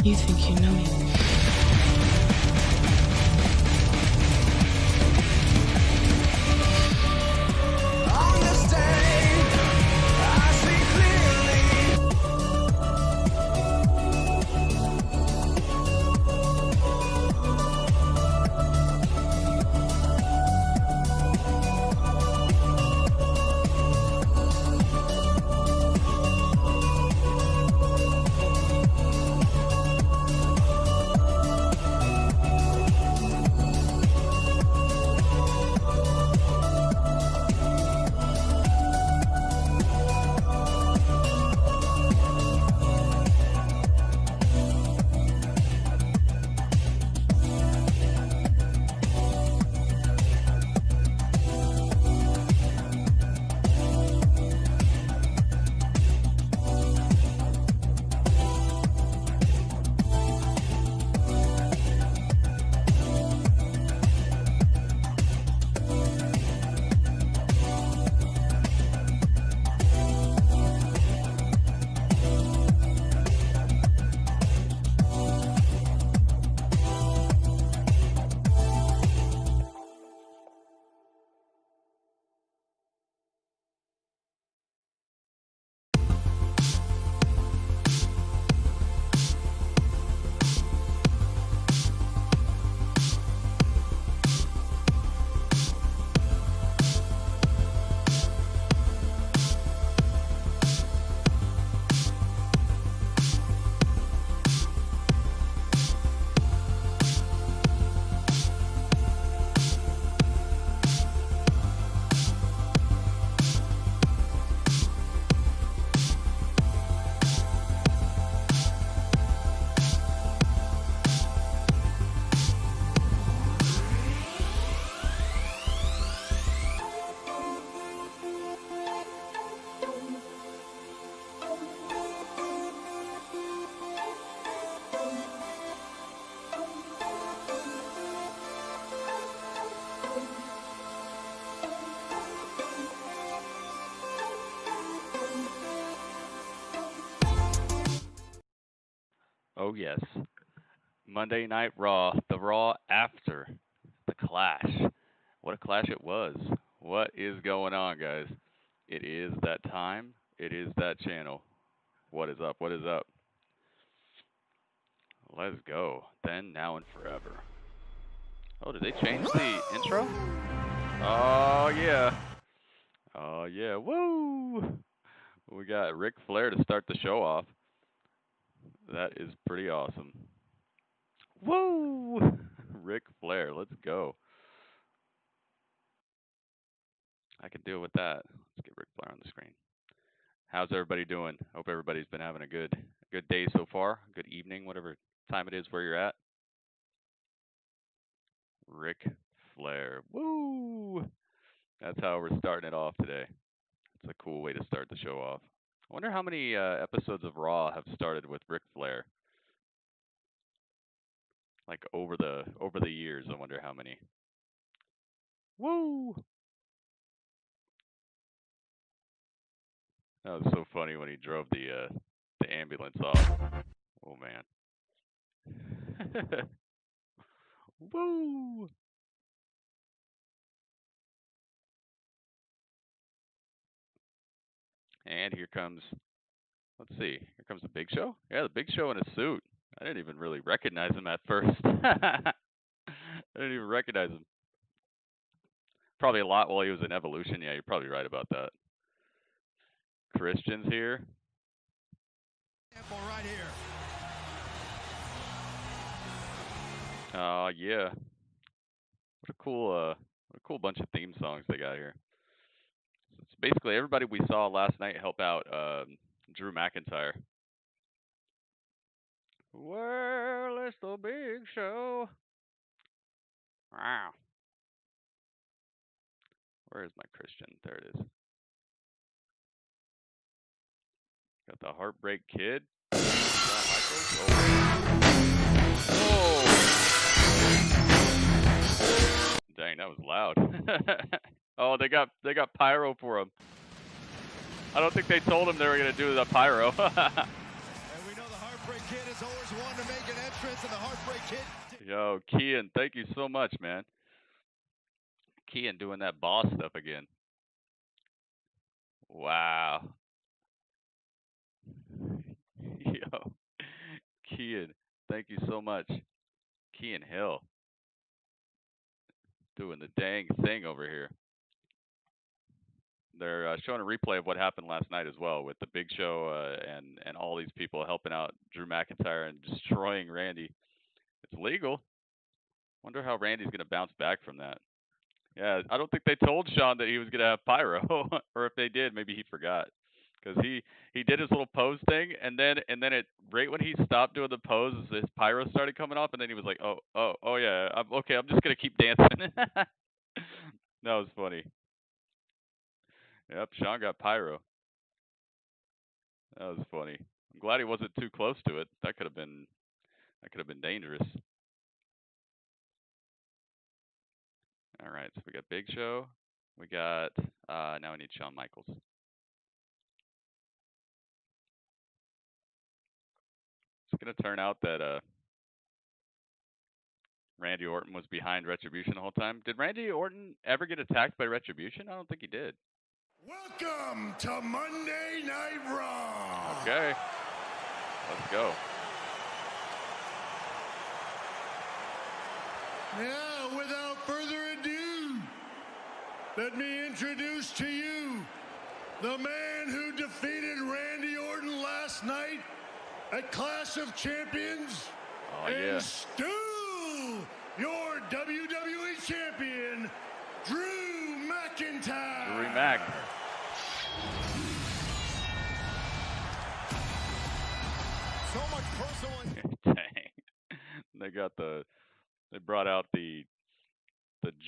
You think you know me? On this day, I see Oh, yes. Monday Night Raw, the Raw after the Clash. What a clash it was. What is going on, guys? It is that time. It is that channel. What is up? What is up? Let's go. Then, now, and forever. Oh, did they change the intro? Oh, yeah. Oh, yeah. Woo! We got Ric Flair to start the show off. That is pretty awesome. Woo! Ric Flair, let's go. I can deal with that. Let's get Ric Flair on the screen. How's everybody doing? Hope everybody's been having a good day so far. Good evening, whatever time it is where you're at. Ric Flair. Woo! That's how we're starting it off today. It's a cool way to start the show off. I wonder how many episodes of Raw have started with Ric Flair. Like over the years, I wonder how many. Woo! That was so funny when he drove the ambulance off. Oh man. Woo! And here comes, let's see, here comes the Big Show. Yeah, the Big Show in a suit. I didn't even really recognize him at first. I didn't even recognize him. Probably a lot while he was in Evolution. Yeah, you're probably right about that. Christian's here. right here. Yeah. What a cool bunch of theme songs they got here. It's basically everybody we saw last night help out Drew McIntyre. Well, it's the Big Show. Wow. Where is my Christian? There it is. Got the Heartbreak Kid. Oh. Dang, that was loud. Oh, they got pyro for him. I don't think they told him they were gonna do the pyro. And we know the Heartbreak Kid has always wanted to make entrance and the Heartbreak Kid. Yo, Kian, thank you so much, man. Kian doing that boss stuff again. Wow. Yo, Kian, thank you so much. Kian Hill doing the dang thing over here. They're showing a replay of what happened last night as well, with the Big Show and all these people helping out Drew McIntyre and destroying Randy. It's legal. Wonder how Randy's gonna bounce back from that. Yeah, I don't think they told Sean that he was gonna have pyro, or if they did, maybe he forgot, because he did his little pose thing, and then it right when he stopped doing the pose, his pyro started coming up, and then he was like, oh yeah, I'm just gonna keep dancing. That was funny. Yep, Sean got pyro. That was funny. I'm glad he wasn't too close to it. That could have been dangerous. All right, so we got Big Show. We got now we need Shawn Michaels. It's gonna turn out that Randy Orton was behind Retribution the whole time. Did Randy Orton ever get attacked by Retribution? I don't think he did. Welcome to Monday Night Raw. Okay, let's go. Now, without further ado, let me introduce to you the man who defeated Randy Orton last night at Clash of Champions, Oh and yeah. still your WWE Champion, Drew McIntyre. Drew Mac. So much personal. Dang. They brought out the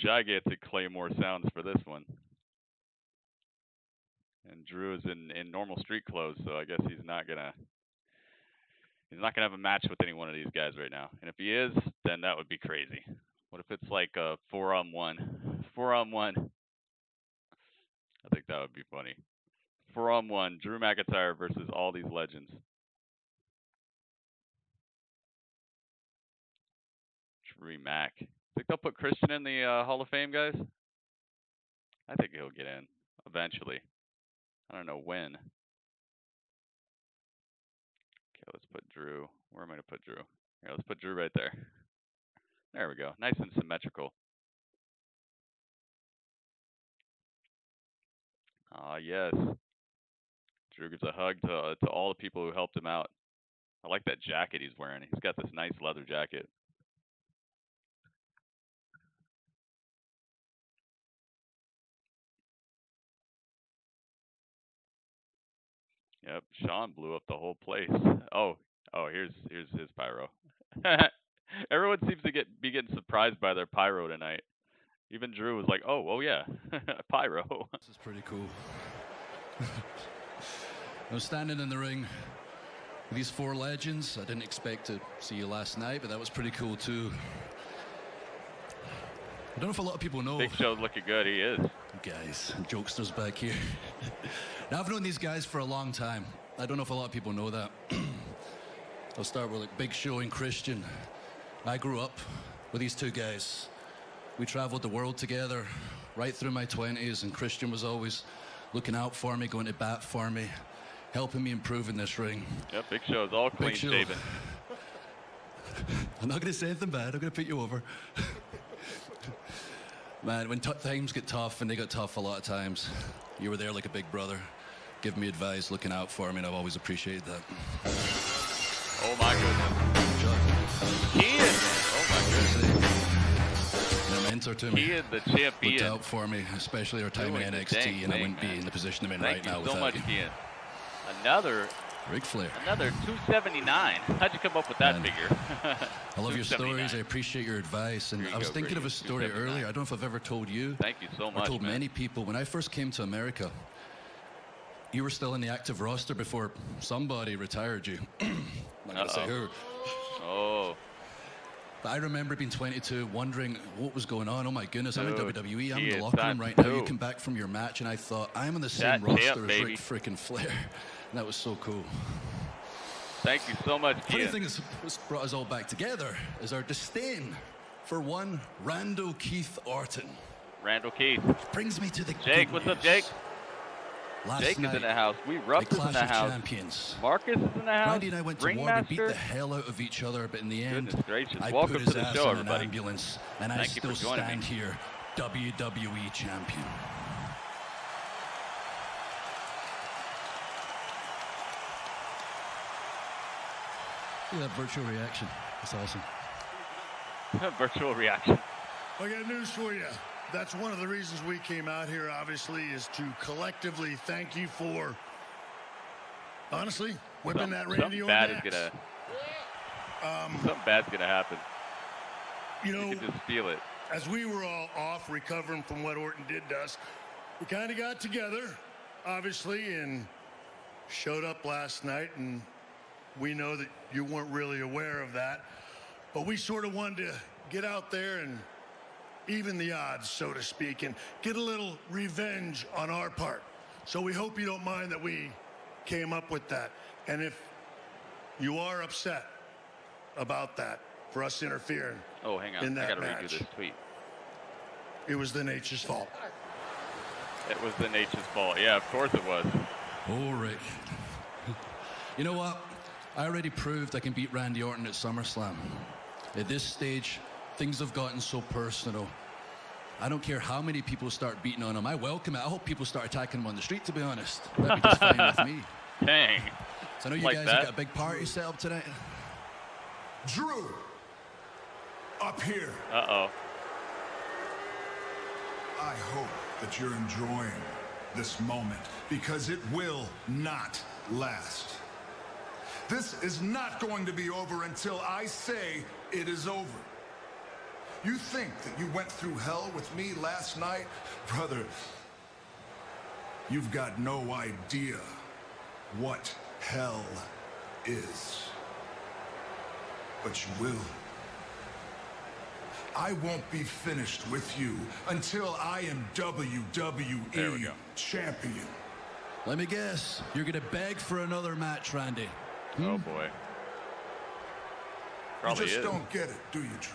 gigantic Claymore sounds for this one. And Drew is in normal street clothes, so I guess he's not gonna have a match with any one of these guys right now. And if he is, then that would be crazy. What if it's like a 4-on-1? 4-on-1. I think that would be funny. 4-on-1, Drew McIntyre versus all these legends. Drew Mac. Think they'll put Christian in the Hall of Fame, guys? I think he'll get in eventually. I don't know when. Okay, let's put Drew. Where am I going to put Drew? Here, let's put Drew right there. There we go. Nice and symmetrical. Ah, yes. Drew gives a hug to all the people who helped him out. I like that jacket he's wearing. He's got this nice leather jacket. Yep, Sean blew up the whole place. Oh, here's his pyro. Everyone seems to be getting surprised by their pyro tonight. Even Drew was like, "Oh yeah, pyro." This is pretty cool. I was standing in the ring with these four legends. I didn't expect to see you last night, but that was pretty cool too. I don't know if a lot of people know. Big Show's looking good. He is. Guys, jokesters back here. Now, I've known these guys for a long time. I don't know if a lot of people know that. I'll start with like Big Show and Christian. I grew up with these two guys. We traveled the world together right through my 20s, and Christian was always looking out for me, going to bat for me, helping me improve in this ring. Yep, Big Show's all clean shaven. I'm not going to say anything bad. I'm going to put you over. Man, when times get tough, and they got tough a lot of times, you were there like a big brother, giving me advice, looking out for me, and I've always appreciated that. Oh my goodness. He is. Oh my goodness. You're a mentor to me. He is the champion. Looked out for me, especially our time in NXT, and I wouldn't be in the position I'm in right now without you. Thank you so much, Kian. Another Ric Flair. Another 279. How'd you come up with that figure? I love your stories. I appreciate your advice. And I was thinking of a story earlier. I don't know if I've ever told you. Thank you so much. I told many people. When I first came to America, you were still in the active roster before somebody retired you. I'm not going to say who. Oh. But I remember being 22, wondering what was going on. Oh my goodness, I'm in WWE. I'm in the it's locker room time right to now. You come back from your match, and I thought, I'm on the same That champ, roster as baby. Ric freaking Flair. And that was so cool. Thank you so much, Funny Ian. thing is, what's brought us all back together is our disdain for one Randall Keith Orton. Randall Keith. Brings me to the Jake, good what's news. up, Jake? Last Jake night, is in the house. We Ruff the is in Clash the of house. Champions. Marcus is in the house. Randy and I went to war. We beat Ringmaster. the hell out of each other, but in the end, Goodness gracious. I Welcome put to his the ass show, in everybody. an ambulance, and I Thank you for still joining stand me. here, WWE champion. Look at that virtual reaction. That's awesome. Virtual reaction. I got news for you. That's one of the reasons we came out here, obviously, is to collectively thank you for, honestly, whipping that Randy Orton ass. Something bad's gonna happen. You know, You can just feel it. as we were all off recovering from what Orton did to us, we kind of got together, obviously, and showed up last night, and we know that you weren't really aware of that, but we sort of wanted to get out there and even the odds, so to speak, and get a little revenge on our part. So we hope you don't mind that we came up with that. And if you are upset about that, for us interfering Oh, hang on. in I that gotta match, redo this tweet. it was the Nature's fault. It was the Nature's fault. Yeah, of course it was. Oh, Rick. You know what? I already proved I can beat Randy Orton at SummerSlam. At this stage, things have gotten so personal. I don't care how many people start beating on him. I welcome it. I hope people start attacking him on the street, to be honest. That'd be just fine with me. Dang. So I know you Like guys that? have got a big party set up tonight. Drew, up here. Uh-oh. I hope that you're enjoying this moment because it will not last. This is not going to be over until I say it is over. You think that you went through hell with me last night? Brother, you've got no idea what hell is. But you will. I won't be finished with you until I am There we WWE go. champion. Let me guess. You're going to beg for another match, Randy. Oh, boy. You Probably just is. don't get it, do you, Drew?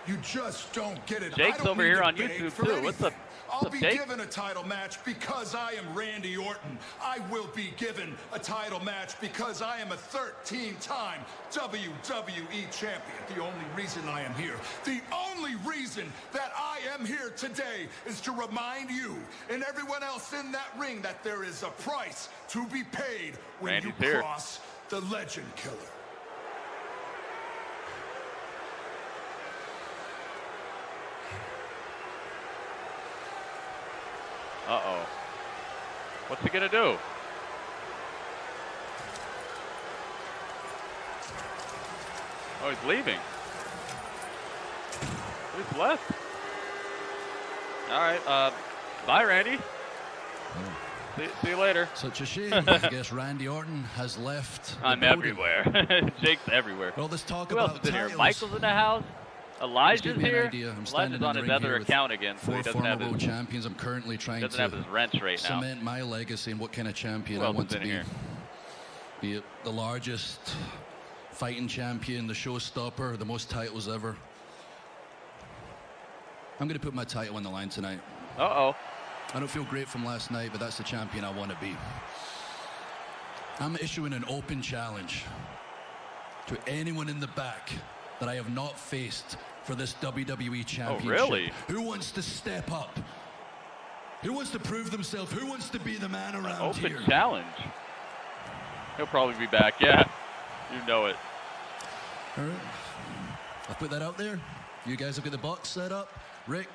You just don't get it. Jake's I don't over need here to on beg YouTube, for too. What's up? anything. What's I'll up, be Jake? given a title match because I am Randy Orton. I will be given a title match because I am a 13-time WWE champion. The only reason I am here, the only reason that I am here today is to remind you and everyone else in that ring that there is a price to be paid when Randy's you here. cross the legend killer. Uh-oh. What's he gonna do? Oh, he's leaving. Oh, he's left. All right. Bye, Randy. See you later. Such a shame. I guess Randy Orton has left the I'm building. everywhere. Jake's everywhere. All this talk Who else about is in here? titles. Michael's in the house. Just Elijah's give me an here. idea. I'm standing Elijah's on in his the ring other here with account again, so four he doesn't former have world his, champions. I'm currently trying doesn't to have his wrench right now. cement my legacy and what kind of champion Who I else want is to in be. here? Be it the largest fighting champion, the showstopper, the most titles ever. I'm going to put my title on the line tonight. Uh-oh. I don't feel great from last night, but that's the champion I want to be. I'm issuing an open challenge to anyone in the back that I have not faced for this WWE championship. really? Who wants to step up? Who wants to prove themselves? Who wants to be the man around Open here? challenge. He'll probably be back. Yeah. You know it. All right. I'll put that out there. You guys have got the box set up. Rick,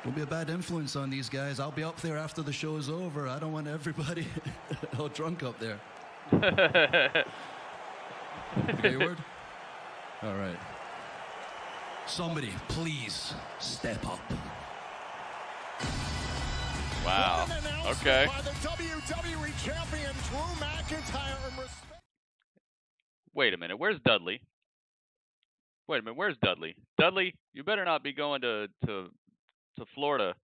don't be a bad influence on these guys. I'll be up there after the show is over. I don't want everybody all drunk up there. You got your word? All right. Somebody, please step up. Wow. Okay. By the WWE champion Drew McIntyre and respect. Wait a minute. Where's Dudley? Wait a minute. Where's Dudley? Dudley, you better not be going to Florida.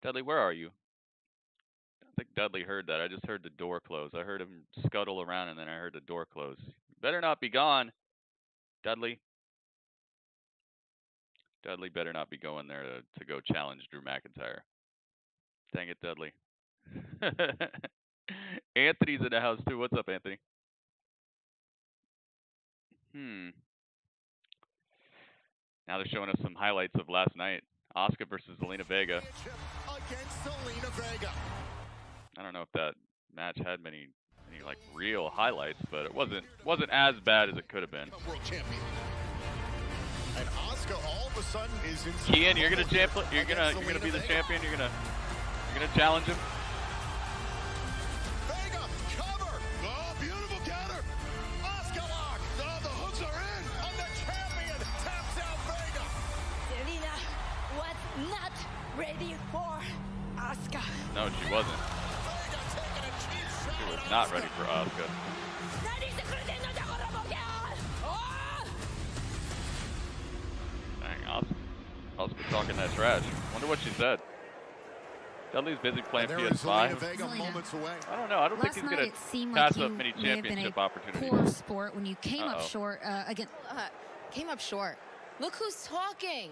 Dudley, where are you? I think Dudley heard that. I just heard the door close. I heard him scuttle around, and then I heard the door close. You better not be gone, Dudley. Dudley better not be going there to go challenge Drew McIntyre. Dang it, Dudley. Anthony's in the house, too. What's up, Anthony? Now they're showing us some highlights of last night. Asuka versus Zelina Vega. Against Zelina Vega. I don't know if that match had many like real highlights, but it wasn't as bad as it could have been. World champion. And Asuka all of a sudden is in. Kian, you're gonna be the champion. You're gonna challenge him. Vega cover. Oh, beautiful counter. Asuka lock. Oh, the hooks are in. And the champion taps out Vega. Zelina was not ready for Asuka. No, she wasn't. Vega taking a cheap shot. She was not ready for Asuka. Dang, Asuka talking that trash. Wonder what she said. Dudley's busy playing PS5. Vega moments away. I don't know. I don't think he's gonna pass up many championship opportunities. Poor sport when you came up short again. Came up short. Look who's talking.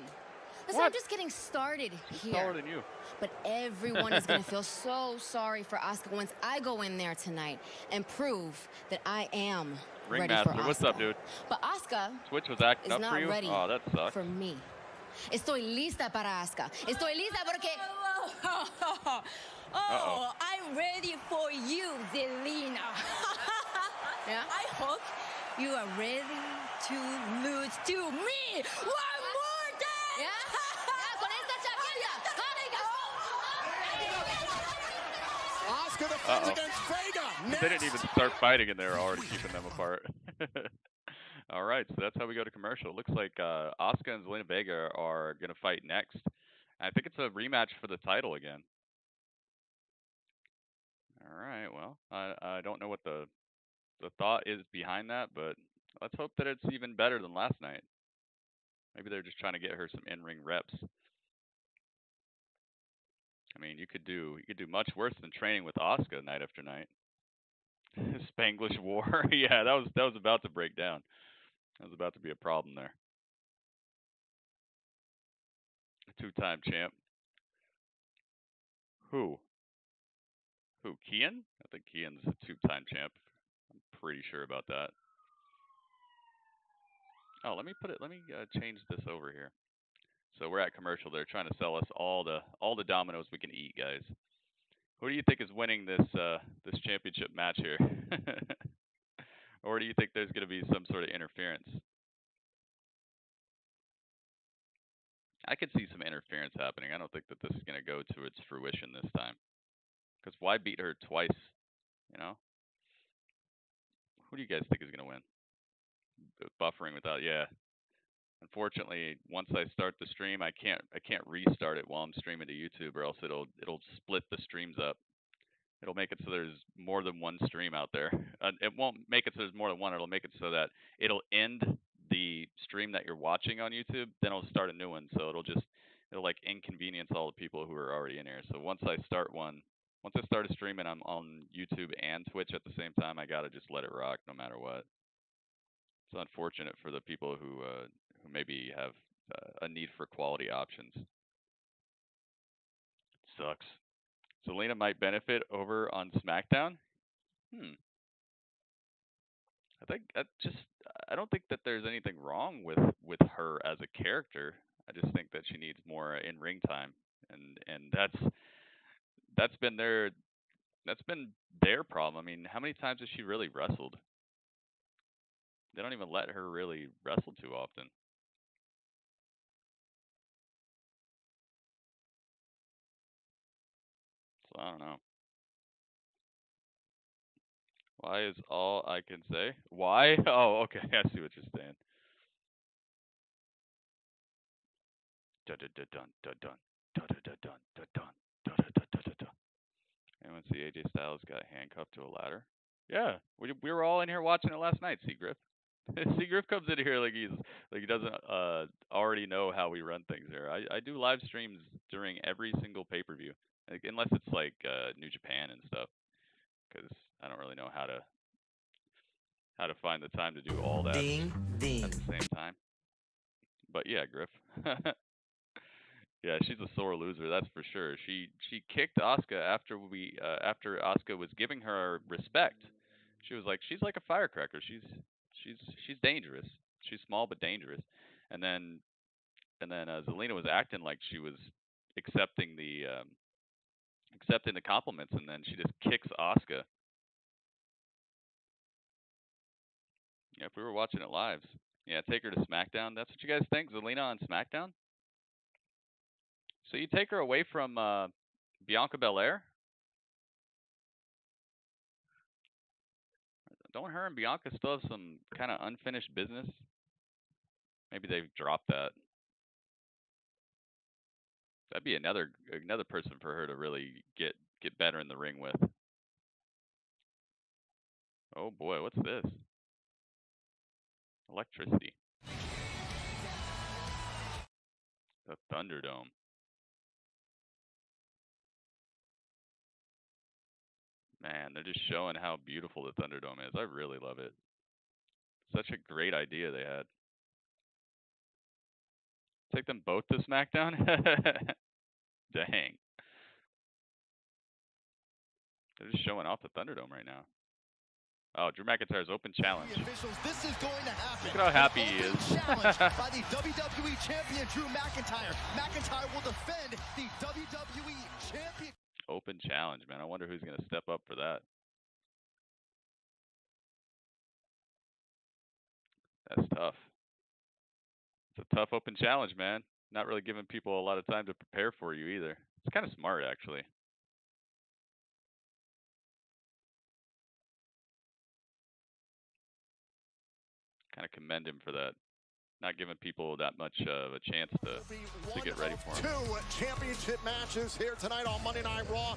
Listen, What? I'm just getting started She's taller here. than you. But everyone is going to feel so sorry for Asuka once I go in there tonight and prove that I am ready for Ringmaster, Asuka. what's up, dude? But Asuka Twitch was acting is up not for you? ready Oh, that sucks. for me. Estoy lista para Asuka. Estoy lista porque... Uh-oh. I'm ready for you, Zelina. Yeah? I hope you are ready to lose to me one more time. Yeah? Con esta chaquilla. Asuka defends against Vega. They didn't even start fighting and they're already keeping them apart. All right, so that's how we go to commercial. Looks like Asuka and Zelina Vega are going to fight next. I think it's a rematch for the title again. All right, well, I don't know what the thought is behind that, but let's hope that it's even better than last night. Maybe they're just trying to get her some in-ring reps. I mean, you could do much worse than training with Asuka night after night. Spanglish War, yeah, that was about to break down. That was about to be a problem there. Two-time champ. Who? Kian? I think Kian's a two-time champ. I'm pretty sure about that. Oh, let me change this over here. So we're at commercial. They're trying to sell us all the dominoes we can eat, guys. Who do you think is winning this championship match here? Or do you think there's going to be some sort of interference? I could see some interference happening. I don't think that this is going to go to its fruition this time. Because why beat her twice? You know? Who do you guys think is going to win? Buffering without, yeah. Unfortunately, once I start the stream, I can't restart it while I'm streaming to YouTube, or else it'll split the streams up. It'll make it so there's more than one stream out there. It won't make it so there's more than one. It'll make it so that it'll end the stream that you're watching on YouTube, then it'll start a new one. So it'll like inconvenience all the people who are already in here. So once I start a stream and I'm on YouTube and Twitch at the same time, I gotta just let it rock no matter what. It's unfortunate for the people who maybe have a need for quality options. It sucks. Zelina might benefit over on SmackDown. I don't think that there's anything wrong with her as a character. I just think that she needs more in-ring time, and that's been their problem. I mean, how many times has she really wrestled? They don't even let her really wrestle too often. So I don't know. Why is all I can say? Why? Oh, okay. I see what you're saying. Dun dun dun dun dun dun dun dun dun dun dun dun dun. Anyone see AJ Styles got handcuffed to a ladder? Yeah, we were all in here watching it last night. Seagriff. Seagriff comes in here like he doesn't already know how we run things here. I do live streams during every single pay-per-view. like, unless it's like New Japan and stuff, because I don't really know how to find the time to do all that Ding, ding. at the same time. But yeah, Griff. Yeah, she's a sore loser, that's for sure. She kicked Asuka after Asuka was giving her respect. She was like, she's like a firecracker. She's dangerous. She's small but dangerous. And then Zelina was acting like she was accepting the compliments, and then she just kicks Asuka. Yeah, if we were watching it live, yeah, take her to SmackDown. That's what you guys think, Zelina on SmackDown? So you take her away from Bianca Belair? Don't her and Bianca still have some kind of unfinished business? Maybe they've dropped that. That'd be another person for her to really get better in the ring with. Oh boy, what's this? Electricity. The Thunderdome. Man, they're just showing how beautiful the Thunderdome is. I really love it. Such a great idea they had. Take them both to SmackDown? Dang. They're just showing off the Thunderdome right now. Oh, Drew McIntyre's open challenge. This is going to happen. Look at how happy he is. Challenge by the WWE champion Drew McIntyre. McIntyre will defend the WWE champion. Open challenge, man. I wonder who's going to step up for that. That's tough. It's a tough open challenge, man. Not really giving people a lot of time to prepare for you either. It's kind of smart, actually. Kind of commend him for that. Not giving people that much of a chance to get ready for him. 2 championship matches here tonight on Monday Night Raw.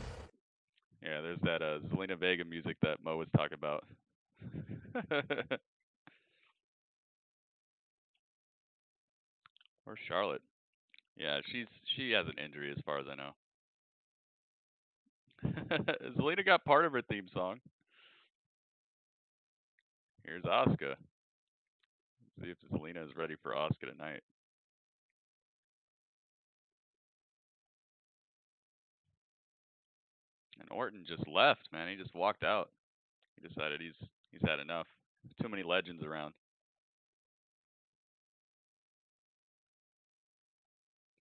Yeah, there's that Zelina Vega music that Mo was talking about. Or Charlotte. Yeah, she has an injury as far as I know. Zelina got part of her theme song. Here's Asuka. See if Zelina is ready for Asuka tonight. And Orton just left, man. He just walked out. He decided he's had enough. Too many legends around.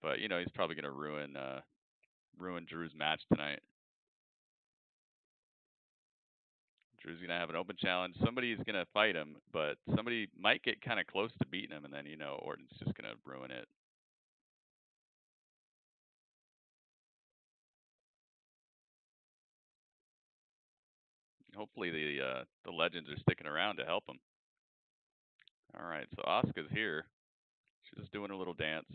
But you know, he's probably gonna ruin Drew's match tonight. Drew's gonna have an open challenge. Somebody's gonna fight him, but somebody might get kind of close to beating him, and then you know Orton's just gonna ruin it. Hopefully the legends are sticking around to help him. All right, so Asuka's here. She's just doing a little dance.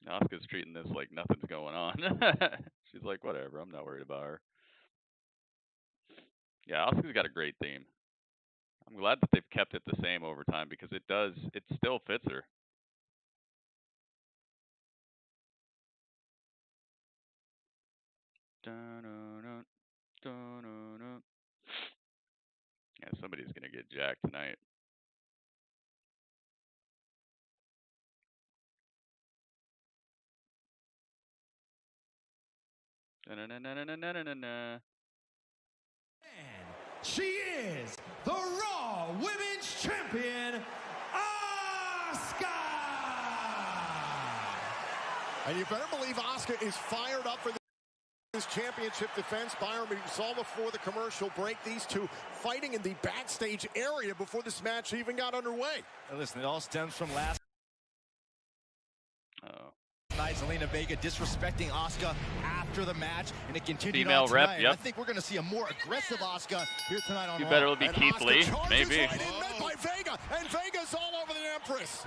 Asuka's treating this like nothing's going on. She's like, whatever, I'm not worried about her. Yeah, Asuka's got a great theme. I'm glad that they've kept it the same over time because it still fits her. Yeah, somebody's gonna get jacked tonight. And she is the Raw Women's Champion, Asuka! And you better believe Asuka is fired up for this championship defense. Byron, we saw before the commercial break these two fighting in the backstage area before this match even got underway. And listen, it all stems from last night. Zelina Vega disrespecting Asuka after the match, and it continued Female on tonight. rep, yep. I think we're going to see a more aggressive Asuka here tonight on You Raw. better be Keith Asuka Lee, charges maybe. right in, met by Vega, and Vega's all over the Empress.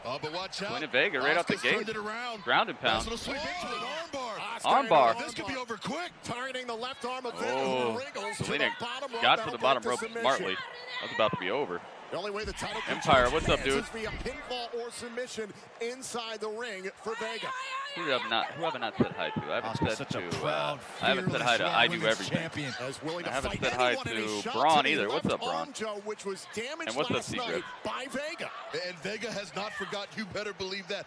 But watch out. Zelina Vega right off the Asuka's gate. turned it around. Ground and pound. Nice little sweep into an armbar. Armbar. This could be over quick. Targeting the left arm of Vega, Oh, who wriggles to Zelina the bottom rope. got to That'll the bottom break rope the submission. smartly. That's about to be over. The only way the title can Empire, change what's up, hands dude? is via pinfall or submission inside the ring for Vega. Who have I not said hi to? I haven't said Such a to. proud, I haven't said hi to. I do women's everything. champion. As willing to I haven't fight said hi anyone, and he to shot Braun the either. What's left up, Braun? arm, Joe, which was damaged And what's up, last night Secret? by Vega. And Vega has not forgot. You better believe that.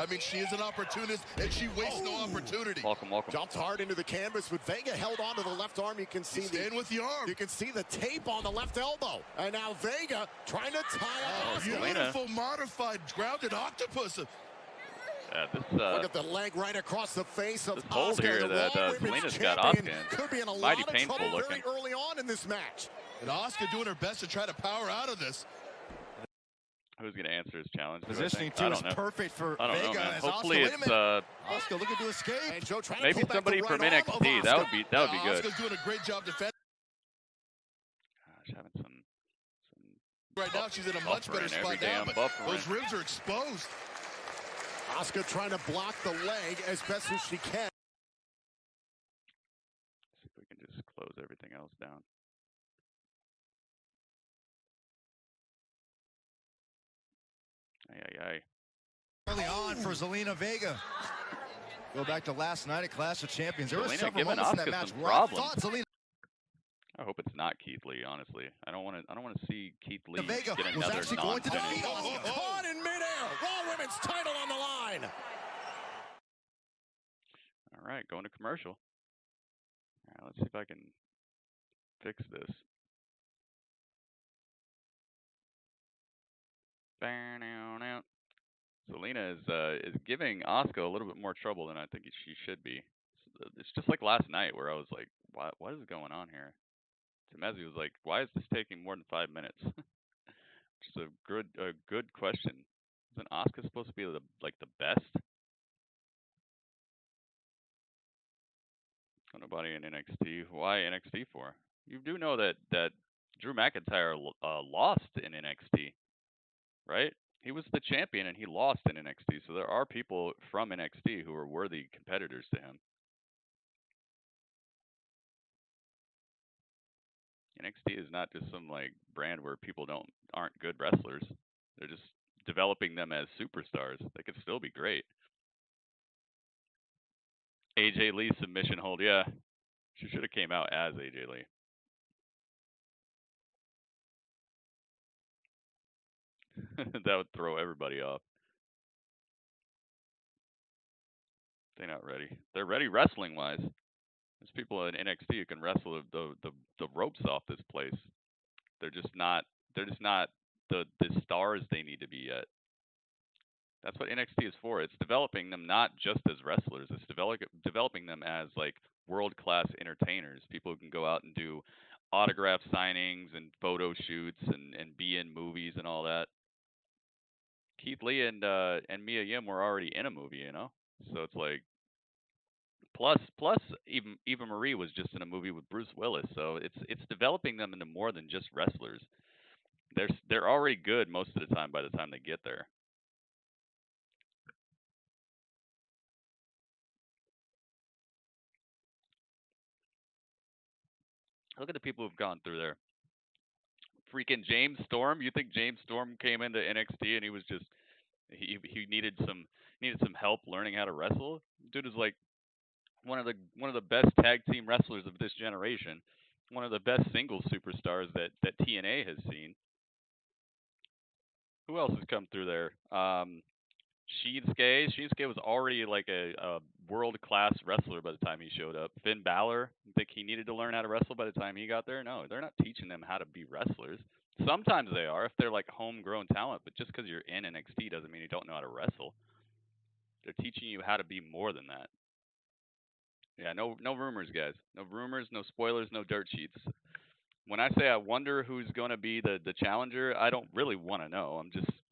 I mean, she is an opportunist, and she wastes no opportunity. Welcome, welcome. Jumped hard into the canvas, but Vega held on to the left arm. You can see Stand with the arm. You can see the tape on the left elbow. And now Vega trying to tie up. Beautiful, modified, grounded octopus. Yeah, this Look at the leg right across the face of this hold Asuka, here the that Raw Women's Selena's got champion. Asuka in. Could be in a Mighty lot of painful trouble looking. very early on in this match. And Asuka doing her best to try to power out of this. Who's gonna answer his challenge? Positioning I too is don't know. perfect for I don't know, Vega. man. As Hopefully Asuka, wait a it's minute. Asuka looking to escape. And Joe trying maybe to pull somebody back the from right arm of NXT. That Asuka. would be good. Asuka's doing a great job defending. Gosh, having some Right now, she's in a much better buffering, spot every now, damn but buffering. those ribs are exposed. Asuka trying to block the leg as best as she can. See if we can just close everything else down. Ay. Early on for Zelina Vega. Go back to last night at Clash of Champions. There were Zelina several giving moments in Asuka that match some where I problems. thought Zelina I hope it's not Keith Lee. Honestly, I don't want to see Keith Lee Vega get was another actually going to non-finish. defeat Asuka. Caught in midair. Raw Women's title on the line. All right, going to commercial. All right, let's see if I can fix this. Zelina is giving Asuka a little bit more trouble than I think she should be. It's just like last night where I was like, what is going on here? Temezi was like, why is this taking more than 5 minutes? Which is a good question. Isn't Asuka supposed to be the best? Nobody in NXT. Why NXT for? You do know that Drew McIntyre lost in NXT, right? He was the champion and he lost in NXT. So there are people from NXT who are worthy competitors to him. NXT is not just some like brand where people aren't good wrestlers. They're just developing them as superstars. They could still be great. AJ Lee submission hold, yeah. She should have came out as AJ Lee. That would throw everybody off. They're not ready. They're ready wrestling wise. There's people in NXT who can wrestle the ropes off this place. They're just not the stars they need to be yet. That's what NXT is for. It's developing them not just as wrestlers. It's developing them as like world-class entertainers. People who can go out and do autograph signings and photo shoots and be in movies and all that. Keith Lee and Mia Yim were already in a movie, you know? So it's like plus Eva Marie was just in a movie with Bruce Willis. So it's developing them into more than just wrestlers. They're already good most of the time by the time they get there. Look at the people who've gone through there. Freaking James Storm. You think James Storm came into NXT and he was just he needed some help learning how to wrestle? Dude is like one of the best tag team wrestlers of this generation. One of the best singles superstars that TNA has seen. Who else has come through there? Shinsuke was already like a world-class wrestler by the time he showed up. Finn Balor, you think he needed to learn how to wrestle by the time he got there? No, they're not teaching them how to be wrestlers. Sometimes they are if they're like homegrown talent, but just because you're in NXT doesn't mean you don't know how to wrestle. They're teaching you how to be more than that. Yeah, no rumors, guys. No rumors, no spoilers, no dirt sheets. When I say I wonder who's going to be the challenger, I don't really want to know.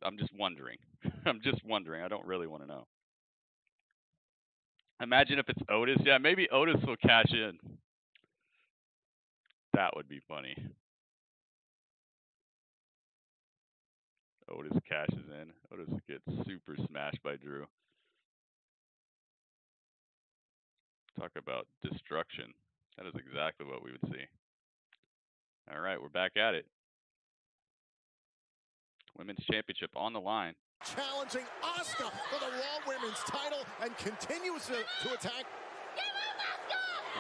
I'm just wondering. I'm just wondering. I don't really want to know. Imagine if it's Otis. Yeah, maybe Otis will cash in. That would be funny. Otis cashes in. Otis gets super smashed by Drew. Talk about destruction. That is exactly what we would see. All right, we're back at it. Women's Championship on the line. Challenging Asuka for the Raw Women's title and continues to attack.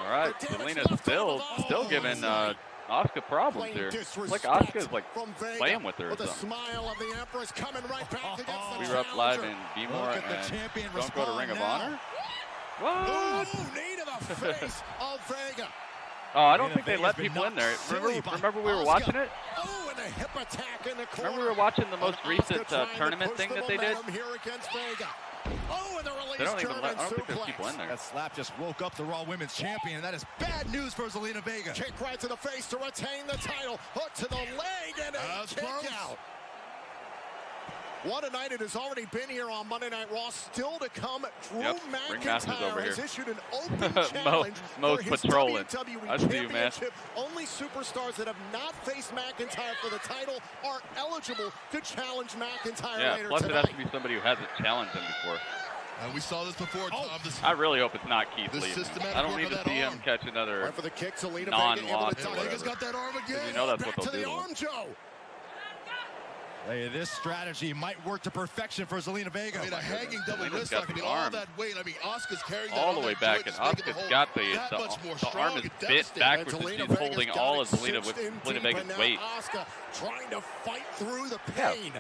All right, Zelina's still giving Asuka problems here. It's like Asuka's like playing with her or the something. smile of the Empress coming right back against the We were up live in B-More and don't go to Ring of Honor. What? Ooh, knee to the face of Vega. Oh, I don't think they let people in there. Remember we were watching it? Oh, and a hip attack in the corner. Remember we were watching the most recent tournament thing that they did? Here against Vega. Oh, and the release They don't even German I don't think there's suplex. people in there. That slap just woke up the Raw Women's Champion, and that is bad news for Zelina Vega. Kick right to the face to retain the title. Hook to the leg and a kick out. What a night it has already been here on Monday Night Raw. Still to come, Drew McIntyre has issued an open challenge for his WWE I see you, man. Championship. Only superstars that have not faced McIntyre for the title are eligible to challenge McIntyre later plus tonight. it has to be somebody who hasn't challenged him before. We saw this before, Tom. I really hope it's not Keith Lee. I don't need to see him catch another Right for the kick, Zelina non-loss Vega or Vega's whatever. got that arm again. You know that's back what to they'll the do. arm, Joe. Hey, this strategy might work to perfection for Zelina Vega. I mean, a hanging double Zelina's wrist got lock. I mean, the all arm that weight. I mean, Asuka's carrying that all on the way that back, joint, and just making Asuka's the got that much more the strong arm is and bit devastating. backwards, and Zelina she's Vega's holding got all it of Zelina cinched in Vega's deep, and weight. now Asuka trying to fight through the pain.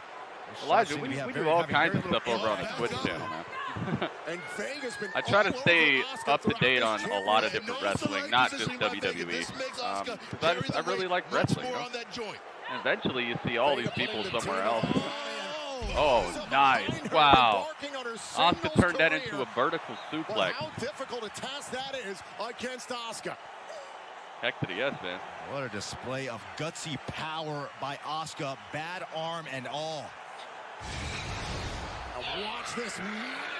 Elijah, we do all kinds of stuff over on the Twitch channel, man. And Vega's been I try to all stay over Asuka up to date throughout on this a lot of championship. different wrestling, not just WWE. Because I really like wrestling. You know? And eventually you see all these people somewhere else. Oh, nice. Wow. Asuka turned that into a vertical suplex. Well, how difficult a task that is against Asuka. Heck to the yes, man. What a display of gutsy power by Asuka, bad arm and all. Now watch this,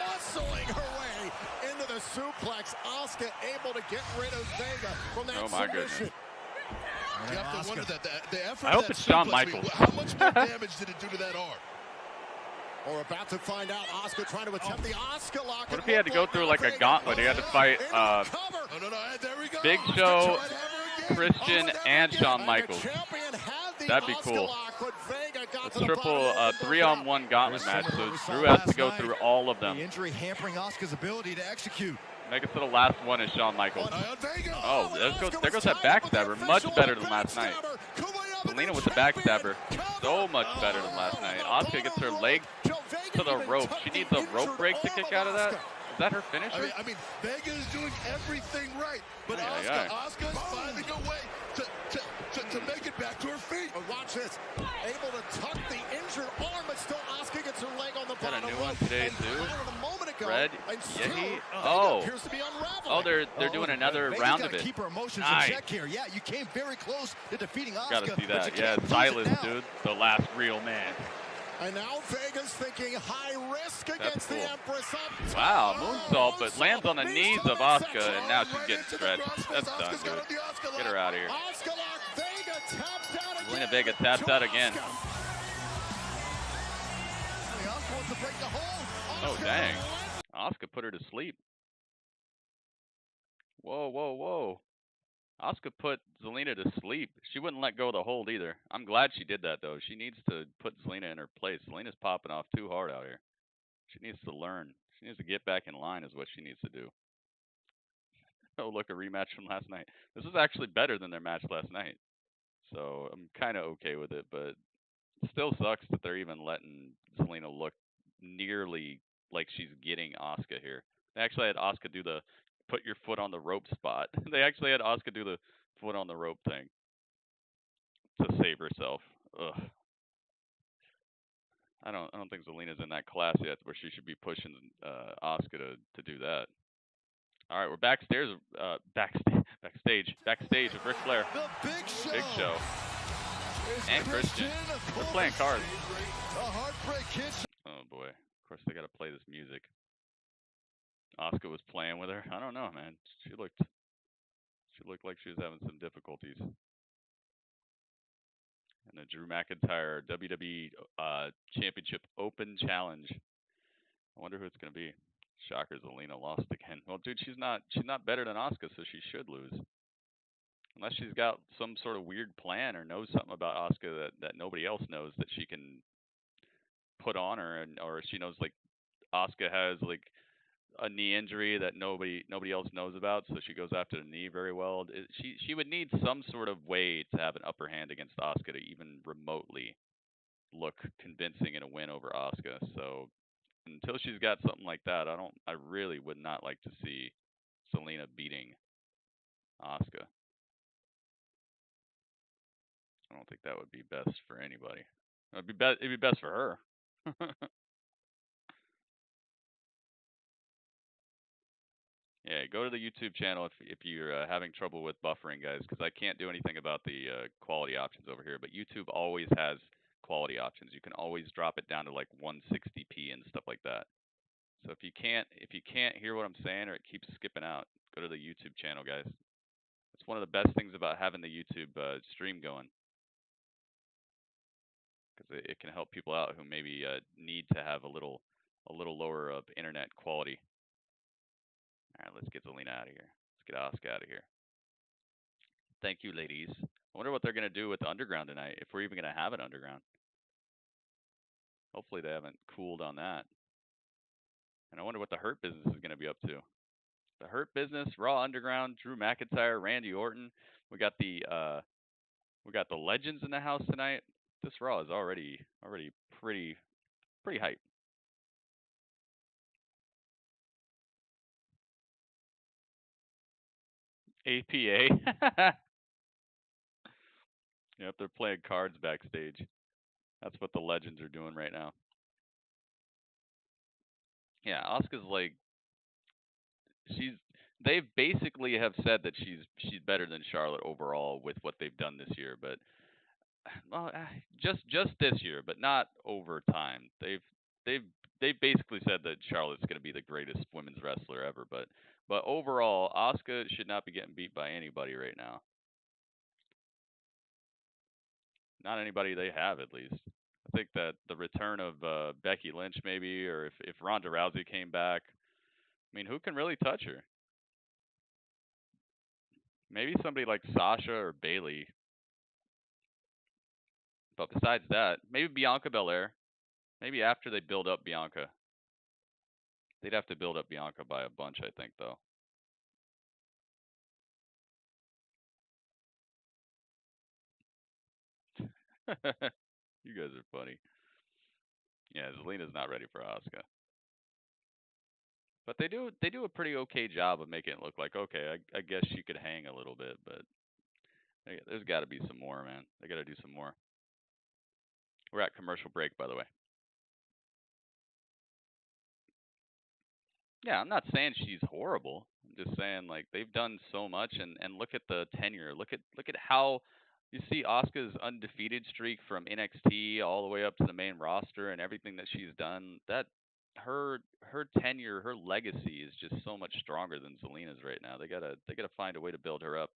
muscling her way into the suplex. Asuka able to get rid of Vega from that submission. You have to wonder that the effort. I hope it's Shawn Michaels. How much more damage did it do to that arm? We're about to find out. Asuka trying to attempt the Asuka lock. What if he had to go through like a gauntlet? He had to fight Big Show, Christian, and Shawn Michaels. That'd be cool. A triple 3-on-1 gauntlet match. So Drew has to go through all of them. The injury hampering Asuka's ability to execute. Make it to the last one is Shawn Michaels. Oh, there goes that backstabber. Much better than last night. Zelina with the backstabber. So much better than last night. Asuka gets her leg to the rope. She needs a rope break to kick out of that. Is that her finisher? I mean, Vega is doing everything right, but Asuka's finding a way to make it back to her feet. But watch this. Able to tuck the injured arm, but still Asuka gets her leg on the bottom. Got a new one today too. Red Yehi. Oh, they're doing another round of it. Keep her emotions in check here. Yeah, you came very close to defeating Asuka. Gotta see that. Yeah, Silas, dude, the last real man. And now Vega's thinking high risk against the Empress up top. Wow, moonsault, but lands on the knees of Asuka, and now she's getting stretched. That's done, dude. Get her out of here. Zelina Vega tapped out again. Oh, dang. Asuka put her to sleep. Whoa, whoa, whoa. Asuka put Zelina to sleep. She wouldn't let go of the hold either. I'm glad she did that, though. She needs to put Zelina in her place. Zelina's popping off too hard out here. She needs to learn. She needs to get back in line is what she needs to do. Oh, look, a rematch from last night. This is actually better than their match last night. So I'm kind of okay with it, but it still sucks that they're even letting Zelina look nearly like she's getting Asuka here. They actually had Asuka do the put your foot on the rope spot. They actually had Asuka do the foot on the rope thing to save herself. Ugh. I don't think Zelina's in that class yet where she should be pushing Asuka to do that. All right, we're backstage with Ric Flair, Big Show, and Christian. They're playing cards. Oh boy, of course they got to play this music. Asuka was playing with her. I don't know, man. She looked like she was having some difficulties. And the Drew McIntyre WWE Championship Open Challenge. I wonder who it's gonna be. Shocker, Zelina lost again. Well, dude, she's not better than Asuka, so she should lose. Unless she's got some sort of weird plan or knows something about Asuka that nobody else knows that she can put on her, or she knows like Asuka has like a knee injury that nobody else knows about, so she goes after the knee very well. She would need some sort of way to have an upper hand against Asuka to even remotely look convincing in a win over Asuka. So until she's got something like that, I really would not like to see Zelina beating Asuka. I don't think that would be best for anybody. It'd be best for her. Yeah, go to the YouTube channel if you're having trouble with buffering, guys, because I can't do anything about the quality options over here. But YouTube always has quality options. You can always drop it down to like 160p and stuff like that. So if you can't hear what I'm saying or it keeps skipping out, go to the YouTube channel, guys. It's one of the best things about having the YouTube stream going, because it can help people out who maybe need to have a little lower of internet quality. All right, let's get Zelina out of here. Let's get Asuka out of here. Thank you, ladies. I wonder what they're going to do with the Underground tonight, if we're even going to have an Underground. Hopefully they haven't cooled on that. And I wonder what the Hurt Business is going to be up to. The Hurt Business, Raw Underground, Drew McIntyre, Randy Orton. We got the Legends in the house tonight. This Raw is already pretty hype. APA. Yep, they're playing cards backstage. That's what the Legends are doing right now. Yeah, Asuka's like, they basically have said that she's better than Charlotte overall with what they've done this year, but well, just this year, but not over time. They've basically said that Charlotte's going to be the greatest women's wrestler ever, but overall, Asuka should not be getting beat by anybody right now. Not anybody they have, at least. I think that the return of Becky Lynch, maybe, or if Ronda Rousey came back, I mean, who can really touch her? Maybe somebody like Sasha or Bayley. But besides that, maybe Bianca Belair. Maybe after they build up Bianca. They'd have to build up Bianca by a bunch, I think, though. You guys are funny. Yeah, Zelina's not ready for Asuka. But they do a pretty okay job of making it look like, okay, I guess she could hang a little bit, but there's got to be some more, man. They got to do some more. We're at commercial break, by the way. Yeah, I'm not saying she's horrible. I'm just saying, like, they've done so much, and look at the tenure. Look at how you see Asuka's undefeated streak from NXT all the way up to the main roster and everything that she's done. That her tenure, her legacy is just so much stronger than Zelina's right now. They gotta find a way to build her up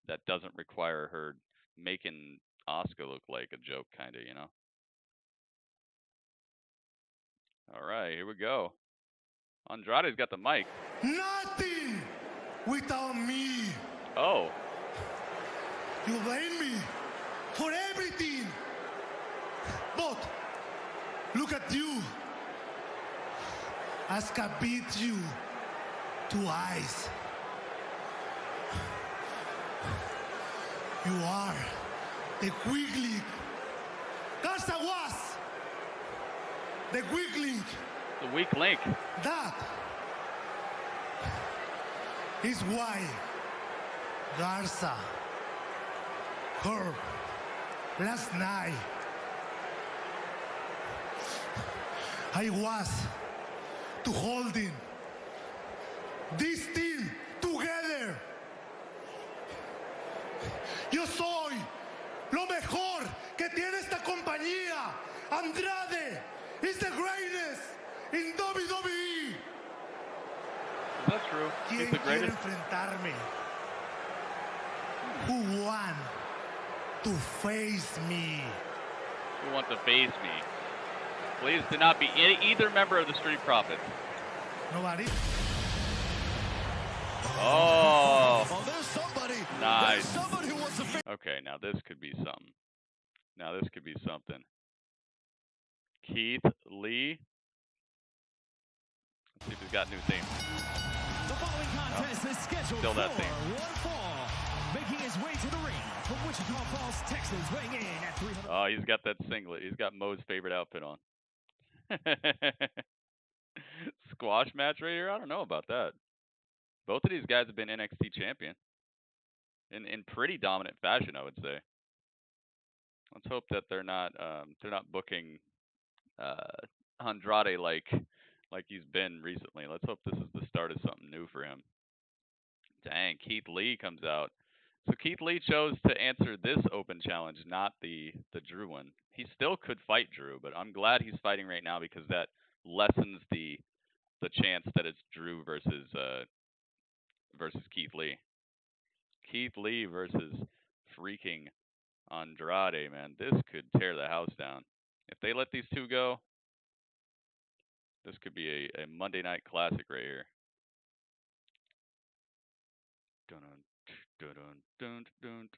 that doesn't require her making Asuka look like a joke, kind of, you know. All right, here we go. Andrade's got the mic. Nothing without me. Oh. You blame me for everything. But look at you. Asuka beat you twice. You are the weak link. Garza was the weak link. The weak link. That is why Garza hurt last night. I was to holding this team together. Yo soy lo mejor que tiene esta compañía. Andrade is the greatest in WWE. Is that true? He's the ¿Quién quiere greatest. enfrentarme? Who want to face me? Who wants to face me? Please do not be either member of the Street Profits. Nobody. Oh. There's somebody. Nice. There's somebody who wants to face. Okay, now this could be something. Now this could be something. Keith Lee. Let's see if he's got a new theme. The following contest is scheduled Still that for theme. one fall. Making his way to the ring from Wichita Falls, Texas, weighing in at 300. Oh, he's got that singlet. He's got Mo's favorite outfit on. Squash match right here? I don't know about that. Both of these guys have been NXT champion. In pretty dominant fashion, I would say. Let's hope that they're not booking Andrade like he's been recently. Let's hope this is the start of something new for him. Dang, Keith Lee comes out. So Keith Lee chose to answer this open challenge, not the Drew one. He still could fight Drew, but I'm glad he's fighting right now because that lessens the chance that it's Drew versus Keith Lee. Keith Lee versus freaking Andrade, man. This could tear the house down. If they let these two go, this could be a Monday Night Classic right here. Dun dun dun dun dun.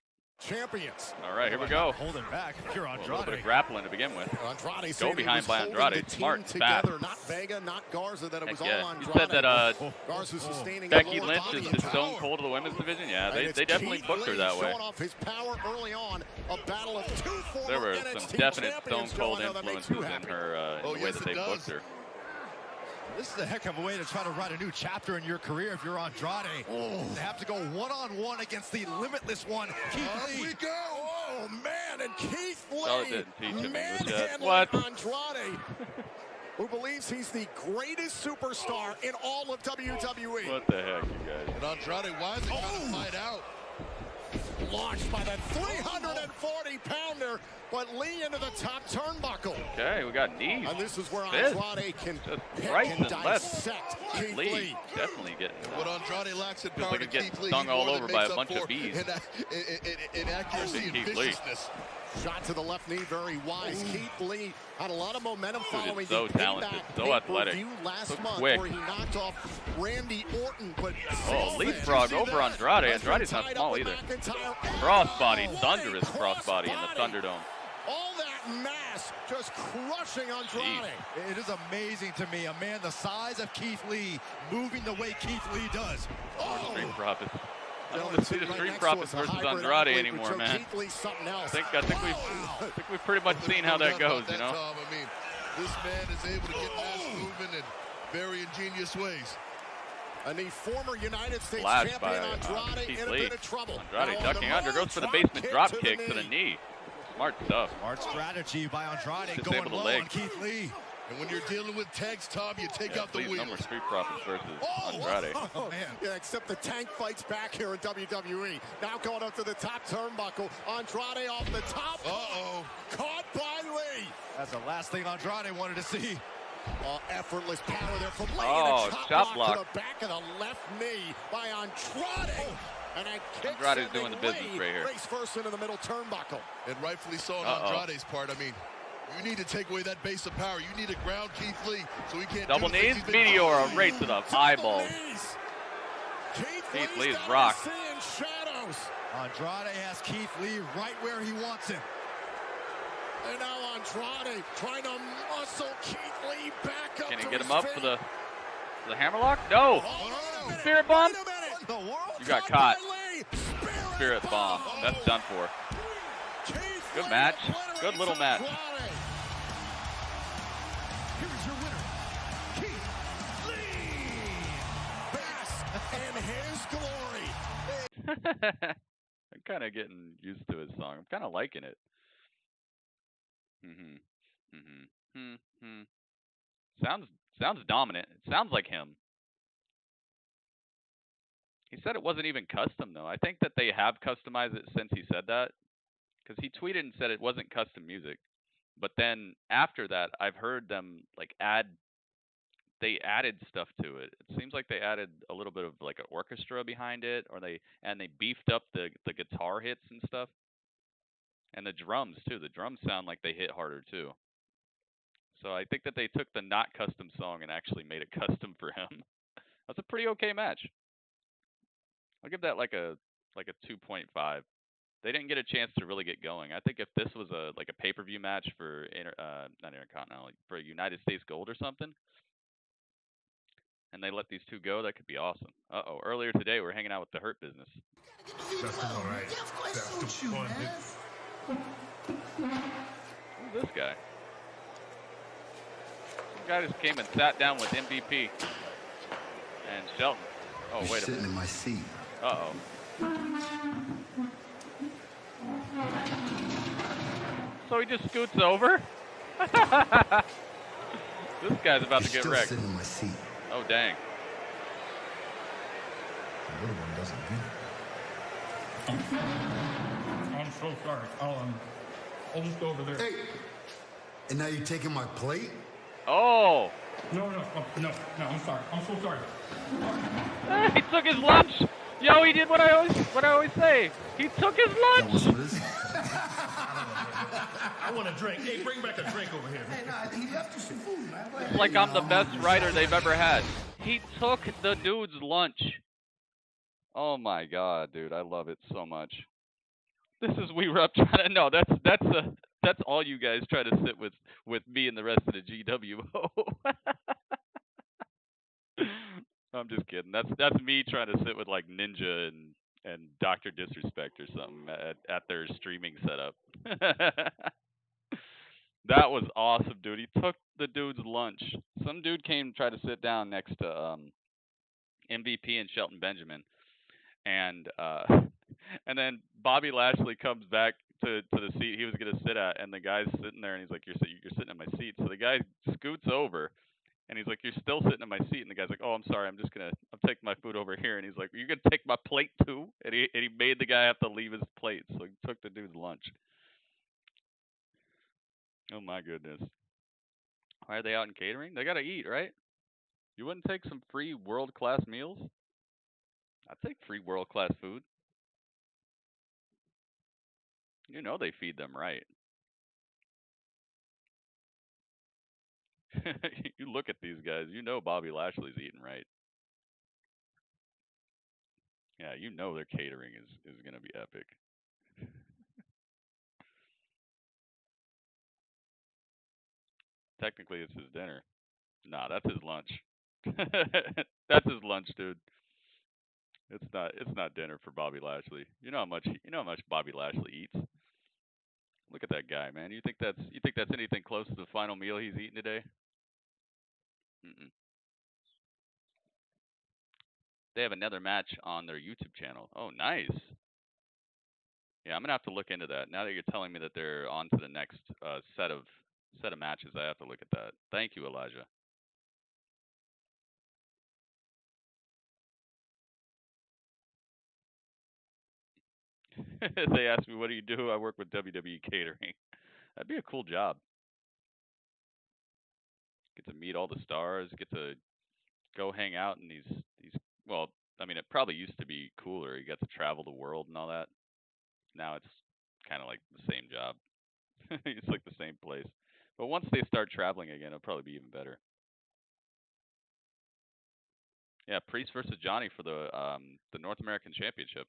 Champions. All right, here we go. Holding back. If you're Andrade. A little bit of grappling to begin with. Andrade Go behind by Andrade. Smart, fast. Not Vega, not Garza. That it was all Andrade. You said that Garza sustaining Becky Lynch is the stone cold of the women's division. Yeah, they definitely booked her that way. Showing off his power early on. A battle of two former There were NXT some definite champions stone cold going on that makes influences you in happy. her in the way that they booked her. This is a heck of a way to try to write a new chapter in your career if you're Andrade. They have to go one-on-one against the limitless one, Keith Lee. We go. Oh, man, and Keith Charlotte Lee didn't teach him English yet. manhandling What? Andrade, who believes he's the greatest superstar in all of WWE. What the heck, you guys? And Andrade, why is it trying to fight out? Launched by the 340-pounder, but Lee into the top turnbuckle. Okay, we got knees. And this is where Fist. Andrade can right and left. dissect Keith Lee Lee. definitely getting. What Andrade lacks in Feels power like to he's getting Keith Lee, stung he all more than over by makes a up bunch of for bees. in accuracy and Keith Lee. viciousness. Shot to the left knee, very wise. Keith Lee had a lot of momentum following so the talented, payback so athletic, pay-per-view last so month quick. where he knocked off Randy Orton. But leapfrog over Andrade. Andrade's not small either. Crossbody, thunderous crossbody in the Thunderdome. All that mass just crushing Andrade. It is amazing to me, a man the size of Keith Lee moving the way KeithLee does. Street Profits. I don't want to see the Street Profits versus Andrade anymore, man. I think we've pretty much seen how that goes, you know. Tom. I mean, this man is able to get mass movement in very ingenious ways. And the former United States Flash champion by Andrade Keith in a Lee. bit of trouble. Andrade Now ducking on the under, goes for the drop basement drop kick to to the knee. Smart stuff. Smart strategy by Andrade Disable going the low leg. on Keith Lee. And when you're dealing with tags, Tom, you take out the Please, no more wheels. Street Profits versus Andrade. Oh, man. Yeah, except the tank fights back here in WWE. Now going up to the top turnbuckle. Andrade off the top. Uh-oh. Caught by Lee. That's the last thing Andrade wanted to see. Effortless power there from Lee. Oh, and a chop block. to the back of the left knee by Andrade. And a kick Andrade's doing the business Lee right here. Race first into the middle turnbuckle. And rightfully so on Andrade's part. I mean, you need to take away that base of power. You need to ground Keith Lee so he can't Double do the things knees, he's been Meteora doing. right to the eyeballs. Keith Lee's down rock. to see in shadows. Andrade has Keith Lee right where he wants him. And now Andrade trying to muscle Keith Lee back up. Can he to get him his up feet. for the hammerlock? No. Spirit bomb? Wait a minute. The world? You got caught. By Lee. Spirit bomb. That's done for. Keith Good Lee match. obliterates Good little match. Andrade. Here's your winner, Keith Lee. Bask in his glory. I'm kind of getting used to his song. I'm kind of liking it. Sounds dominant. It sounds like him. He said it wasn't even custom though. I think that they have customized it since he said that, because he tweeted and said it wasn't custom music. But then after that, I've heard them like they added stuff to it. It seems like they added a little bit of like an orchestra behind it, or they beefed up the guitar hits and stuff. And the drums too. The drums sound like they hit harder too. So I think that they took the not custom song and actually made it custom for him. That's a pretty okay match. I'll give that like a 2.5. They didn't get a chance to really get going. I think if this was a pay-per-view match for not Intercontinental, like for United States Gold or something, and they let these two go, that could be awesome. Uh-oh, earlier today we're hanging out with the Hurt Business. That's all right. That's the fun. Who's this guy? Some guy just came and sat down with MVP and Shelton. Oh, wait a minute. Sitting in my seat. Uh-oh. So he just scoots over? This guy's about to get still wrecked. Sitting in my seat. Oh, dang. The little one doesn't get it. I'm so sorry. I'll just go over there. Hey! And now you're taking my plate? Oh! No, I'm sorry. I'm so sorry. He took his lunch! Yo, he did what I always say. He took his lunch! I want a drink. Hey, bring back a drink over here. Hey, nah, he left you some food, man. It's like I'm the best writer they've ever had. He took the dude's lunch. Oh my god, dude, I love it so much. This is We Were Up trying to no, that's all you guys try to sit with me and the rest of the GWO. I'm just kidding. That's me trying to sit with like Ninja and Dr. Disrespect or something at their streaming setup. That was awesome, dude. He took the dude's lunch. Some dude came and tried to sit down next to MVP and Shelton Benjamin, and then Bobby Lashley comes back to the seat he was gonna sit at, and the guy's sitting there, and he's like, "You're sitting in my seat." So the guy scoots over, and he's like, "You're still sitting in my seat." And the guy's like, "Oh, I'm sorry. I'm taking my food over here." And he's like, "You're gonna take my plate too?" And he made the guy have to leave his plate, so he took the dude's lunch. Oh my goodness. Why are they out in catering? They gotta eat, right? You wouldn't take some free world-class meals? I'd take free world-class food. You know they feed them right. You look at these guys, you know Bobby Lashley's eating right. Yeah, you know their catering is gonna be epic. Technically, it's his dinner. Nah, that's his lunch. That's his lunch, dude. It's not dinner for Bobby Lashley. You know how much Bobby Lashley eats. Look at that guy, man. You think that's anything close to the final meal he's eating today? Mm-mm. They have another match on their YouTube channel. Oh, nice. Yeah, I'm gonna have to look into that. Now that you're telling me that they're on to the next set of matches, I have to look at that. Thank you, Elijah. They asked me, "What do you do?" I work with WWE Catering. That'd be a cool job. Get to meet all the stars. Get to go hang out in these. Well, I mean, it probably used to be cooler. You got to travel the world and all that. Now it's kind of like the same job. It's like the same place. But once they start traveling again, it'll probably be even better. Yeah, Priest versus Johnny for the North American Championship.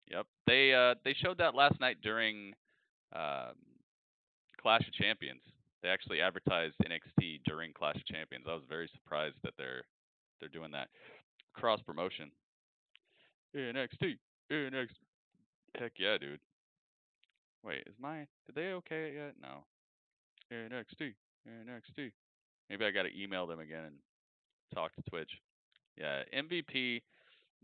Yep, they showed that last night during Clash of Champions. They actually advertised NXT during Clash of Champions. I was very surprised that they're doing that cross promotion. NXT. Heck yeah, dude. Wait, did they okay it yet? No. NXT. Maybe I got to email them again and talk to Twitch. Yeah, MVP.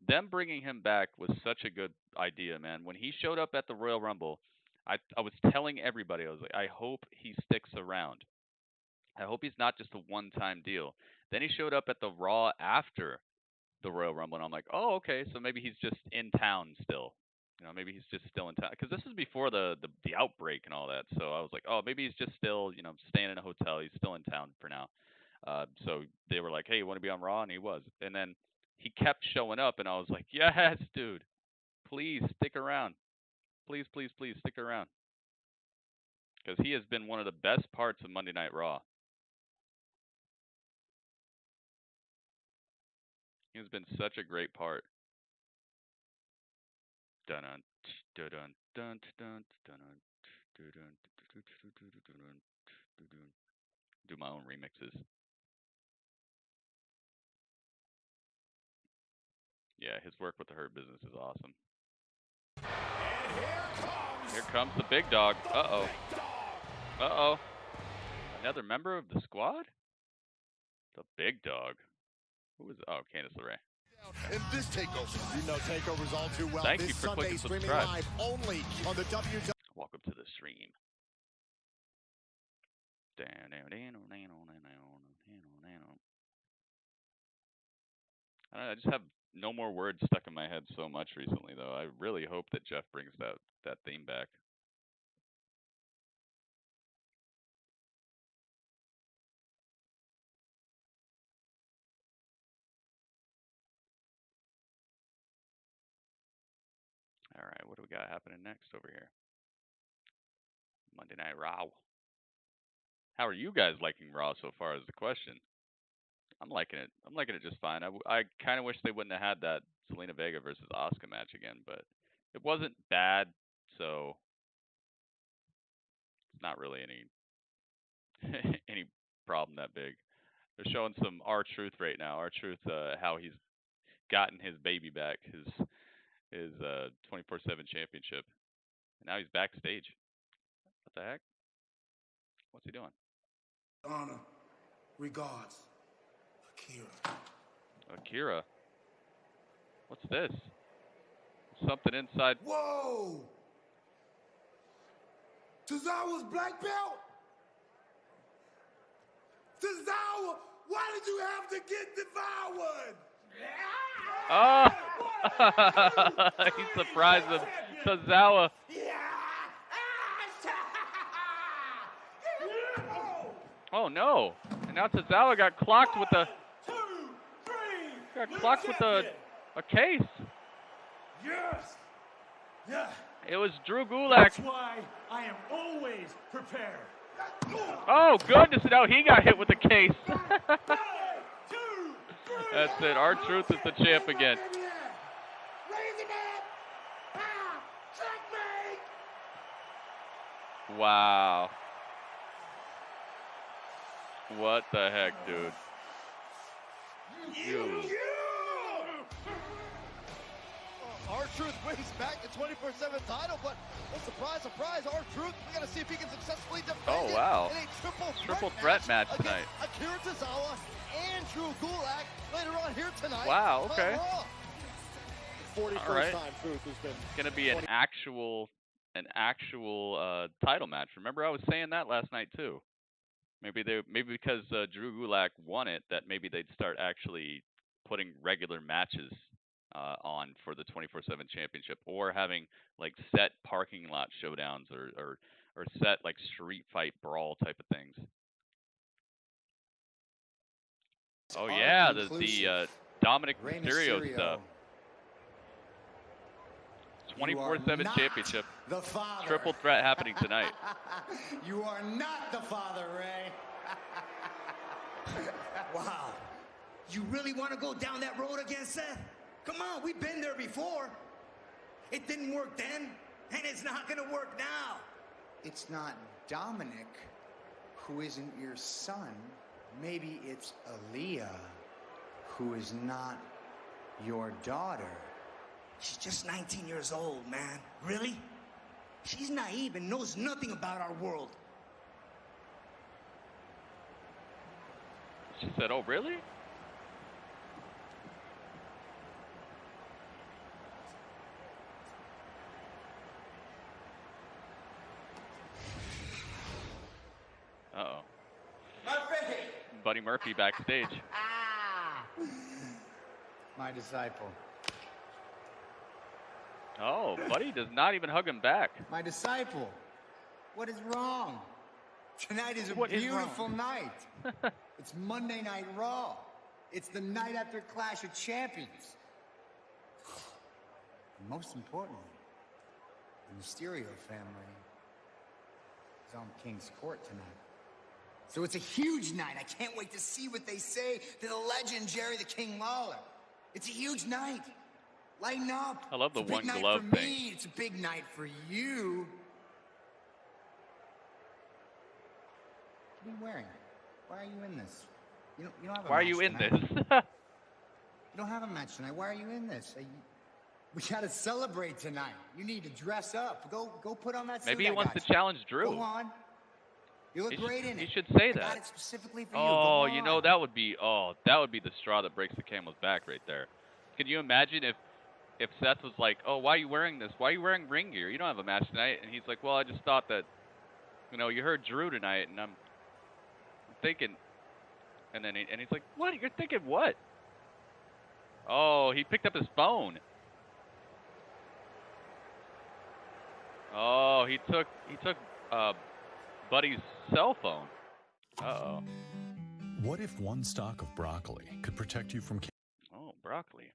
Them bringing him back was such a good idea, man. When he showed up at the Royal Rumble, I was telling everybody, I was like, I hope he sticks around. I hope he's not just a one-time deal. Then he showed up at the Raw after the Royal Rumble, and I'm like, oh, okay, so maybe he's just in town still. You know, maybe he's just still in town. Because this was before the outbreak and all that. So I was like, oh, maybe he's just still, staying in a hotel. He's still in town for now. So they were like, hey, you want to be on Raw? And he was. And then he kept showing up, and I was like, yes, dude. Please stick around. Please stick around. Because he has been one of the best parts of Monday Night Raw. He has been such a great part. Dun-dun, Do my own remixes. Yeah, his work with the Hurt Business is awesome. Here comes the big dog. Uh-oh. Uh-oh. Another member of the squad? The big dog. Who is... Oh, Candice LeRae. In this takeover, you know takeovers all too well. Thank this you for Sunday clicking streaming subscribe. live only on the WWE. Welcome to the stream. I just have no more words stuck in my head so much recently, though. I really hope that Jeff brings that theme back. All right, what do we got happening next over here? Monday Night Raw. How are you guys liking Raw so far is the question. I'm liking it. I'm liking it just fine. I kind of wish they wouldn't have had that Zelina Vega versus Asuka match again, but it wasn't bad, so it's not really any problem that big. They're showing some R-Truth right now. R-Truth, how he's gotten his baby back, his 24/7 championship. And now he's backstage. What the heck? What's he doing? Honor, regards, Akira. Akira? What's this? Something inside. Whoa! Tozawa's black belt? Tozawa, why did you have to get devoured? Oh! He surprised him. Tozawa. Oh no! And now Tozawa got clocked with a case. Yes. Yeah. It was Drew Gulak. That's why I am always prepared. Oh goodness! Now he got hit with a case. That's it. R-Truth is the champ again. Wow. What the heck, dude? R-Truth wins back the 24/7 title, but well, surprise, surprise, R-Truth, we gotta see if he can successfully defend it in a triple threat match tonight. Akira Tozawa and Drew Gulak later on here tonight. Wow, okay. 41st All right. time Truth has been. It's gonna be an actual title match. Remember, I was saying that last night too. Maybe because Drew Gulak won it, that maybe they'd start actually putting regular matches on for the 24/7 championship, or having like set parking lot showdowns or set like street fight brawl type of things. Oh yeah, the Dominic Mysterio stuff. 24/7 championship. The father. Triple threat happening tonight. You are not the father, Ray. Wow. You really want to go down that road again, Seth? Come on, we've been there before. It didn't work then, and it's not going to work now. It's not Dominic who isn't your son. Maybe it's Aaliyah who is not your daughter. She's just 19 years old, man. Really? She's naive and knows nothing about our world. She said, "Oh, really?" Uh-oh. Buddy Murphy backstage. My disciple. Oh, Buddy does not even hug him back. My disciple. What is wrong? Tonight is a beautiful night. It's Monday Night Raw. It's the night after Clash of Champions. And most importantly, the Mysterio family is on King's Court tonight. So it's a huge night. I can't wait to see what they say to the legend Jerry the King Lawler. It's a huge night. Lighten up. I love the It's a big one night glove for thing. me. It's a big night for you. What are you wearing? Why are you in this? You don't have a Why are match you in tonight. this? You don't have a match tonight. Why are you in this? We gotta celebrate tonight. You need to dress up. Go put on that suit. Maybe he I wants got to you. challenge Drew. Go on. You look great in it. He should say I that. got it specifically for you. Oh, Go you on. know, that would be the straw that breaks the camel's back right there. Can you imagine if Seth was like, "Oh, why are you wearing this? Why are you wearing ring gear? You don't have a match tonight." And he's like, "Well, I just thought that, you know, you heard Drew tonight, and I'm thinking." And then he's like, "What? You're thinking what?" Oh, he picked up his phone. Oh, he took Buddy's cell phone. Uh-oh. What if one stalk of broccoli could protect you from cancer? Oh, broccoli.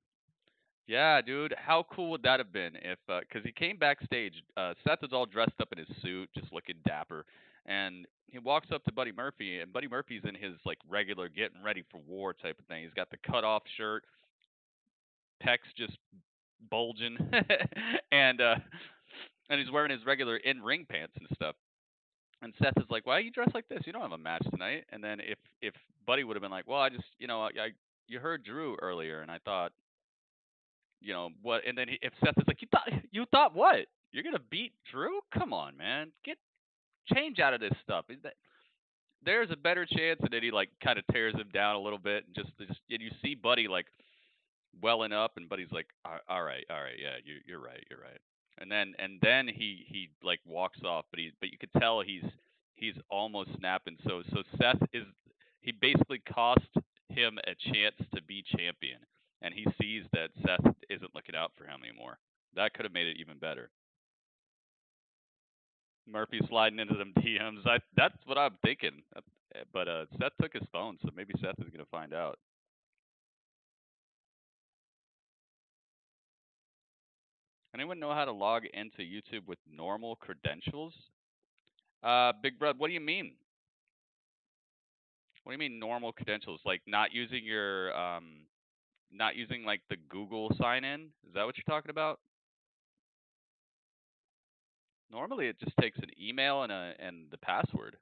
Yeah, dude. How cool would that have been if, because he came backstage, Seth is all dressed up in his suit, just looking dapper, and he walks up to Buddy Murphy, and Buddy Murphy's in his, like, regular getting ready for war type of thing. He's got the cut-off shirt, pecs just bulging, and he's wearing his regular in-ring pants and stuff. And Seth is like, "Why are you dressed like this? You don't have a match tonight." And then if Buddy would have been like, "Well, I just, you know, you heard Drew earlier, and I thought, you know, what?" And then if Seth is like, "You thought what? You're gonna beat Drew? Come on, man, change out of this stuff." There's a better chance, and then he like kind of tears him down a little bit, and and you see Buddy like welling up, and Buddy's like, all right, yeah, you're right. And then he like walks off, but you could tell he's almost snapping. So Seth he basically cost him a chance to be champion, and he sees that Seth isn't looking out for him anymore. That could have made it even better. Murphy sliding into them DMs. That's what I'm thinking. But Seth took his phone, so maybe Seth is gonna find out. Anyone know how to log into YouTube with normal credentials? Big Brother, what do you mean? What do you mean normal credentials? Like not using your, not using like the Google sign-in? Is that what you're talking about? Normally it just takes an email and the password.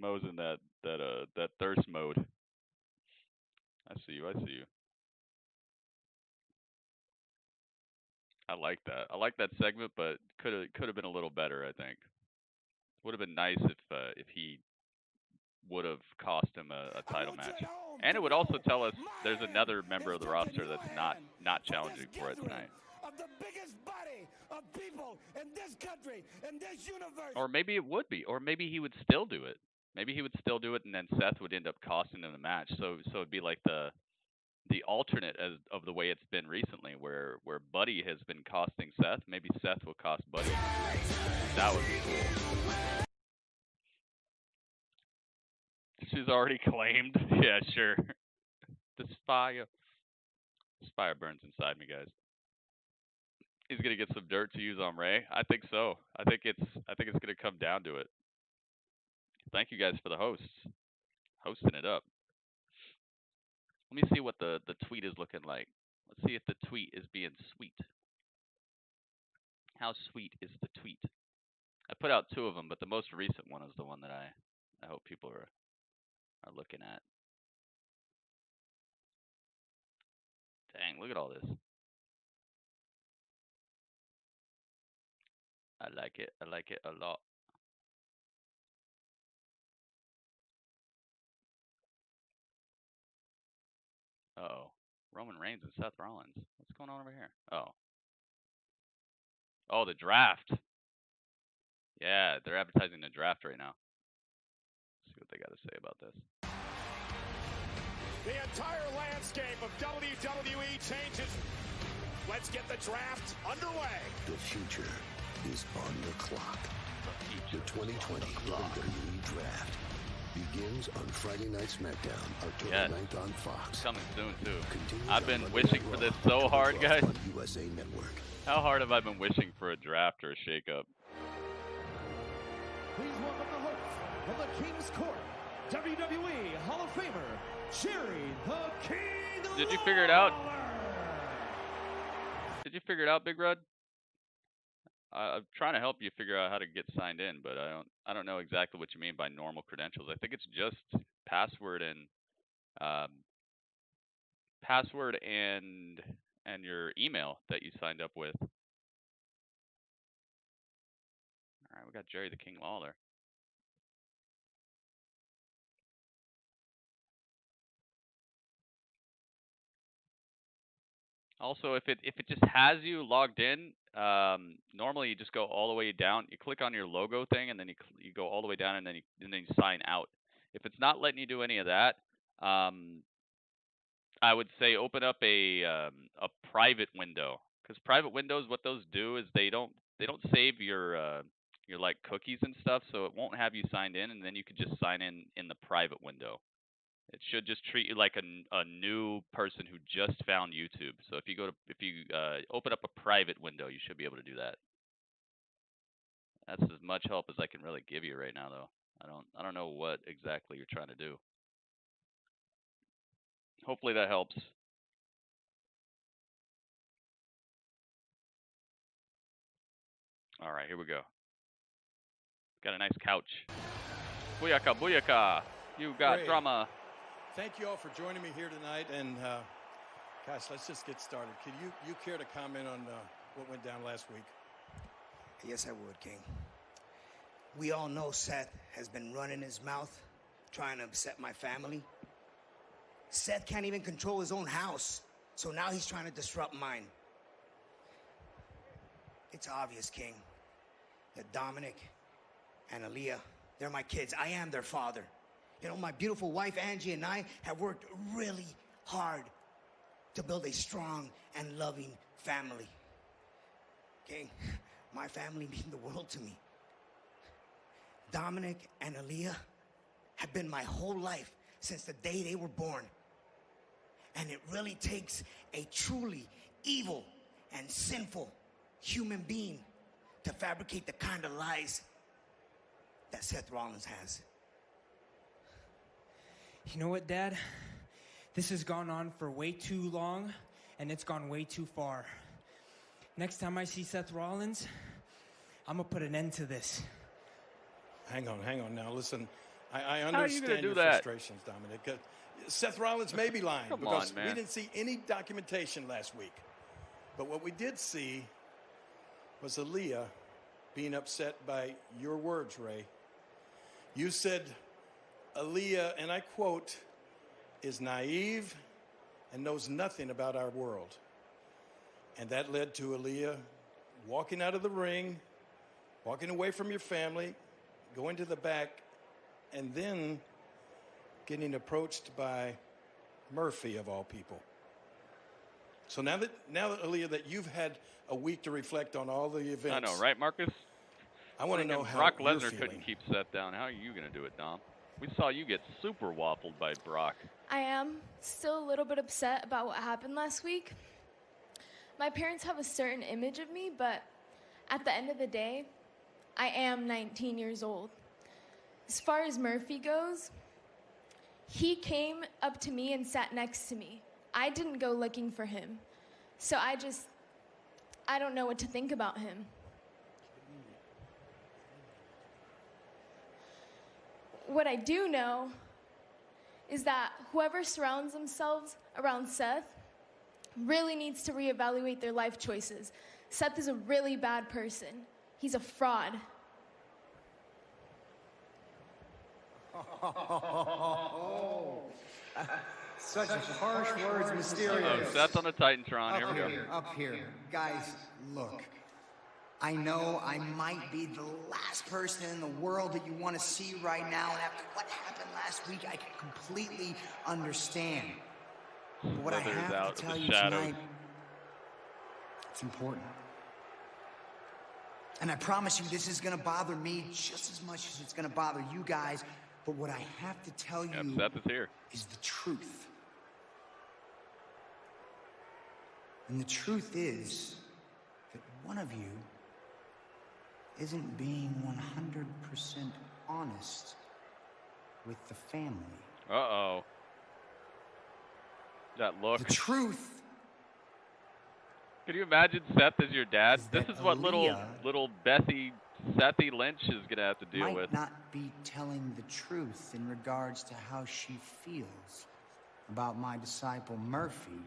Mo's in that thirst mode. I see you. I like that. I like that segment, but could have been a little better, I think. Would have been nice if he would have cost him a title match. And it would also tell us there's another member of the roster that's not challenging for it tonight. Of the biggest body of people in this country, in this universe. Or maybe it would be. Or maybe he would still do it. Maybe he would still do it, and then Seth would end up costing him the match. So it'd be like the alternate of the way it's been recently, where Buddy has been costing Seth. Maybe Seth will cost Buddy. That would be cool. She's already claimed. Yeah, sure. This fire burns inside me, guys. He's gonna get some dirt to use on Ray. I think so. I think it's gonna come down to it. Thank you guys for the hosts, hosting it up. Let me see what the tweet is looking like. Let's see if the tweet is being sweet. How sweet is the tweet? I put out 2 of them, but the most recent one is the one that I hope people are looking at. Dang, look at all this. I like it. I like it a lot. Uh-oh. Roman Reigns and Seth Rollins. What's going on over here? Oh. Oh, the draft. Yeah, they're advertising the draft right now. Let's see what they got to say about this. The entire landscape of WWE changes. Let's get the draft underway. The future is on the clock. The 2020 WWE Draft begins on Friday Night SmackDown, October 9th on Fox. Coming soon, too. I've been wishing for this so hard, guys. USA Network. How hard have I been wishing for a draft or a shakeup? Please welcome the host of the King's Court, WWE Hall of Famer, Jerry the King. Did you figure it out? Did you figure it out, Big Red? I'm trying to help you figure out how to get signed in, but I don't know exactly what you mean by normal credentials. I think it's just password and your email that you signed up with. All right, we got Jerry the King Lawler. Also, if it just has you logged in, normally you just go all the way down. You click on your logo thing, and then you go all the way down, and then you sign out. If it's not letting you do any of that, I would say open up a private window, because private windows, what those do is they don't save your like cookies and stuff, so it won't have you signed in, and then you could just sign in the private window. It should just treat you like a new person who just found YouTube. So if you open up a private window, you should be able to do that. That's as much help as I can really give you right now, though. I don't know what exactly you're trying to do. Hopefully that helps. All right, here we go. Got a nice couch. Booyaka, booyaka. You got Great. drama. Thank you all for joining me here tonight. And guys, let's just get started. Could you care to comment on what went down last week? Yes, I would, King. We all know Seth has been running his mouth, trying to upset my family. Seth can't even control his own house, so now he's trying to disrupt mine. It's obvious, King, that Dominic and Aaliyah, they're my kids. I am their father. You know, my beautiful wife, Angie, and I have worked really hard to build a strong and loving family. King, my family mean the world to me. Dominic and Aaliyah have been my whole life since the day they were born. And it really takes a truly evil and sinful human being to fabricate the kind of lies that Seth Rollins has. You know what, Dad? This has gone on for way too long, and it's gone way too far. Next time I see Seth Rollins, I'm going to put an end to this. Hang on now. Listen, I understand your frustrations, Dominic. Seth Rollins may be lying because we didn't see any documentation last week. But what we did see was Aaliyah being upset by your words, Ray. You said Aaliyah, and I quote, is naive and knows nothing about our world. And that led to Aaliyah walking out of the ring, walking away from your family, going to the back, and then getting approached by Murphy, of all people. So now that Aaliyah, that you've had a week to reflect on all the events. I know, right, Marcus? I want to know how Brock you're Lesnar feeling. couldn't keep Seth down. How are you going to do it, Dom? We saw you get super waffled by Brock. I am still a little bit upset about what happened last week. My parents have a certain image of me, but at the end of the day, I am 19 years old. As far as Murphy goes, he came up to me and sat next to me. I didn't go looking for him. So I don't know what to think about him. What I do know is that whoever surrounds themselves around Seth really needs to reevaluate their life choices. Seth is a really bad person. He's a fraud. Such harsh words, mysterious. Seth's on the Titantron. Here we go. Up here. Guys, look. I know I might be the last person in the world that you want to see right now, and after what happened last week, I can completely understand. But what I have to tell you tonight, it's important. And I promise you, this is going to bother me just as much as it's going to bother you guys. But what I have to tell you Seth is here. is the truth. And the truth is that one of you isn't being 100% honest with the family. Uh-oh. That look. The truth. Can you imagine Seth as your dad? This is what little Bethy Sethy Lynch is going to have to deal with. Might not be telling the truth in regards to how she feels about my disciple Murphy.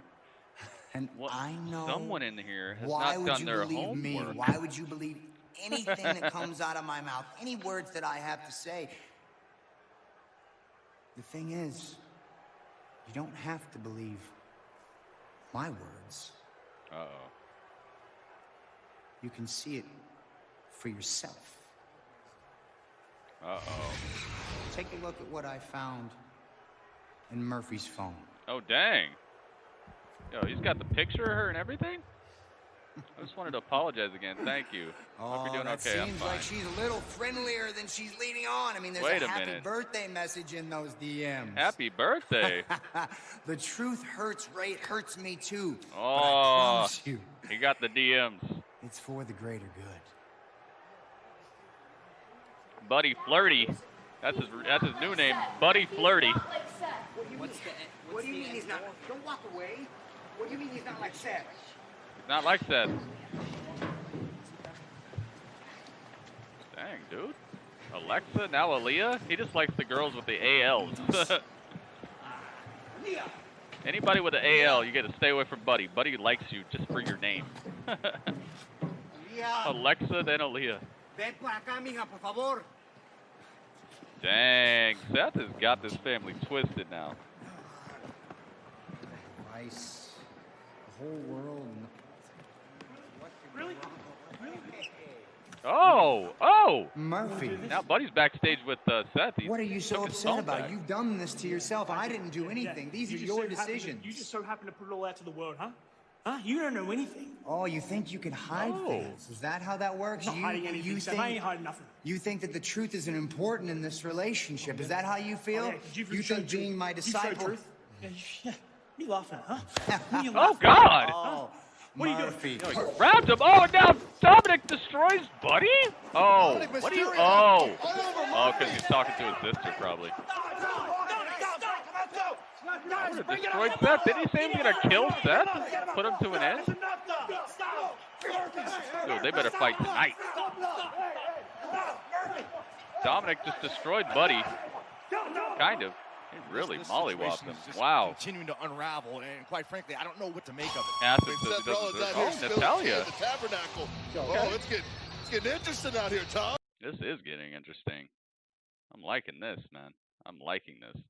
And I know someone in here has why not would done you their believe me? homework. Why would you believe anything that comes out of my mouth? Any words that I have to say? The thing is, you don't have to believe my words. Uh-oh. You can see it for yourself. Uh-oh. Take a look at what I found in Murphy's phone. Oh, dang. Yo, he's got the picture of her and everything? I just wanted to apologize again. Thank you. Hope you're doing that okay. I'm seems fine. like she's a little friendlier than she's leading on. I mean, there's Wait a a happy minute. birthday message in those DMs. Happy birthday. The truth hurts, Ray. It hurts me too. But I Oh, promise you, he got the DMs. it's for the greater good. Buddy Flirty. That's his new name, Buddy Flirty. What do you mean he's not? Don't walk away. What do you mean he's not like Seth? He's not like Seth. Dang, dude. Alexa, now Aaliyah? He just likes the girls with the ALs. Anybody with an AL, you got to stay away from Buddy. Buddy likes you just for your name. Alexa, then Aaliyah. Ven por acá, mija, por favor. Dang, Seth has got this family twisted now. Ice, the whole world. Really? Oh! Murphy. Now Buddy's backstage with Seth. What are you so took his upset phone about? back. You've done this to yourself. I didn't do anything. These are your decisions. You just so happen to put it all out to the world, huh? Huh? You don't know anything. Oh, you think you can hide things? Is that how that works? I'm not hiding anything, Seth. I ain't hiding nothing. You think that the truth isn't important in this relationship? Is that how you feel? Oh, yeah. You think being my disciple? Truth? Yeah. What are you laughing at, huh? Oh, God! Oh, what are you Murphy. doing? He grabbed him. Oh, now Dominic destroys Buddy? Oh, what are you? Oh, because he's talking to his sister, probably. I would have destroyed Seth. Didn't he say he was going to kill Seth? Put him to an end? Dude, they better fight tonight. Dominic just destroyed Buddy. Kind of. He really mollywopped him. Wow. Continuing to unravel, and quite frankly, I don't know what to make of it. Acid says Seth he Rollins doesn't out here deserve. Oh, Natalia. at the tabernacle. Oh, it's getting interesting out here, Tom. This is getting interesting. I'm liking this, man. I'm liking this.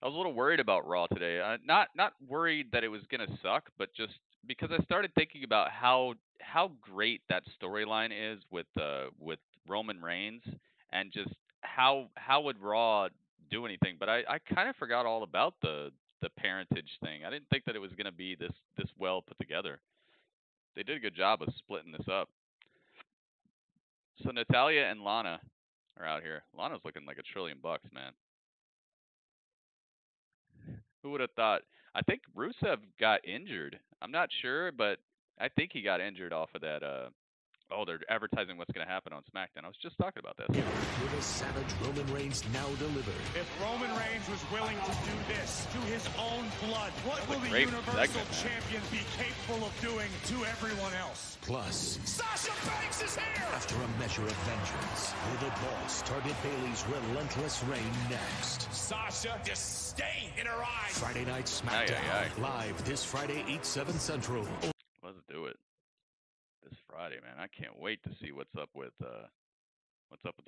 I was a little worried about Raw today. Not worried that it was gonna suck, but just because I started thinking about how great that storyline is with Roman Reigns, and just how would Raw do anything. But I kind of forgot all about the parentage thing. I didn't think that it was gonna be this well put together. They did a good job of splitting this up. So Natalia and Lana are out here. Lana's looking like $1 trillion, man. Who would have thought? I think Rusev got injured. I'm not sure, but I think he got injured off of that. They're advertising what's going to happen on SmackDown. I was just talking about this. Will the savage Roman Reigns now deliver? If Roman Reigns was willing to do this to his own blood, what will the great Universal segment, Champion be capable of doing to everyone else? Plus, Sasha Banks is here! after a measure of vengeance, will the boss target Bayley's relentless reign next? Sasha, just stay in her eyes! Friday Night SmackDown, live this Friday, 8/7 Central. Let's do it. This Friday, man. I can't wait to see what's up with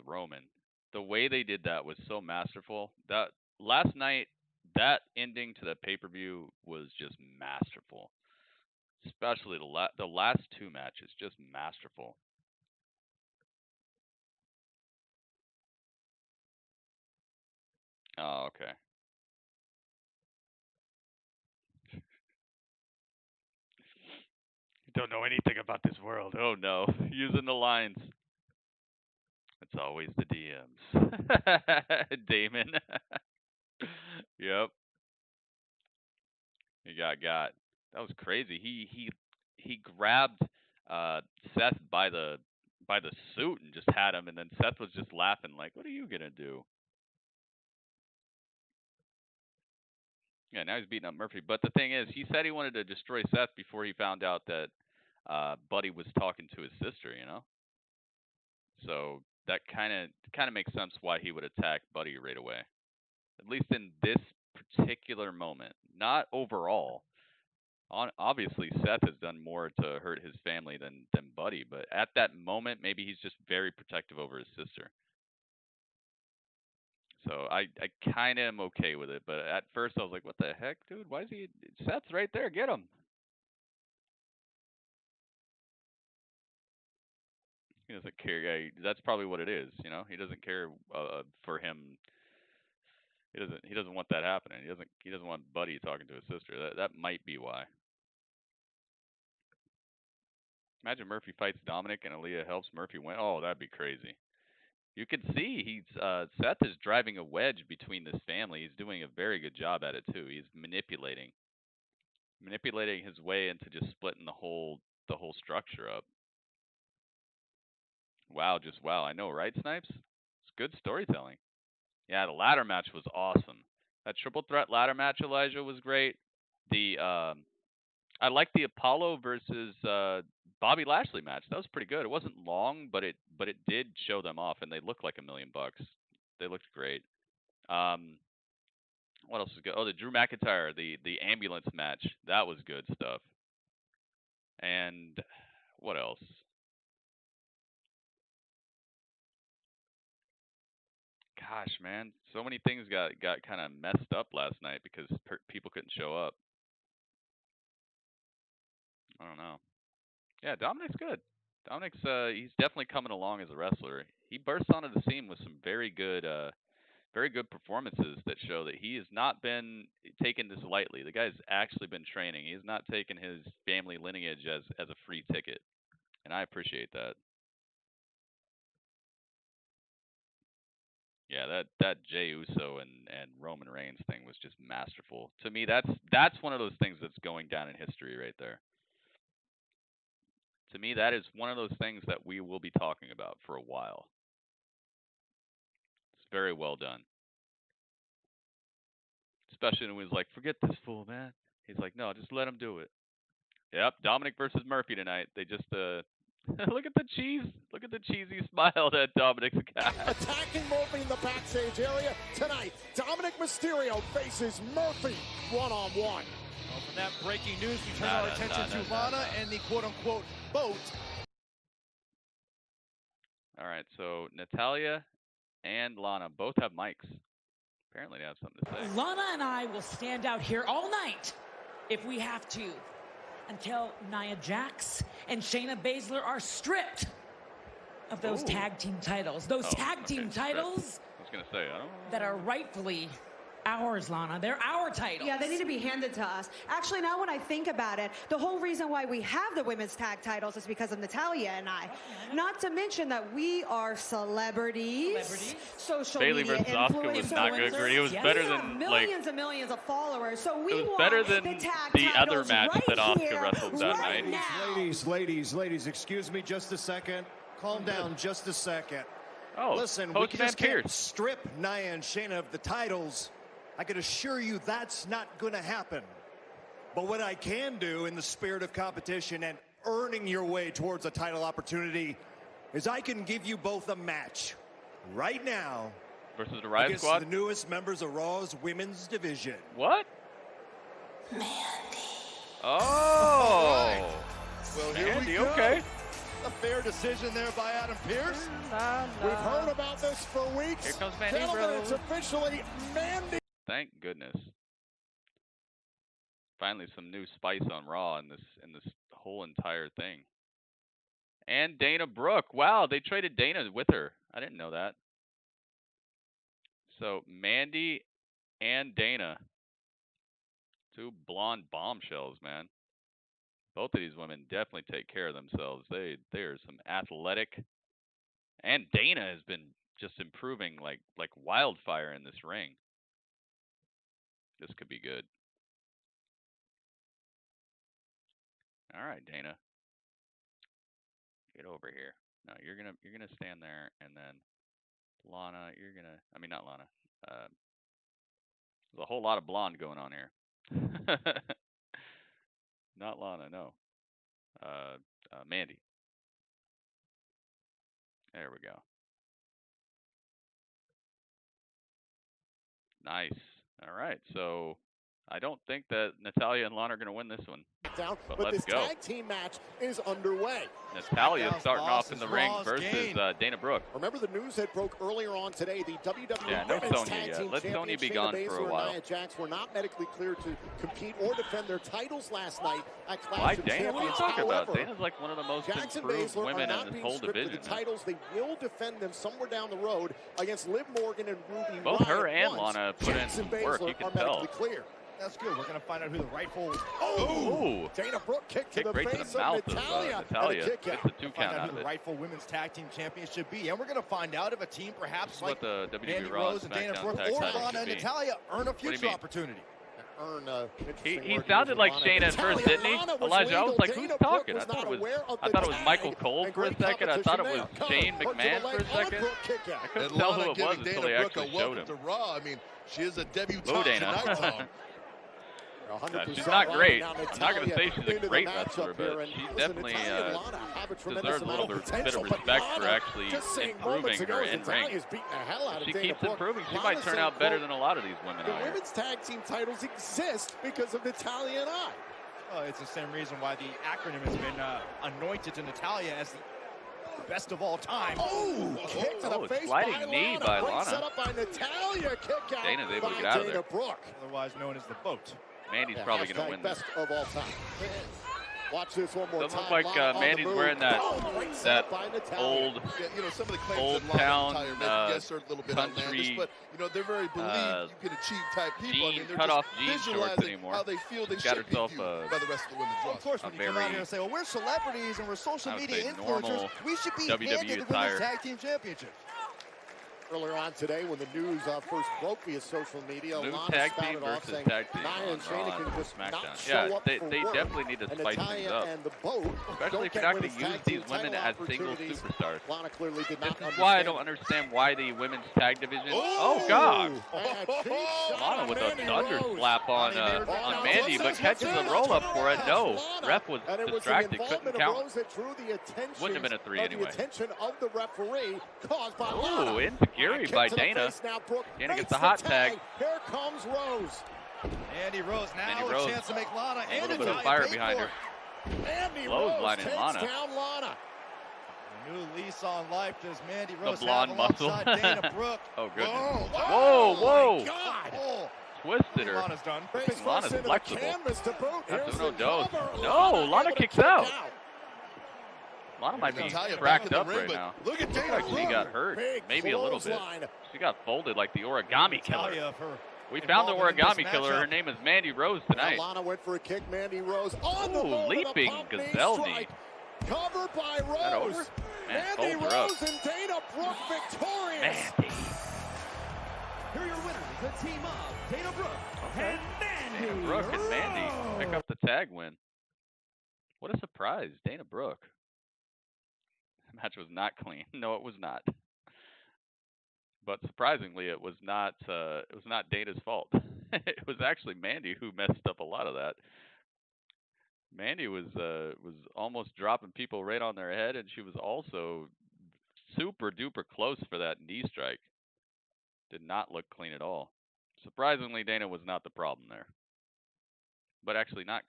Roman. The way they did that was so masterful. That last night, that ending to the pay-per-view was just masterful. Especially the last two matches, just masterful. Oh, okay. Don't know anything about this world. Oh no, using the lines. It's always the DMs. Damon. Yep. He got. That was crazy. He grabbed Seth by the suit and just had him, and then Seth was just laughing like, "What are you gonna do?" Yeah, now he's beating up Murphy. But the thing is, he said he wanted to destroy Seth before he found out that Buddy was talking to his sister. You know, so that kind of makes sense why he would attack Buddy right away. At least in this particular moment, not overall. Obviously, Seth has done more to hurt his family than Buddy, but at that moment, maybe he's just very protective over his sister. So I kind of am okay with it, but at first I was like, what the heck, dude? Why is he? Seth's right there. Get him. He doesn't care. Yeah, that's probably what it is. You know, he doesn't care for him. He doesn't want that happening. He doesn't want Buddy talking to his sister. That might be why. Imagine Murphy fights Dominic and Aaliyah helps Murphy win. Oh, that'd be crazy. You can see Seth is driving a wedge between this family. He's doing a very good job at it too. He's manipulating his way into just splitting the whole structure up. Wow, just wow. I know, right, Snipes? It's good storytelling. Yeah, the ladder match was awesome. That triple threat ladder match, Elijah, was great. I liked the Apollo versus Bobby Lashley match. That was pretty good. It wasn't long, but it did show them off, and they looked like $1 million. They looked great. What else was good? Oh, the Drew McIntyre, the ambulance match. That was good stuff. And what else? Gosh, man, so many things got kind of messed up last night because people couldn't show up. I don't know. Yeah, Dominic's good. Dominic's he's definitely coming along as a wrestler. He bursts onto the scene with some very good performances that show that he has not been taking this lightly. The guy's actually been training. He's not taken his family lineage as a free ticket, and I appreciate that. Yeah, that Jey Uso and Roman Reigns thing was just masterful. To me, that's one of those things that's going down in history right there. To me, that is one of those things that we will be talking about for a while. It's very well done. Especially when he was like, forget this fool, man. He's like, no, just let him do it. Yep, Dominic versus Murphy tonight. They just look at the cheese. Look at the cheesy smile that Dominic's got. Attacking Murphy in the backstage area tonight. Dominic Mysterio faces Murphy one-on-one. Well, from that breaking news, we turn our attention to Lana and the quote-unquote boat. All right, so Natalya and Lana both have mics. Apparently they have something to say. Lana and I will stand out here all night if we have to until Nia Jax and Shayna Baszler are stripped of those tag team titles. Those tag team titles I was going to say, I don't know. That are rightfully ours, Lana. They're our titles. Yeah, they need to be handed to us. Actually, now when I think about it, the whole reason why we have the women's tag titles is because of Natalya and I. Not to mention that we are celebrities. Social Bayley media versus Asuka was not good. It was better than millions and millions of followers. So we it was want better than the other match right that Asuka wrestled that night. Ladies, excuse me just a second. Calm down just a second. Oh, listen, we just can't strip Nia and Shayna of the titles. I can assure you that's not going to happen. But what I can do in the spirit of competition and earning your way towards a title opportunity is I can give you both a match right now versus the Riot against Squad, the newest members of Raw's women's division. What? Mandy. Oh. Right. Well, Mandy, here we go. Okay. A fair decision there by Adam Pearce. We've heard about this for weeks. Here comes Mandy, Gentlemen, bro. it's officially Mandy. Thank goodness. Finally, some new spice on Raw in this whole entire thing. And Dana Brooke. Wow, they traded Dana with her. I didn't know that. So Mandy and Dana, two blonde bombshells, man. Both of these women definitely take care of themselves. They are some athletic And Dana has been just improving like wildfire in this ring. This could be good. All right, Dana. Get over here. No, you're gonna stand there, and then Lana, you're gonna. I mean, not Lana. There's a whole lot of blonde going on here. Not Lana, no. Mandy. There we go. Nice. All right, so I don't think that Natalya and Lana are going to win this one. But let's this go. tag team match is underway. Natalya starting off in the ring versus Dana Brooke. Remember the news that broke earlier on today, the WWE no Women's Sonya Tag yet. Team Let Sonya be Shayna gone for a Baszler while. and Nia Jax were not medically cleared to compete or defend their titles last night at Clash Why of Dana? What are you Champions. talking about? However, Dana's like one of the most Jax and improved Baszler women are not in this being whole stripped division. of the titles. They will defend them somewhere down the road against Liv Morgan and Ruby Both Riott her and once Lana put in Jax and some work, Baszler you can are tell. medically clear. That's good. We're going to find out who the rightful... Oh! Dana Brooke kick to the right face to the mouth of Natalya. Natalya. And a kick Gets out. the 2 Find count out out who of the it. rightful women's tag team champion should be. And we're going to find out if a team perhaps like What the Mandy WWE RAW Rose and Dana SmackDown Brooke tag or titles Lana should and be. Natalya earn a do you future mean? opportunity. He sounded like Shayna at first, didn't he? Elijah, I was like, who's talking? I thought it was Michael Cole for a second. I thought it was Shane McMahon for a second. I couldn't tell who it was until they actually showed him. To Raw. I mean, she is a debutante Hello, Dana. tonight, Tom. She's not great. I'm not going to say she's a great wrestler, but she definitely deserves a little bit of respect for actually improving her in-ring. If she keeps improving, she might turn out better than a lot of these women The out here. women's tag team titles exist because of Natalya and I. Well, it's the same reason why the acronym has been anointed to Natalya as the best of all time. Oh, kick to the face sliding by knee Lana. by Great Lana. setup by Natalya. Kick out Dana's able to by get out of Dana there. Brooke. Otherwise known as the boat. Mandy's probably going to win this. Best of all time. Watch this one more Doesn't time. look like Lana on Mandy's the move. wearing that Great setup by Natalya. old some of the claims old that Lana town and Natalya make, yes, are a little bit outlandish, country but they're very believe you can achieve type people. I mean, they're cut just off jean shorts visualizing anymore. how they feel they She's got should be herself viewed by the rest of the women's Of roster. course, when you come out here and say, well, we're celebrities and we're social I would media say influencers, normal we should be WWE handed the attire. Women's Tag Team Championship. Earlier on today, when the news first broke via social media, New Lana tag spouted team off versus saying tag team Nia and on Shayna Raw can and just not SmackDown. show Yeah, up they for work. definitely need to And spice Natalya things up. and the boat Especially if you're don't not get going to women's use tag these team women title as single opportunities. superstars. Lana clearly did not This is why I don't understand why the women's tag division. Oh God! Lana with a thunder slap on Mandy, but catches a roll up for it. No, ref was distracted, couldn't count. Wouldn't have been a 3 anyway. Attention of the referee caused by Ooh, insecurity by Dana. Dana gets the hot tag. Here comes Rose. Mandy Rose now Mandy Rose. a chance to make Lana A and little bit of Natalya fire pay behind for her. it. Mandy Clothesline Rose in takes Lana. down Lana. A new lease on life does Mandy The Rose blonde have muscle. alongside Dana Brooke. Oh goodness! Whoa, Whoa! God. Oh, Twisted her. Lana's done. Face Lana's first into flexible. the canvas to boot. That's Here's uno the dos. cover. No, Lana able to kicks kick out. Lana might be Natalya back cracked in the up ring, right but now. look at Looks Dana like she Brooke. got hurt. Big Maybe a little bit. clothesline. She got folded like the origami killer. Natalya of her We found the involvement in origami this killer. Her matchup. name is Mandy Rose tonight. Now Lana went for a kick. Mandy Rose on the Ooh, move with a leaping pump knee gazelle knee. strike. Covered by that over? Rose. Man, Mandy folds her up. Rose and Dana Brooke victorious. Mandy. Here are your winners, the team of Dana Brooke and Mandy Dana Brooke and Mandy Rose. pick up the tag win. What a surprise, Dana Brooke. The match was not clean. No, it was not. But surprisingly, it was not Dana's fault. It was actually Mandy who messed up a lot of that. Mandy was almost dropping people right on their head, and she was also super duper close for that knee strike. Did not look clean at all. Surprisingly, Dana was not the problem there. But actually, not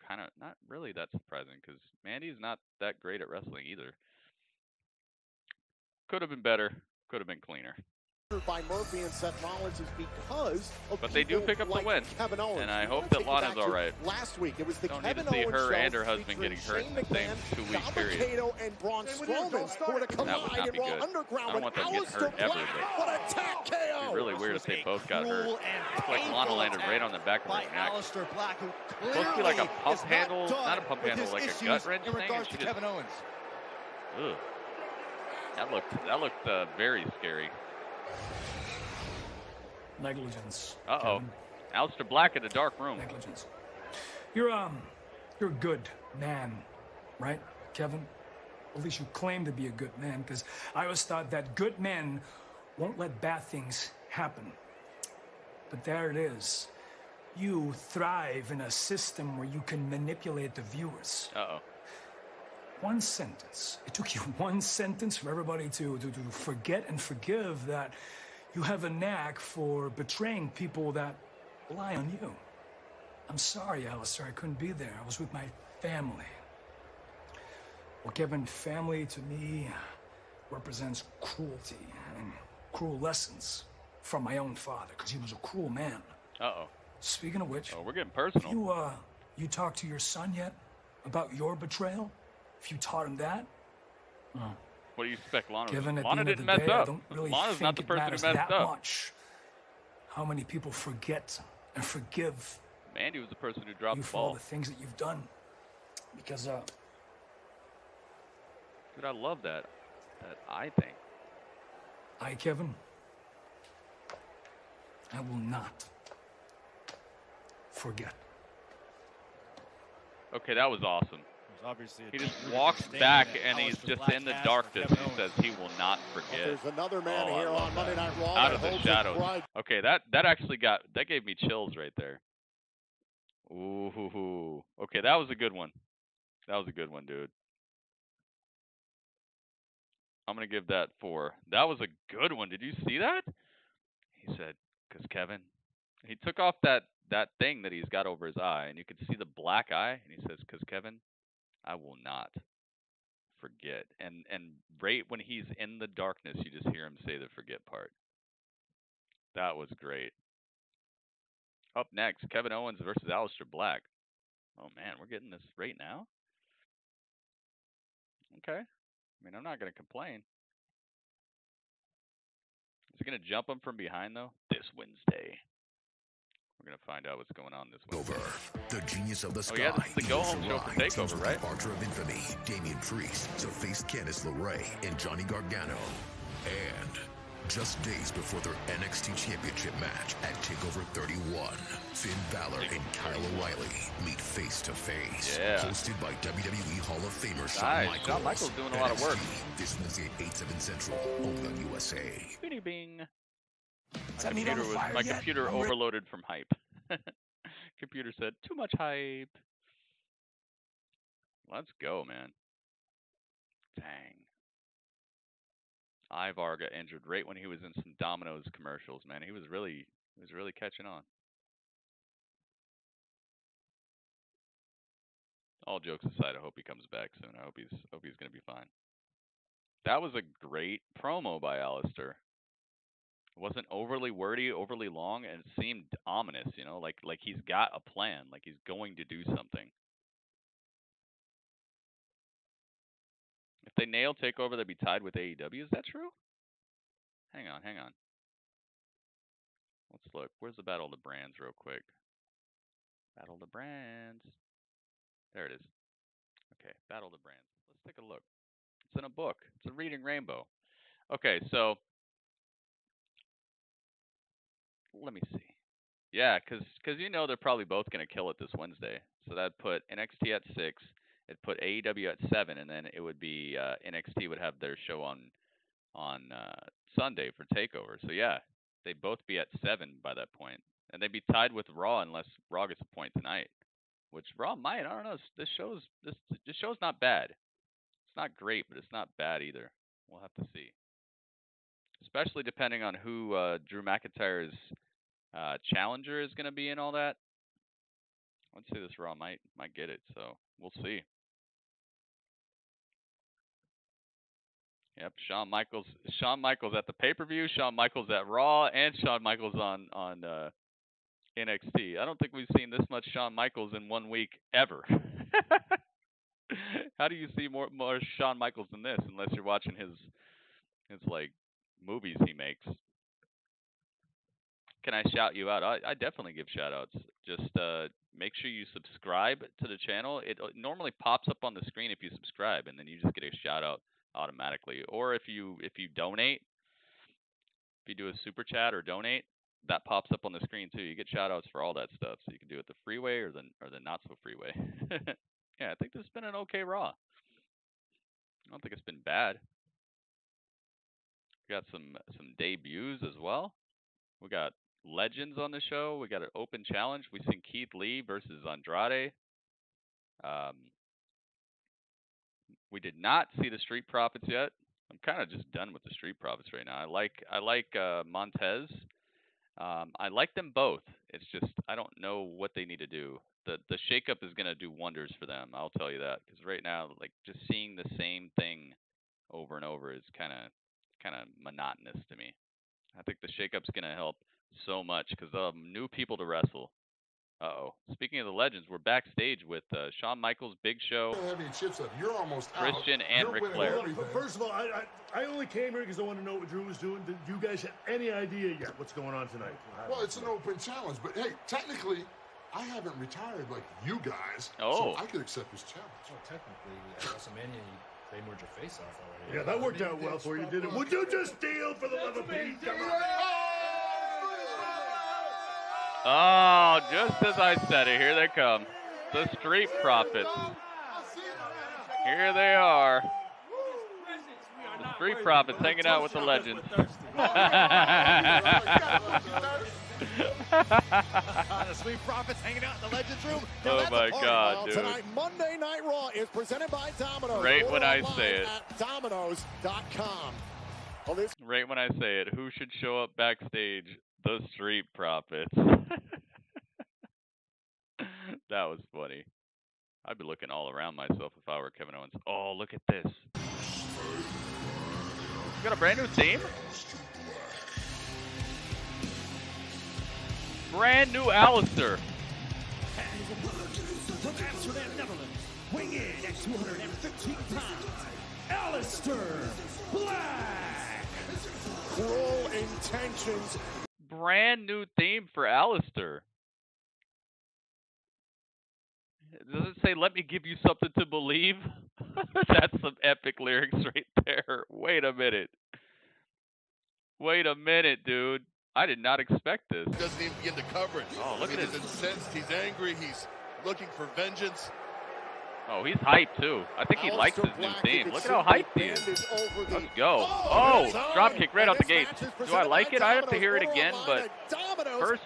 really that surprising, because Mandy's not that great at wrestling either. Could have been better. Could have been cleaner. By Murphy and Seth Rollins is because of But they do pick up the win, Kevin Owens. and I hope that Lana's all right. Last week, it was the Don't Kevin need to see Owens her show and her husband featuring getting hurt in the Shane same McMahon, 2-week Don period. Cato, and Braun Strowman, who would have That would not collided be Raw good. Underground I don't with want them getting Aleister hurt ever, Black. but What a tag KO! It'd be really weird if they both got hurt. Looks like Lana landed right on the back of her by neck. Aleister Black, who Supposed to be like a clearly pump is handle, not not a pump with handle, his like a issues gut wrench in thing, and regards she to just, Kevin Owens. ugh. That looked very scary. Negligence. Uh-oh. Aleister Black in a dark room. Negligence. You're a good man, right, Kevin? At least you claim to be a good man, because I always thought that good men won't let bad things happen. But there it is. You thrive in a system where you can manipulate the viewers. Uh-oh. One sentence. It took you one sentence for everybody to forget and forgive that you have a knack for betraying people that rely on you. I'm sorry, Aleister, I couldn't be there. I was with my family. Well, Kevin, family to me represents cruelty and cruel lessons from my own father, because he was a cruel man. Uh-oh. Speaking of which, we're getting personal. You talked to your son yet about your betrayal? If you taught him that? What do you expect, Lana? Kevin, Lana didn't mess up. I don't really Lana's not the think person it matters who messed that up. much how many people forget and forgive Mandy was the person who dropped you the for all ball. the things that you've done. Because, Dude, I love that eye thing. Kevin, I will not forget. Okay, that was awesome. Obviously he just walks back and he's just in the darkness. He says he will not forget. There's another man here on Monday Night Raw. Out of the shadows. Okay, that actually that gave me chills right there. Ooh. Okay, that was a good one. That was a good one, dude. I'm gonna give that 4. That was a good one. Did you see that? He said, "Cause Kevin," he took off that thing that he's got over his eye, and you could see the black eye, and he says, "Cause Kevin, I will not forget." And right when he's in the darkness, you just hear him say the forget part. That was great. Up next, Kevin Owens versus Aleister Black. Oh man, we're getting this right now? Okay. I mean, I'm not going to complain. Is he going to jump him from behind, though? This Wednesday. We're going to find out what's going on this Wednesday. The Genius of the Sky. Oh, yeah, this is the go-home show for TakeOver, right? Departure of Infamy, Damian Priest to face Candice LeRae and Johnny Gargano. And just days before their NXT Championship match at TakeOver 31, Finn Balor and Kyle O'Reilly meet face-to-face. Yeah. Hosted by WWE Hall of Famer Shawn Nice. Michaels. Shawn Michaels doing a lot of work. NXT, this Wednesday at 8, 7 Central, only on USA. Bing, bing. Is that meat on the fire My yet? computer overloaded from hype. Computer said, too much hype. Let's go, man. Dang. Ivar got injured right when he was in some Domino's commercials, man. He was really catching on. All jokes aside, I hope he comes back soon. I hope he's gonna be fine. That was a great promo by Aleister. It wasn't overly wordy, overly long, and it seemed ominous, you know, like he's got a plan, like he's going to do something. If they nail TakeOver, they'd be tied with AEW. Is that true? Hang on. Let's look. Where's the Battle of the Brands real quick? Battle of the Brands. There it is. Okay, Battle of the Brands. Let's take a look. It's in a book. It's a Reading Rainbow. Okay, so let me see. Yeah, because you know they're probably both going to kill it this Wednesday. So that'd put NXT at 6. It'd put AEW at 7, and then it would be NXT would have their show on Sunday for TakeOver. So yeah, they'd both be at 7 by that point, and they'd be tied with Raw unless Raw gets a point tonight, which Raw might. I don't know. This show's not bad. It's not great, but it's not bad either. We'll have to see, especially depending on who Drew McIntyre's challenger is going to be and all that. Let's say this Raw might get it, so we'll see. Yep, Shawn Michaels at the pay-per-view, Shawn Michaels at Raw, and Shawn Michaels on NXT. I don't think we've seen this much Shawn Michaels in 1 week ever. How do you see more Shawn Michaels than this, unless you're watching his like movies he makes? Can I shout you out? I definitely give shout outs. Just make sure you subscribe to the channel. It normally pops up on the screen if you subscribe, and then you just get a shout out automatically. Or if you donate, if you do a super chat or donate, that pops up on the screen too. You get shout outs for all that stuff. So you can do it the freeway or the not so freeway. Yeah, I think this has been an okay Raw. I don't think it's been bad. We got some debuts as well. We got legends on the show. We got an open challenge. We've seen Keith Lee versus Andrade. We did not see the Street Profits yet. I'm kind of just done with the Street Profits right now. I like Montez. I like them both. It's just I don't know what they need to do. The shakeup is gonna do wonders for them. I'll tell you that, because right now, like, just seeing the same thing over and over is kind of monotonous to me. I think the shakeup's gonna help so much because they'll have new people to wrestle. Speaking of the legends, we're backstage with Shawn Michaels, Big Show, You're almost Christian, out. and Ric Flair. First of all, I only came here because I want to know what Drew was doing. Did you guys have any idea yet what's going on tonight? Well, it's an open challenge, but hey, technically, I haven't retired like you guys, Oh. so I could accept this challenge. Well, technically, at WrestleMania, they moved your face off already. Yeah, that worked out well for you, didn't it? Would you just steal for the love of Pete? Come on. Oh, just as I said it, here they come. The Street Profits. Here they are. The Street Profits hanging out with the legends. The Street Profits hanging out in the Legends room. Oh my God, dude. Tonight, Monday Night Raw is presented by Domino's. Right when I say it. At Domino's.com. Right when I say it, who should show up backstage? The Street Profits. That was funny. I'd be looking all around myself if I were Kevin Owens. Oh, look at this. We got a brand new theme? Brand new Alistair. From Amsterdam, Netherlands, weighing in at 215 pounds, Alistair Black. Cruel intentions. Brand new theme for Alistair. Does it say, let me give you something to believe? That's some epic lyrics right there. Wait a minute. Wait a minute, dude. I did not expect this. Doesn't even begin to cover it. Oh, look at He's this. incensed. He's angry. He's looking for vengeance. Oh, he's hyped, too. I think he likes his new theme. Look at how hyped he is. Let's go. Oh, dropkick right out the gate. Do I like it? I have to hear it again, but first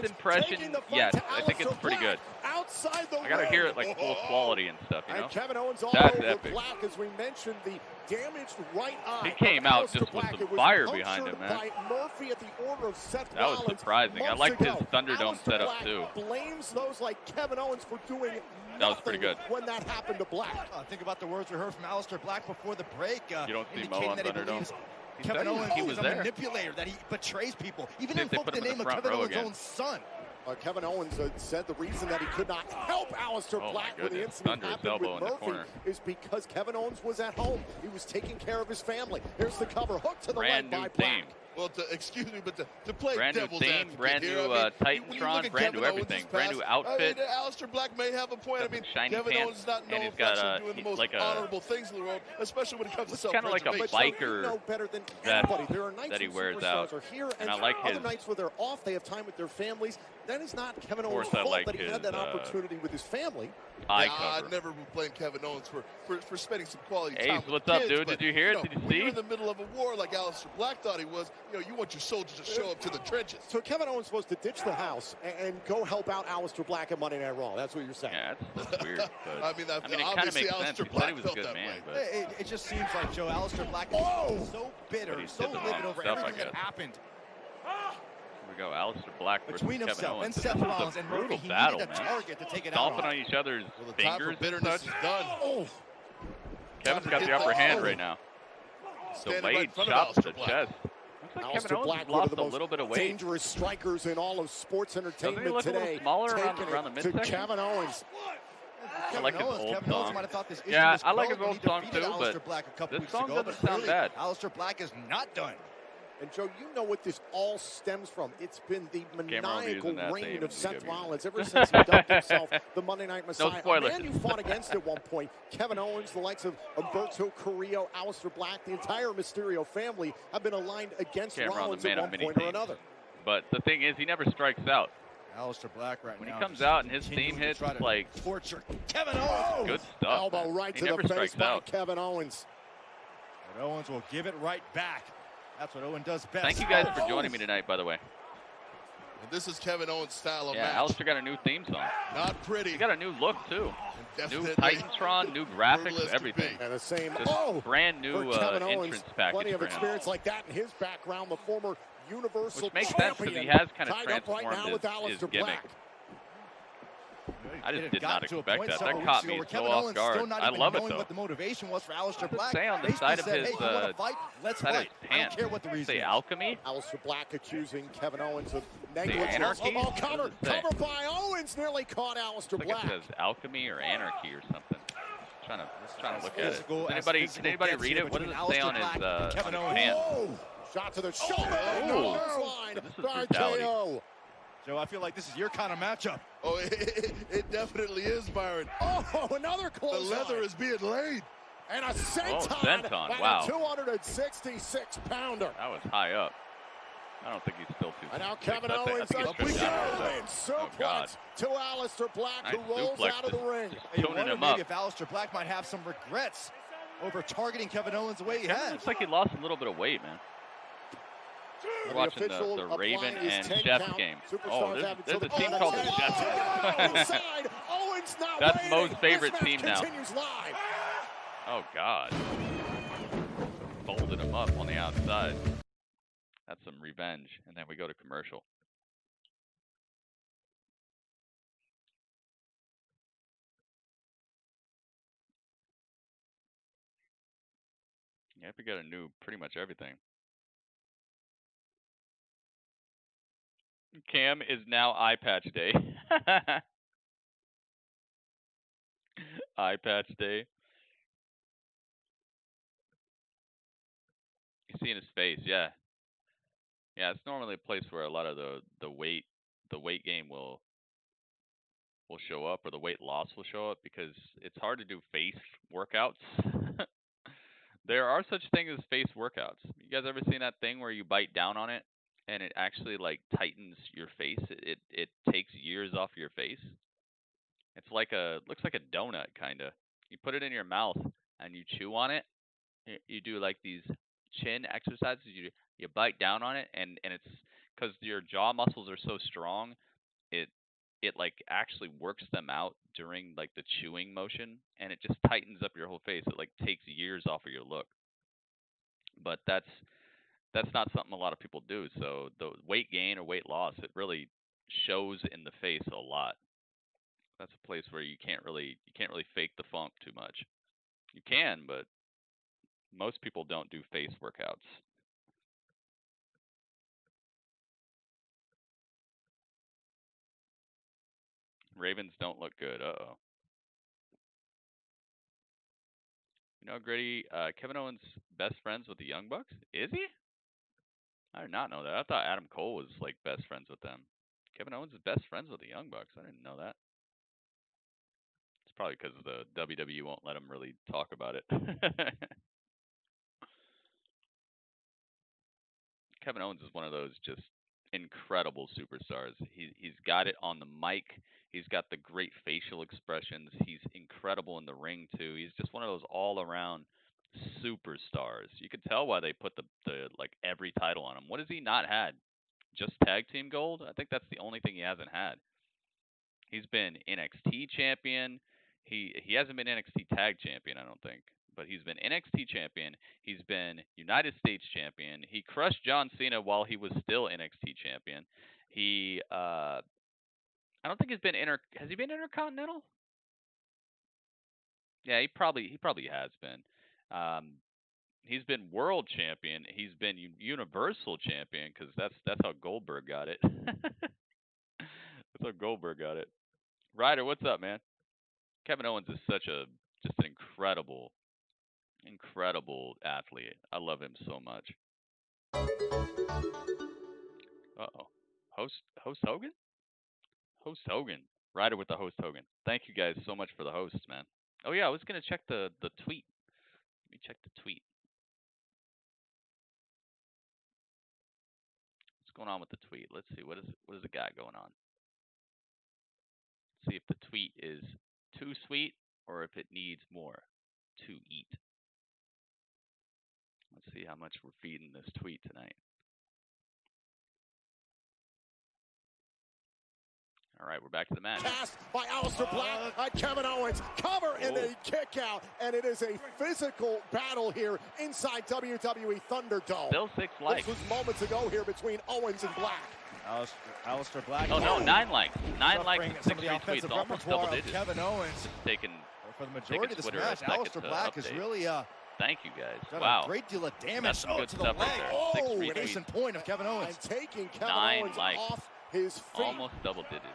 impression, yes, I think it's pretty good. I gotta hear it like full quality and stuff, you know? Kevin Owens all That's over epic. Black, as we mentioned, the damaged right eye. He came out just with some fire behind him, man. By Murphy at the order of Seth That was Rollins surprising. I liked his months ago. ThunderDome Alistair setup, Black too. Blames those like Kevin Owens for doing That was pretty good. when that happened to Black. Think about the words we heard from Alistair Black before the break. You don't see Mo indicating on that he ThunderDome? believes He Kevin said Owens he was is a there. manipulator, that he betrays people. Even See if they invoked put the him in name the of front Kevin row Owens' again. own son. Kevin Owens said the reason that he could not help Alistair Oh, my Black when the goodness. incident Thunder his happened elbow with in the Murphy corner. is because Kevin Owens was at home. He was taking care of his family. Here's the cover, hooked to the Brand leg new by theme. Black. Well, excuse me, but to play Brand new devil's theme, advocate brand here, new I mean, when you Titantron, look at brand new Kevin Owens' everything, past, brand new outfit. I mean, Alistair Black may have a point. I mean, shiny Kevin pants, Owens is not and known he's for got actually doing the most like a- honorable things in the world, especially when it comes to It's kind of like a self-preservation. biker You know better than vest anybody. There are nights that he when wears superstars out. are here, And I and like other his- nights where they're off, they have time with their families. That is not Kevin Owens' course, I fault like that he had his, that opportunity with his family. Eye I'd cover. never blame Kevin Owens for spending some quality Ace, time with what's the up, kids, dude? but, Did you hear it? know, Did you when see? you're in the middle of a war like Alistair Black thought he was, you want your soldiers to show up to the trenches. So Kevin Owens supposed to ditch the house and go help out Alistair Black at Monday Night Raw. That's what you're saying. Yeah, that's weird. But, I mean, it kind of obviously makes sense. Alistair He Black said he was a felt good that man, way. but It just seems like Joe Alistair Black is so bitter, But he so did the wrong livid over stuff, I everything that guess. happened. here we go. Alistair Black versus Between Kevin himself Owens. and This Seth is a Rollins and Murphy, brutal he battle, needed a man. target to take it Stomping out on each other's Well, the time for fingers. bitterness is done. Oh, Kevin's got the upper hand right now. Standing Delayed right in front of shot to the Alistair Black. chest. Looks like Kevin Alistair Owens Black, has one of lost the a most little bit of weight. dangerous strikers in all of sports Doesn't entertainment he look a little today. smaller around Taking the it to midsection? Kevin Owens. I like his old Kevin Owens song. might have thought this issue Yeah, was I like quelled his when old he song defeated too, Alistair but Black a couple this weeks song ago, doesn't but sound clearly bad. Alistair Black is not done. And, Joe, you know what this all stems from. It's been the maniacal reign of Seth Rollins ever since he dubbed himself the Monday Night Messiah. A man you fought against at one point. Kevin Owens, the likes of Humberto Carrillo, Aleister Black, the entire Mysterio family have been aligned against Rollins at one point or another. But the thing is, he never strikes out. Aleister Black right when now. When he comes out and his theme hits, like torture Kevin Owens. Good stuff. Elbow right to the face by Kevin Owens. And Owens will give it right back. That's what Owen does best. Thank you guys for joining me tonight, by the way. And this is Kevin Owens' style of match. Aleister got a new theme song. Not pretty. He got a new look too. New Titantron, new graphics, everything. And the same brand new entrance package. Plenty of experience like that in his background. The former Universal Which makes champion, sense because he has kind of transformed transformed his gimmick. Black. I just did not expect that. That caught me so off guard. I love it though. What the motivation was for Aleister Black. Say on the side of his let's fight. I don't care what the reason. Say alchemy. Aleister Black accusing Kevin Owens of negligence. Anarchy. Cover by Owens, nearly caught Aleister Black. It says alchemy or anarchy or something. Trying to look at it. Can anybody read it? What does it say on his pants? Shot to the shoulder. This is brutality. Joe, I feel like this is your kind of matchup. Oh, it definitely is, Byron. Oh, another close. The leather is being laid. And a senton. Wow. 266-pounder. That was high up. I don't think he's still too. And now Kevin Owens up suplex to Aleister Black, who rolls out of the ring. Tuning him up. If Aleister Black might have some regrets over targeting Kevin Owens the way he has. Looks like he lost a little bit of weight, man. We're watching the Raven and Chef game. Oh, there's a team called the Chef. That's Mo's favorite team now. Oh, God. Folded him up on the outside. That's some revenge. And then we go to commercial. Yep, we got a new pretty much everything. Cam is now eye patch day. Eye patch day. You see in his face, yeah. Yeah, it's normally a place where a lot of the weight gain will show up, or the weight loss will show up, because it's hard to do face workouts. There are such things as face workouts. You guys ever seen that thing where you bite down on it and it actually like tightens your face? It takes years off your face. It's like looks like a donut kinda. You put it in your mouth and you chew on it. You do like these chin exercises. You bite down on it, and it's because your jaw muscles are so strong, it like actually works them out during like the chewing motion, and it just tightens up your whole face. It like takes years off of your look. But that's not something a lot of people do. So the weight gain or weight loss, it really shows in the face a lot. That's a place where you can't really fake the funk too much. You can, but most people don't do face workouts. Ravens don't look good. Uh-oh. You know, Gritty, Kevin Owens best friends with the Young Bucks? Is he? I did not know that. I thought Adam Cole was like best friends with them. Kevin Owens is best friends with the Young Bucks. I didn't know that. It's probably because the WWE won't let him really talk about it. Kevin Owens is one of those just incredible superstars. He's got it on the mic. He's got the great facial expressions. He's incredible in the ring too. He's just one of those all-around superstars. You can tell why they put the like every title on him. What has he not had? Just tag team gold? I think that's the only thing he hasn't had. He's been NXT champion. He hasn't been NXT tag champion, I don't think. But he's been NXT champion. He's been United States champion. He crushed John Cena while he was still NXT champion. He I don't think he's been has he been Intercontinental? Yeah, he probably has been. He's been world champion. He's been Universal champion, because that's how Goldberg got it. That's how Goldberg got it. Ryder, what's up, man? Kevin Owens is just an incredible athlete. I love him so much. Uh-oh. Host Hogan? Host Hogan. Rider with the host Hogan. Thank you guys so much for the hosts, man. Oh yeah, I was gonna check the tweet. Let me check the tweet. What's going on with the tweet? Let's see. What is the guy going on? See if the tweet is too sweet or if it needs more to eat. Let's see how much we're feeding this tweet tonight. All right, we're back to the match. Cast by Aleister Black on Kevin Owens. Cover and a kick out. And it is a physical battle here inside WWE ThunderDome. Still 6 likes. This was moments ago here between Owens and Black. Aleister Black. Oh no, 9 likes. 9 likes and 6 retweets. Almost double digits. Kevin Owens. It's taken for the majority of this Twitter match. Aleister Black is really thank you guys. done Wow. a great deal of damage to the leg. Oh, an ace in point of Kevin Owens. And taking Kevin 9 Owens likes. off his feet. Almost double digits.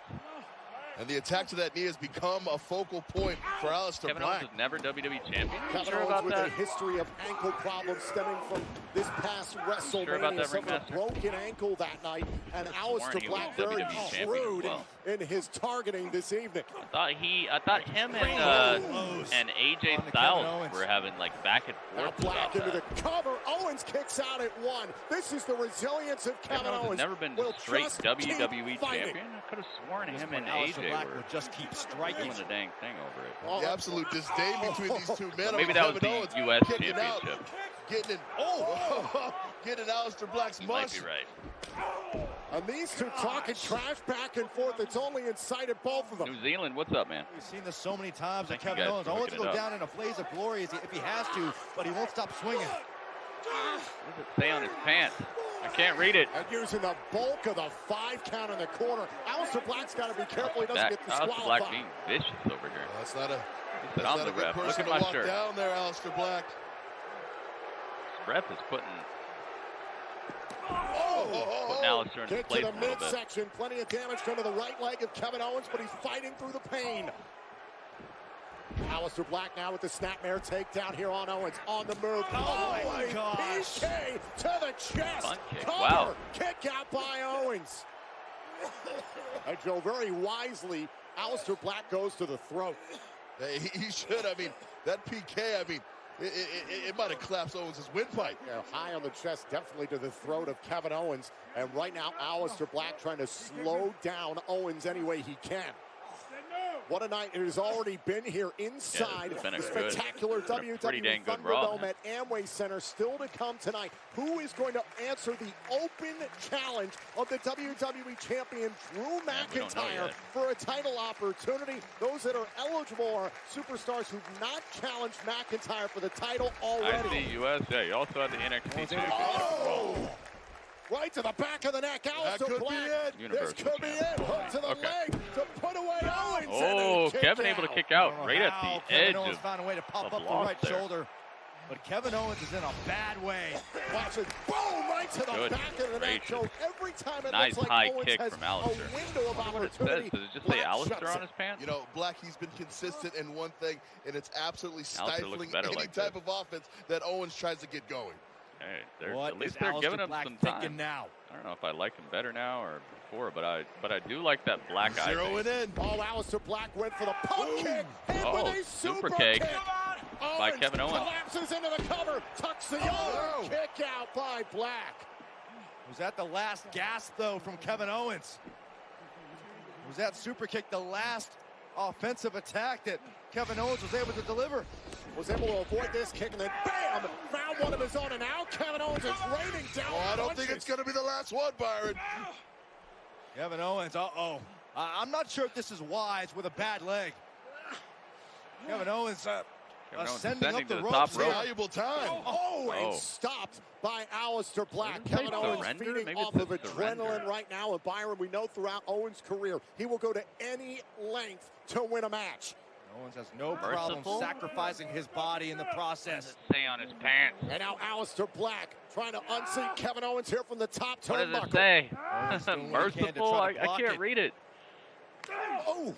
And the attack to that knee has become a focal point for Aleister Kevin Black. Owens was never WWE champion. Kevin Sure Owens about with that? a history of ankle problems stemming from this past WrestleMania. Sure about that, Suffered a Ringmaster? broken ankle that night, and Aleister he Black was very WWE champion shrewd as well. in his targeting this evening. I thought him and AJ Styles were having like back and Now forth Black about into that. the cover. Owens kicks out at 1. This is the resilience of Kevin Owens Owens. has never been Will straight just WWE keep fighting. champion. I could have sworn him and Aleister AJ Black were would just keep striking. doing the dang thing over it. The absolute disdain between these two men. Maybe that was Kevin the Owens U.S. kicking out, championship. getting in. Getting Aleister Black's You might mush. be right. And these two talking trash back and forth. It's only inside of both of them. New Zealand, what's up, man? We've seen this so many times. Thank And you Kevin guys Owens for always looking go it up. down in a blaze of glory if he has to, but he won't stop swinging. What does it say on his pants? I can't read it. And using the bulk of the 5 count in the corner. Aleister Black's got to be careful he doesn't get Aleister disqualified. Black being vicious over here. That's not a, He said, that's I'm not the a good ref. Look person at to my walk shirt. down there, Aleister Black. This ref is putting Aleister into Kick place to a the little bit. midsection. Plenty of damage going to the right leg of Kevin Owens, but he's fighting through the pain. Aleister Black now with the snapmare takedown here on Owens. On the move. Oh my a gosh. PK to the chest. Fun kick. Cover. Wow. Kick out by Owens. And Joe, very wisely, Aleister Black goes to the throat. He should. I mean, that PK, I mean, it might have collapsed Owens' windpipe. Yeah, high on the chest, definitely to the throat of Kevin Owens. And right now, Aleister Black trying to slow down Owens any way he can. What a night it has already been here inside this has been the a good- spectacular pretty WWE dang good Raw, ThunderDome at Amway Center. Still to come tonight. Who is going to answer the open challenge of the WWE Champion Drew we don't know McIntyre yet. for a title opportunity? Those that are eligible are superstars who've not challenged McIntyre for the title already. IC US, yeah, you also had the NXT championship. Oh! Right to the back of the neck. That Aleister could Black. be it. This could be it. Hook to the Okay. leg to put away Owens. Oh, and a kick Kevin out. able to kick out right at How the edge Kevin Owens of found a way to pop of up the loss right there. shoulder. But Kevin Owens is in a bad way. Watch it. Boom! Right to the Good back of the neck. gracious. Joe, every time it Nice looks high like Owens kick has from a Aleister. window of I wonder what it opportunity. says. Does it just say Black Aleister shuts on it. his pants? You know, Black, he's been consistent in one thing, and it's absolutely Aleister looks stifling better any like type this. of offense that Owens tries to get going. Hey, What at least is they're Aleister giving him Black some thinking time. now? I don't know if I like him better now or before, but I do like that black eye. Zeroing in. Oh, Aleister Black went for the pump kick. Hit Oh, with a super kick kick. by Kevin Owens. Collapses into the cover. Tucks the over. Kick out by Black. Was that the last gasp, though, from Kevin Owens? Was that super kick the last offensive attack that Kevin Owens was able to deliver? Was able to avoid this kick and then bam! Found one of his own and now Kevin Owens is raining down. Oh, I don't think it's going to be the last one, Byron. Kevin Owens, I'm not sure if this is wise with a bad leg. Kevin Owens ascending up the to the ropes. top rope. Valuable time. Oh, and Oh. stopped by Aleister Black. Does it say Kevin Owens surrender? feeding Maybe off it of says adrenaline surrender. right now. And Byron, we know throughout Owens' career, he will go to any length to win a match. Owens has no problem Merciful? sacrificing his body in the process. Say on his pants. And now Aleister Black trying to unseat Kevin Owens here from the top What does turnbuckle. it say? Owens doing what he can to Merciful? try to I block can't it. read it. Oh,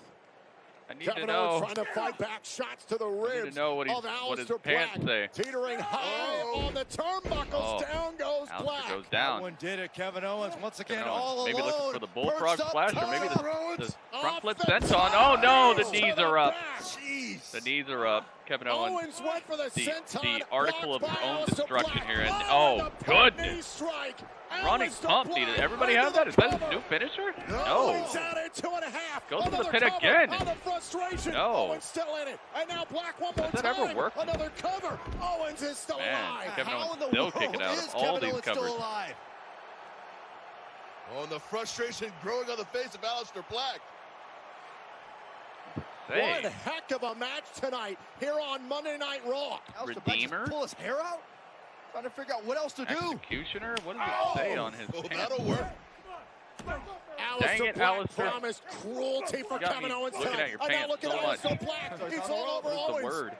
I need Kevin to Owens know. trying to fight back shots to the I need ribs to know what of his Aleister pants Black. say. Teetering high on the turnbuckles. Oh. Down goes Aleister Alistair goes down. That one did it. Kevin Owens once again all maybe alone. looking for the bullfrog splash, or maybe the front flip the senton. Oh no, the knees are up. Jeez. The knees are up. Kevin Owens, went for the article of his own destruction here, and oh goodness. Running pump. Did everybody have that? Is that his new finisher? No. Goes for the pin again. No. Still in it. And now Black one more Does that ever work? Another cover. Owens is still alive. Kevin Owens still kicking out of all these covers. Oh, and the frustration growing on the face of Alistair Black. One heck of a match tonight here on Monday Night Raw. Redeemer? Pull his hair out? Trying to figure out what else to do. Executioner? What does it say on his pants? That'll work. Dang it, Alistair. Promised cruelty for Got Kevin me Owens looking tonight. at your And now pants look at so much. Alistair Black. It's all over What's Owens. the word?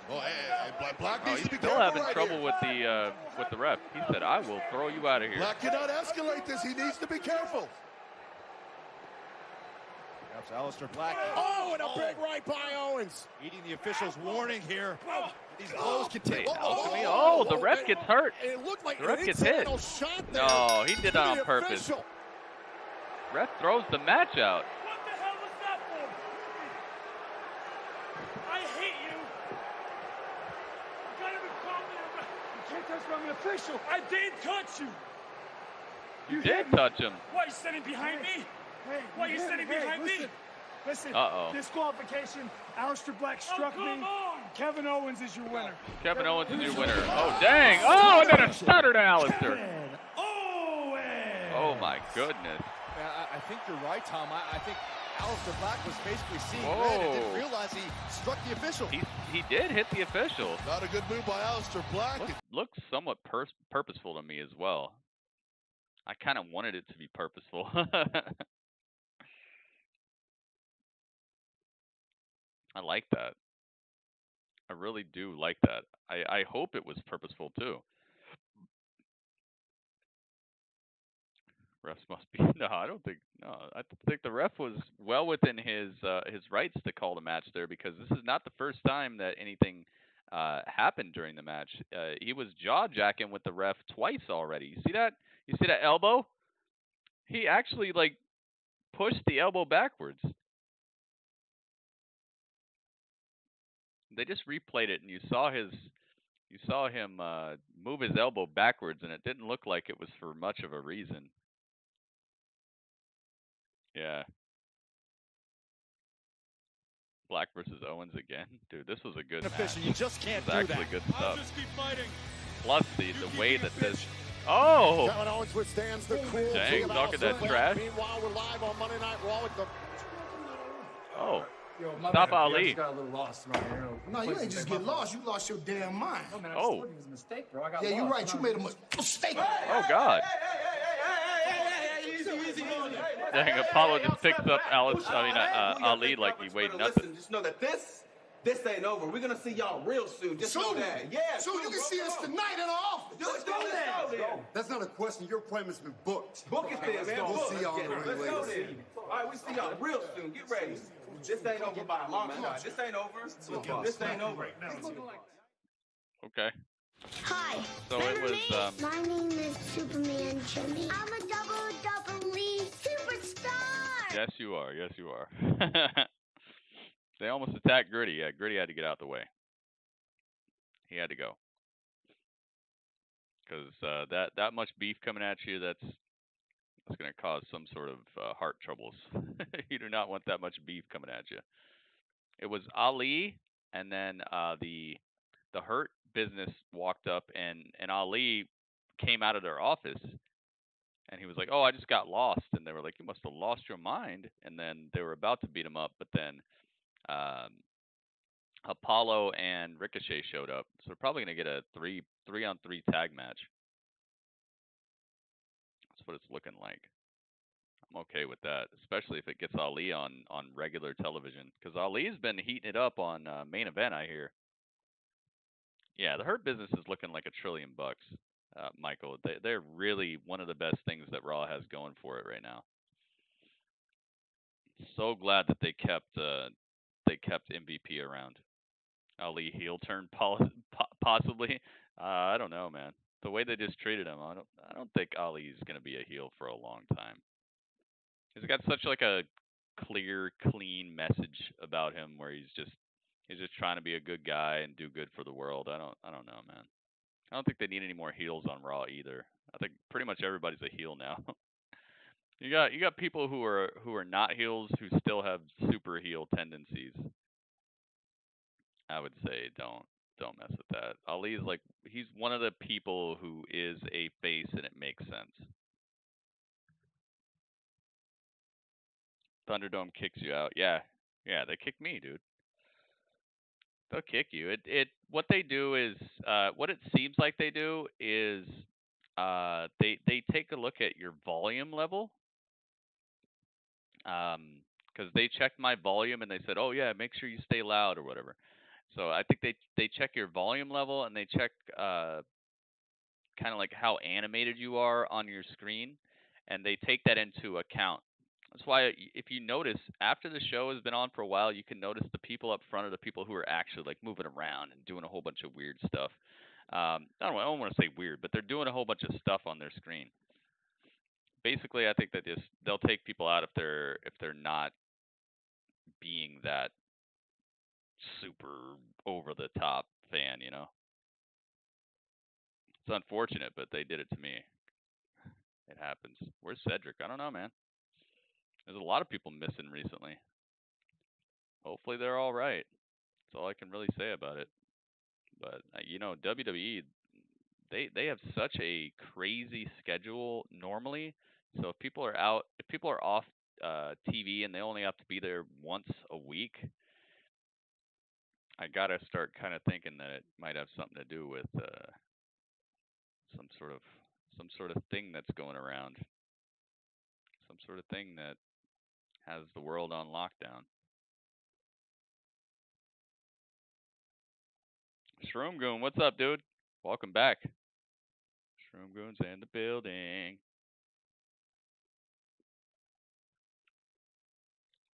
Oh, hey, Black needs He's to be still careful having right trouble here. with the ref. He said, "I will throw you out of here." Black cannot escalate this. He needs to be careful. Perhaps Alistair Black. Oh, and a big right by Owens. Eating the official's warning here. These blows continue. Oh, the ref gets hurt. It looked like The ref gets hit. No, he did that on purpose. Ref throws the match out. What the hell was that for? I hate you. You can't even call me a... You can't touch me, I'm an official. I didn't touch you. You did touch him. Why are you standing behind me? Why are you standing behind me? Listen, disqualification. Alistair Black struck me. Kevin Owens is your winner. Kevin Owens is your winner. Oh, dang. Oh, and then a stutter to Alistair. Oh, my goodness. I think you're right, Tom. I think Alistair Black was basically seeing red and didn't realize he struck the official. He did hit the official. Not a good move by Alistair Black. Looks somewhat purposeful to me as well. I kind of wanted it to be purposeful. I like that. I really do like that. I hope it was purposeful too. Refs must be no. I don't think no. I think the ref was well within his rights to call the match there, because this is not the first time that anything happened during the match. He was jaw jacking with the ref twice already. You see that? You see that elbow? He actually like pushed the elbow backwards. They just replayed it, and you saw him move his elbow backwards, and it didn't look like it was for much of a reason. Yeah. Black versus Owens again, dude. This was a good match. You just can't do actually that. Good I'll stuff. just keep fighting. Plus the way that this. Oh. Kevin Owens withstands the cruelty Dang, of talking that Alistair trash. Black. Meanwhile, we're live on Monday Night Raw with the. Oh. Yo, Stop Ali. I just got a little lost right here. No, you ain't just get lost. You lost your damn mind. No, man, I just told you it was a mistake, bro. I got Yeah, lost. you're right. You made a mistake. Oh God. Easy. Dang, Apollo just picks up Ali like he weighed nothing. Listen, just know that this ain't over. We're gonna see y'all real soon. Just know that. Yeah. Soon you can see us tonight in the office. Let's do that. That's not a question. Your appointment's been booked. Book it there, man. We'll see y'all in the ring Let's go later. there. All right, we see y'all real soon. Get ready. This ain't over by a long shot. This ain't over. This ain't over. Okay. Hi. So it was. My name is Superman Jimmy. I'm a WWE superstar. Yes, you are. Yes, you are. They almost attacked Gritty. Yeah, Gritty had to get out the way. He had to go. Because that much beef coming at you, that's going to cause some sort of heart troubles. You do not want that much beef coming at you. It was Ali, and then the Hurt Business walked up, and Ali came out of their office, and he was like, "Oh, I just got lost," and they were like, "You must have lost your mind," and then they were about to beat him up, but then Apollo and Ricochet showed up, so they're probably going to get a 3-on-3 tag match. That's what it's looking like. I'm okay with that, especially if it gets Ali on regular television, because Ali's been heating it up on main event, I hear. Yeah, the Hurt Business is looking like $1 trillion, Michael. They're really one of the best things that Raw has going for it right now. So glad that they kept MVP around. Ali heel turn possibly. I don't know, man. the way they just treated him, I don't think Ali's gonna be a heel for a long time. He's got such like a clear, clean message about him where he's just trying to be a good guy and do good for the world. I don't know, man. I don't think they need any more heels on Raw either. I think pretty much everybody's a heel now. You got people who are not heels who still have super heel tendencies. I would say don't mess with that. Ali's like, he's one of the people who is a face and it makes sense. ThunderDome kicks you out. Yeah, they kick me, dude. They'll kick you. What they do is what it seems like they do is they take a look at your volume level. Because they checked my volume and they said, oh yeah, make sure you stay loud or whatever. So I think they check your volume level and they check kind of like how animated you are on your screen, and they take that into account. That's why if you notice, after the show has been on for a while, you can notice the people up front are the people who are actually like moving around and doing a whole bunch of weird stuff. I don't want to say weird, but they're doing a whole bunch of stuff on their screen. Basically, I think that they'll take people out if they're not being that super over the top fan, you know. It's unfortunate, but they did it to me. It happens. Where's Cedric? I don't know, man. There's a lot of people missing recently. Hopefully they're all right. That's all I can really say about it. But you know, WWE, they have such a crazy schedule normally. So if people are off TV and they only have to be there once a week, I gotta start kind of thinking that it might have something to do with some sort of thing that's going around, some sort of thing that has the world on lockdown. Shroom Goon, what's up, dude? Welcome back. Shroom Goon's in the building.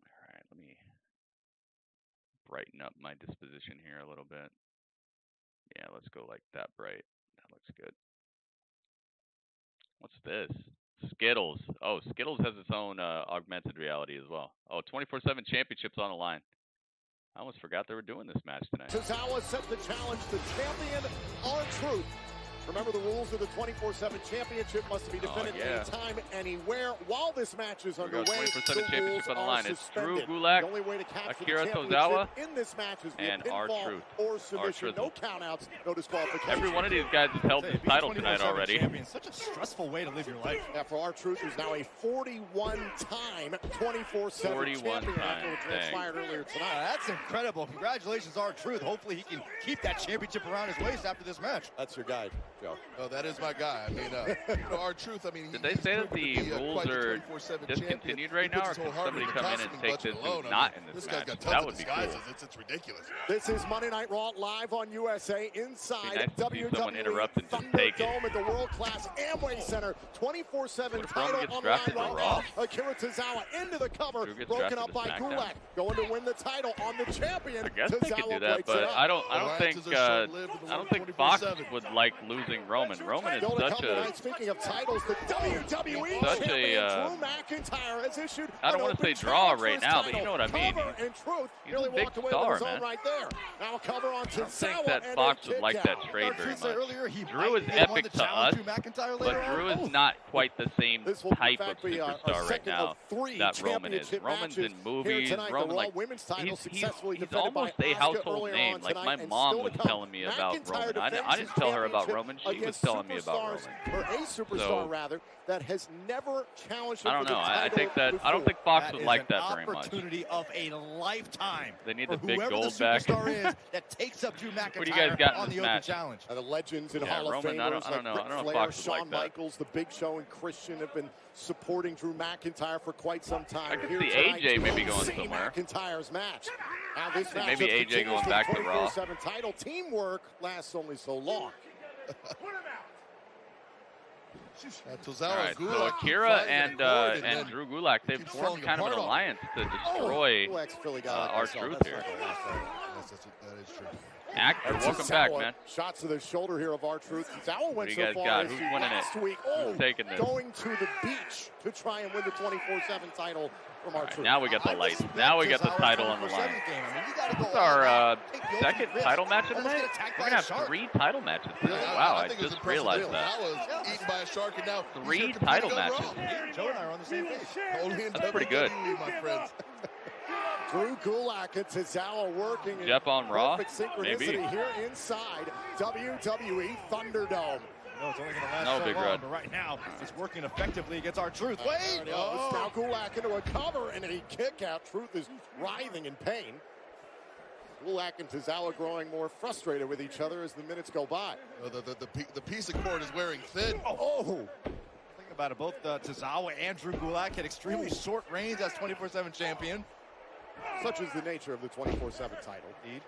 All right, let me brighten up my disposition here a little bit. Yeah, let's go like that bright. That looks good. What's this? Skittles. Oh, Skittles has its own augmented reality as well. Oh, 24/7 championships on the line. I almost forgot they were doing this match tonight. Tozawa set the challenge. The champion, R-Truth. Remember, the rules of the 24/7 championship must be defended anytime, anywhere. While this match is underway, 24/7 championship on the line. It's Drew Gulak, Akira Tozawa, in this match is and R-Truth. Or submission. No countouts, no disqualification. Every one of these guys has held this title tonight already. Such a stressful way to live your life. Yeah, for R-Truth, who's now a 41-time 24/7 champion after what transpired earlier tonight. That's incredible. Congratulations, R-Truth. Hopefully he can keep that championship around his waist after this match. That's your guy, Joe. Oh, that is my guy. I mean, R-Truth, I mean... Did they say that the rules are discontinued right now, or can somebody come in and take this who's not in this match? That would be cool. It's ridiculous. This is Monday Night Raw live on USA inside WWE ThunderDome at the world-class Amway Center. 24/7 title on the line right now. Akira Tozawa into the cover, broken up by Gulak. Going to win the title on the champion. I guess they could do that, but I don't think Fox would like losing Roman. Roman is such a... Speaking of titles, the WWE such a... Drew McIntyre has issued I don't want to say draw right now, but you know what I mean. He's a big star, man. Right there. Now cover on I don't think that Fox would like that trade very much. Drew is epic to us, but Drew is not quite the same type of superstar right now that Roman is. Roman's in movies. Roman, like, he's almost a household name. Like, my mom was telling me about Roman. I didn't tell her about Roman. She was telling me about Roman. Or a superstar, rather, that has never challenged him. I don't know. I don't think Fox would like that very much. Opportunity of a lifetime. They need the big gold back. That takes up Drew McIntyre what do you guys got on in the this match? challenge. The legends and Hall of Famers I don't know like Fox Flair, would Shawn like Michaels, The Big Show, and Christian have been supporting Drew McIntyre for quite some time. I could see AJ maybe going somewhere. McIntyre's match. Now this match maybe AJ going back to Raw. Title teamwork lasts only so long. All right, so Akira and Drew Gulak, they've formed kind of an alliance to destroy R-Truth here. That is true. Actor, welcome back, man. Shots to the shoulder here of R-Truth. Tozawa went so far got? as Who's to winning last it? week. Who's taking this? Going to the beach to try and win the 24/7 title from R-Truth. Now we got the lights. Now we got the title on the line. This is our second title match of the night. We're going to have 3 title matches tonight. Wow, I just realized that. Eaten by a shark, and now 3 title matches. Joe and I are on the same page. That's pretty good. My friends. Drew Gulak and Tozawa working Jeff on Raw, perfect synchronicity maybe. here inside WWE ThunderDome. No, it's only going to last No, so Big long, Red. but right now, it's working effectively against R-Truth. Wait! Now Gulak into a cover and a kick out. Truth is writhing in pain. Gulak and Tozawa growing more frustrated with each other as the minutes go by. The piece of cord is wearing thin. Think about it, both Tozawa and Drew Gulak had extremely short reigns as 24/7 champion. Such is the nature of the 24/7 title. Indeed.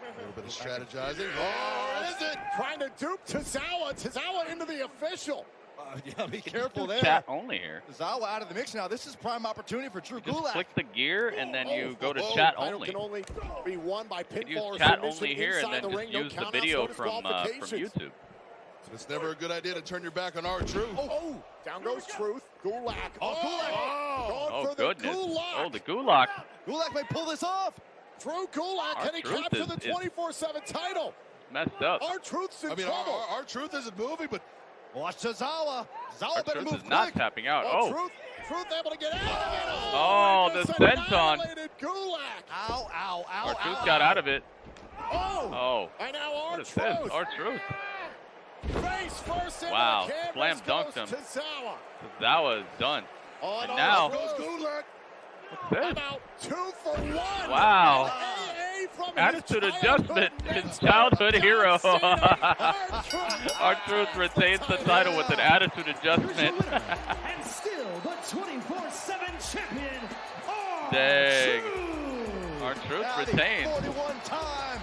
A little bit of strategizing. Oh, is it? Trying to dupe Tozawa. Tozawa into the official. Yeah, be careful there. Chat only here. Tozawa out of the mix now. This is prime opportunity for Drew Just Gulak. click the gear and then you go to chat only. Can only be won by pinfall You or use chat submission only here and inside then the just ring. No use the countouts, video no from disqualifications. YouTube. It's never a good idea to turn your back on R-Truth. Down goes Truth. Gulak. Oh, goodness. Gulak. Oh, the Gulak. Gulak may pull this off. Drew Gulak, can he capture the 24/7 title? Messed up. R-Truth's in trouble. R-Truth isn't moving, but watch Tozawa. Tozawa better R-Truth move is not quick. tapping out. Truth able to get out of it. Oh, the senton. Gulak. Ow, ow, ow, R-Truth got out of it. Oh. And now What is this? R-Truth. R-Truth. Face first into Wow. the canvas Slam dunked goes him. Tozawa. Tozawa is done. And now, goes Gulak. what's this? About 2 for 1. Wow. AA from Attitude his adjustment. childhood His childhood hero. R-Truth. R-Truth retains the title with an attitude adjustment. And still the 24/7 champion, Dang. R-Truth. R-Truth retains. 41-time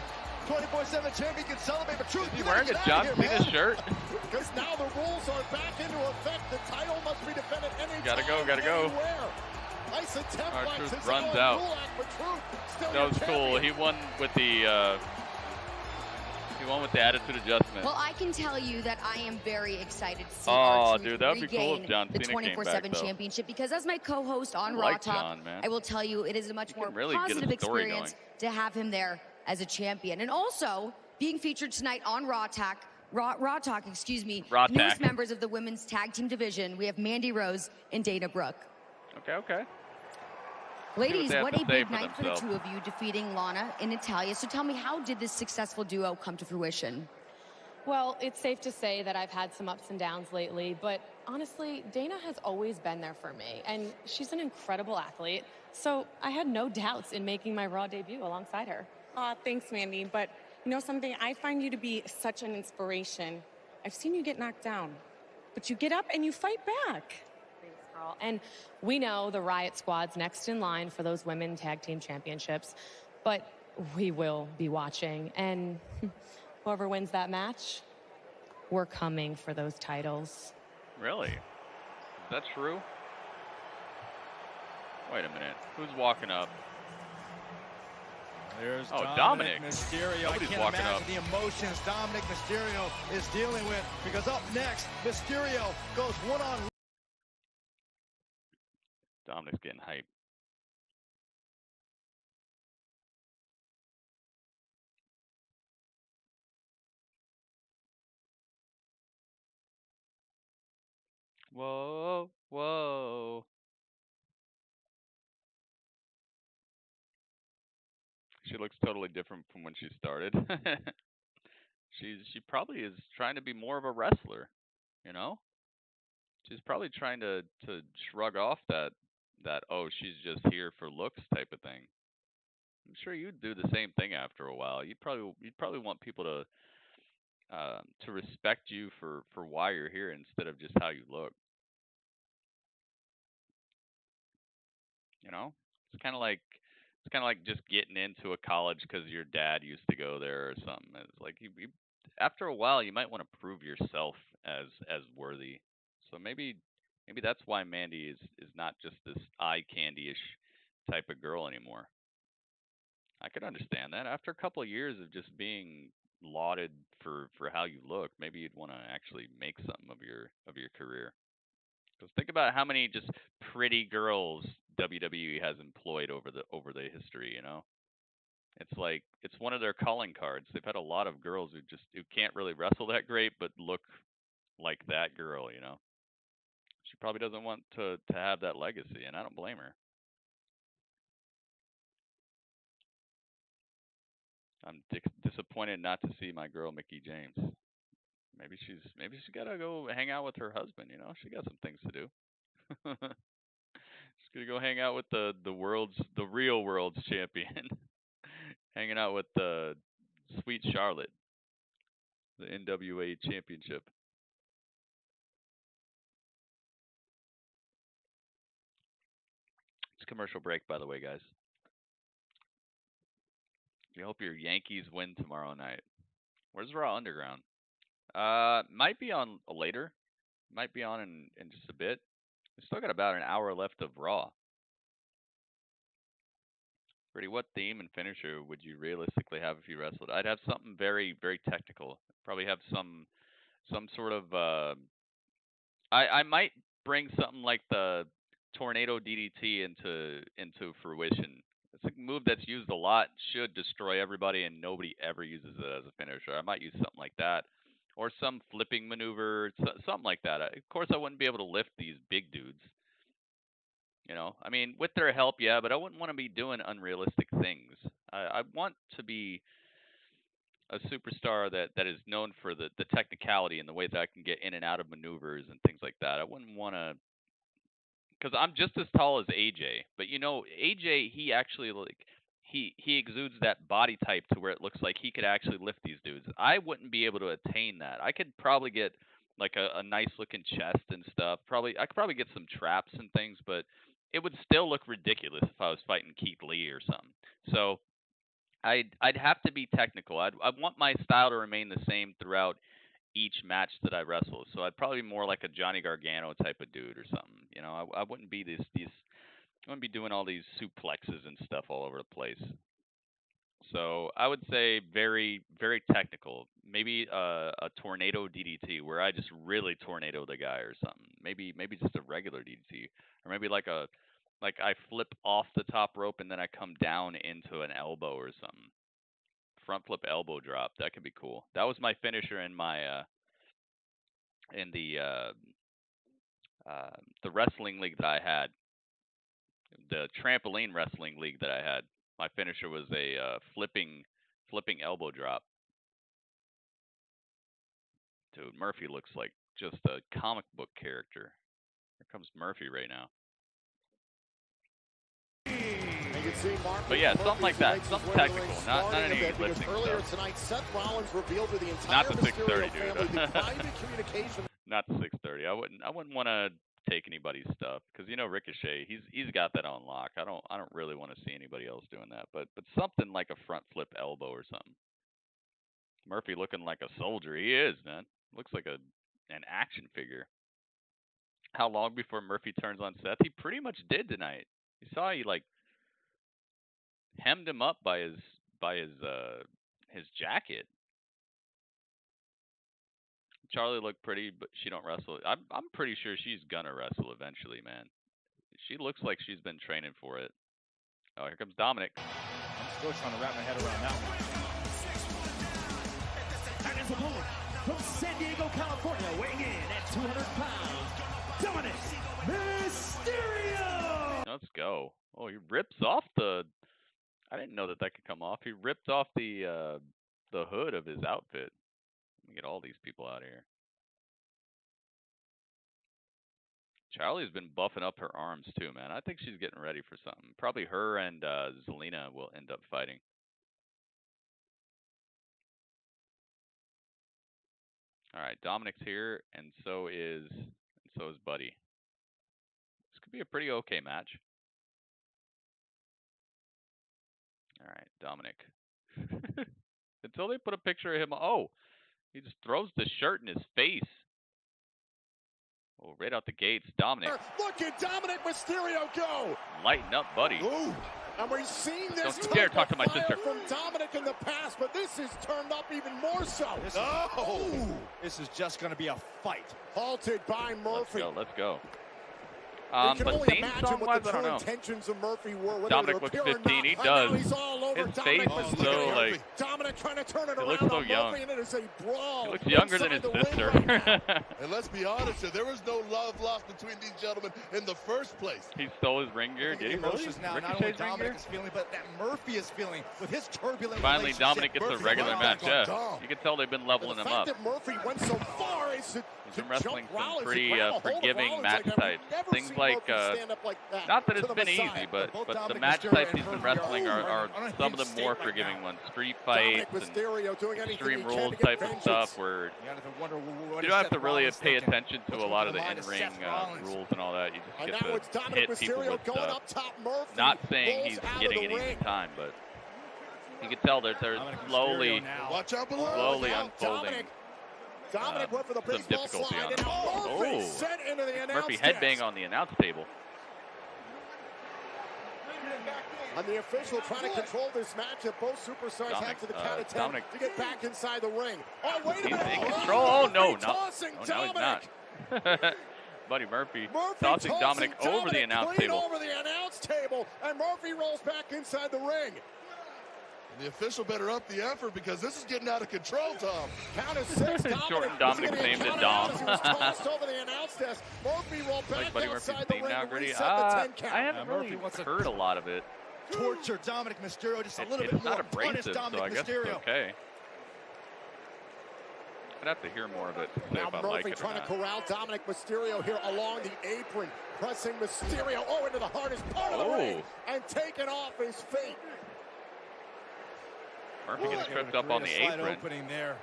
24/7 champion can celebrate, but Truth, Is he you wearing gotta a get out John of here, Cena man. shirt? Because now the rules are back into effect. The title must be defended anytime. Gotta go, gotta go. Anywhere. Nice attempt by R-Truth Tozawa runs and out. Gulak, but Truth still That was your cool. champion. He won with the attitude adjustment. Well, I can tell you that I am very excited to see Oh, R-Truth dude, that would be cool regain if John the Cena came back, 24/7 though. championship, because as my co-host on I Raw like Talk, John, man. I will tell you it is a much more really get a positive story experience to have him there as a champion. And also being featured tonight on Raw Talk, Raw newest Tack. members of the women's tag team division. We have Mandy Rose and Dana Brooke. Okay. Ladies, they have what to a say big for night for the themselves. two of you, defeating Lana and Natalya. So tell me, how did this successful duo come to fruition? Well, it's safe to say that I've had some ups and downs lately, but honestly, Dana has always been there for me, and she's an incredible athlete, so I had no doubts in making my Raw debut alongside her. Thanks, Mandy, but you know something? I find you to be such an inspiration. I've seen you get knocked down, but you get up and you fight back. Thanks, girl. And we know the Riot Squad's next in line for those women tag team championships, but we will be watching, and whoever wins that match, we're coming for those titles. Really? Is that true? Wait a minute. Who's walking up? There's Dominic. Mysterio. Nobody's I can't walking imagine up. the emotions Dominic Mysterio is dealing with, because up next, Mysterio goes one-on-one. Dominic's getting hyped. Whoa. She looks totally different from when she started. She probably is trying to be more of a wrestler, you know? She's probably trying to shrug off that oh, she's just here for looks type of thing. I'm sure you'd do the same thing after a while. You'd probably want people to respect you for why you're here instead of just how you look. You know, it's kind of like just getting into a college because your dad used to go there or something. It's like after a while you might want to prove yourself as worthy. So maybe that's why Mandy is not just this eye candy-ish type of girl anymore. I could understand that. After a couple of years of just being lauded for how you look, maybe you'd want to actually make something of your career. Because think about how many just pretty girls WWE has employed over the history, you know? It's like it's one of their calling cards. They've had a lot of girls who can't really wrestle that great but look like that girl, you know? She probably doesn't want to have that legacy, and I don't blame her. I'm disappointed not to see my girl Mickie James. Maybe she's gotta go hang out with her husband. You know, she got some things to do. She's gonna go hang out with the real world's champion, hanging out with the sweet Charlotte, the NWA championship. It's a commercial break, by the way, guys. We hope your Yankees win tomorrow night. Where's Raw Underground? Might be on later. Might be on in just a bit. We still got about an hour left of Raw. Brady, what theme and finisher would you realistically have if you wrestled? I'd have something very, very technical. Probably have some sort of. I might bring something like the tornado DDT into fruition. It's a move that's used a lot, should destroy everybody, and nobody ever uses it as a finisher. I might use something like that, or some flipping maneuver, something like that. Of course, I wouldn't be able to lift these big dudes. You know, I mean, with their help, yeah, but I wouldn't want to be doing unrealistic things. I want to be a superstar that is known for the technicality and the way that I can get in and out of maneuvers and things like that. I wouldn't want to, because I'm just as tall as AJ, but you know, AJ, he actually he exudes that body type to where it looks like he could actually lift these dudes. I wouldn't be able to attain that. I could probably get like a nice looking chest and stuff. I could probably get some traps and things, but it would still look ridiculous if I was fighting Keith Lee or something. So I'd have to be technical. I want my style to remain the same throughout each match that I wrestle. So I'd probably be more like a Johnny Gargano type of dude or something. You know, I wouldn't be I wouldn't be doing all these suplexes and stuff all over the place. So I would say very, very technical. Maybe a tornado DDT where I just really tornado the guy or something. Maybe just a regular DDT, or maybe like I flip off the top rope and then I come down into an elbow or something. Front flip elbow drop. That could be cool. That was my finisher in my in the wrestling league that I had. The trampoline wrestling league that I had. My finisher was a flipping elbow drop. Dude, Murphy looks like just a comic book character. Here comes Murphy right now. But yeah, something like that. Something technical, not any lifting stuff. Tonight, Seth Rollins revealed to the entire not the 630, dude. Not the 630. I wouldn't want to take anybody's stuff, because you know Ricochet, he's got that on lock. I don't really want to see anybody else doing that. But something like a front flip elbow or something. Murphy looking like a soldier. He is, man. Looks like an action figure. How long before Murphy turns on Seth? He pretty much did tonight. You saw he like hemmed him up by his jacket. Charlie looked pretty, but she don't wrestle. I'm pretty sure she's gonna wrestle eventually, man. She looks like she's been training for it. Oh, here comes Dominic. I'm still trying to wrap my head around that one. And his opponent from San Diego, California, weighing in at 200 pounds, Dominic Mysterio! Let's go. Oh, he rips off the... I didn't know that could come off. He ripped off the hood of his outfit. Let me get all these people out of here. Charlie's been buffing up her arms too, man. I think she's getting ready for something. Probably her and Zelina will end up fighting. All right, Dominic's here, and so is Buddy. This could be a pretty okay match. All right, Dominic. Until they put a picture of him. Oh, he just throws the shirt in his face. Oh, right out the gates, Dominic. Look at Dominic Mysterio go. Lighten up, buddy. Ooh. And we've seen this Don't you dare talk to my fire sister. from Dominic in the past, but this is turned up even more so. This is just going to be a fight. Halted by Murphy. Let's go. You can But only theme imagine song what wise, the I don't true know. intentions of Murphy were. Whether Dominic they looks appear or 15. not. He And now does. he's all over His Dominic face is Mysterio. so like. Dominic trying to turn it He around looks so on young. Murphy, and it is a brawl. He looks younger than his inside the ring sister. right now. And let's be honest here, there was no love lost between these gentlemen in the first place. He stole his ring gear. Did he really? Emotions now, not only Dominic is feeling, but that Murphy is feeling with his turbulent Finally, relationship. Dominic gets a regular match. Yeah, you can tell they've been leveling him up. The fact that Murphy went so far is to He's been wrestling jump Rollins, some pretty grab a hold of forgiving Rollins match like types. I've never Things seen like, Murphy stand up like that not that to it's the been Messiah. easy, but the Dominic match Mysterio types and he's been Murphy wrestling are some of the more forgiving ones. Street fights and Extreme Rules type of stuff where you don't have to really pay attention to a lot of the in-ring rules and all that. You just get to hit people with stuff. Not saying he's getting an easy time, but you can tell that they're slowly unfolding. Dominic went for the some baseball difficulty slide, on and him. Murphy sent into the announce Murphy desk. headbang on the announce table. And the official trying to control this matchup. Both superstars have to the count of 10 to get back inside the ring. Oh, wait a minute. He's in control. Oh, no, tossing now he's not. Buddy Murphy tossing Dominic over the announce clean table. over the announce table, and Murphy rolls back inside the ring. The official better up the effort because this is getting out of control, Tom. Count of 6. Shorten Dominic's name to Dom. He was tossed over the announce desk. Murphy rolled back Like Buddy Murphy's outside the theme ring now, to Gritty. reset the 10 count. I haven't really heard a lot of it. Torture Dominic Mysterio just a little It's bit not more. Punish abrasive, so I Dominic guess Mysterio. it's okay. I'd have to hear more of it to say Now if I Murphy like it or trying to not. corral Dominic Mysterio here along the apron, pressing Mysterio into the hardest part of the ring and taking off his feet. Murphy gets tripped up on the apron. There.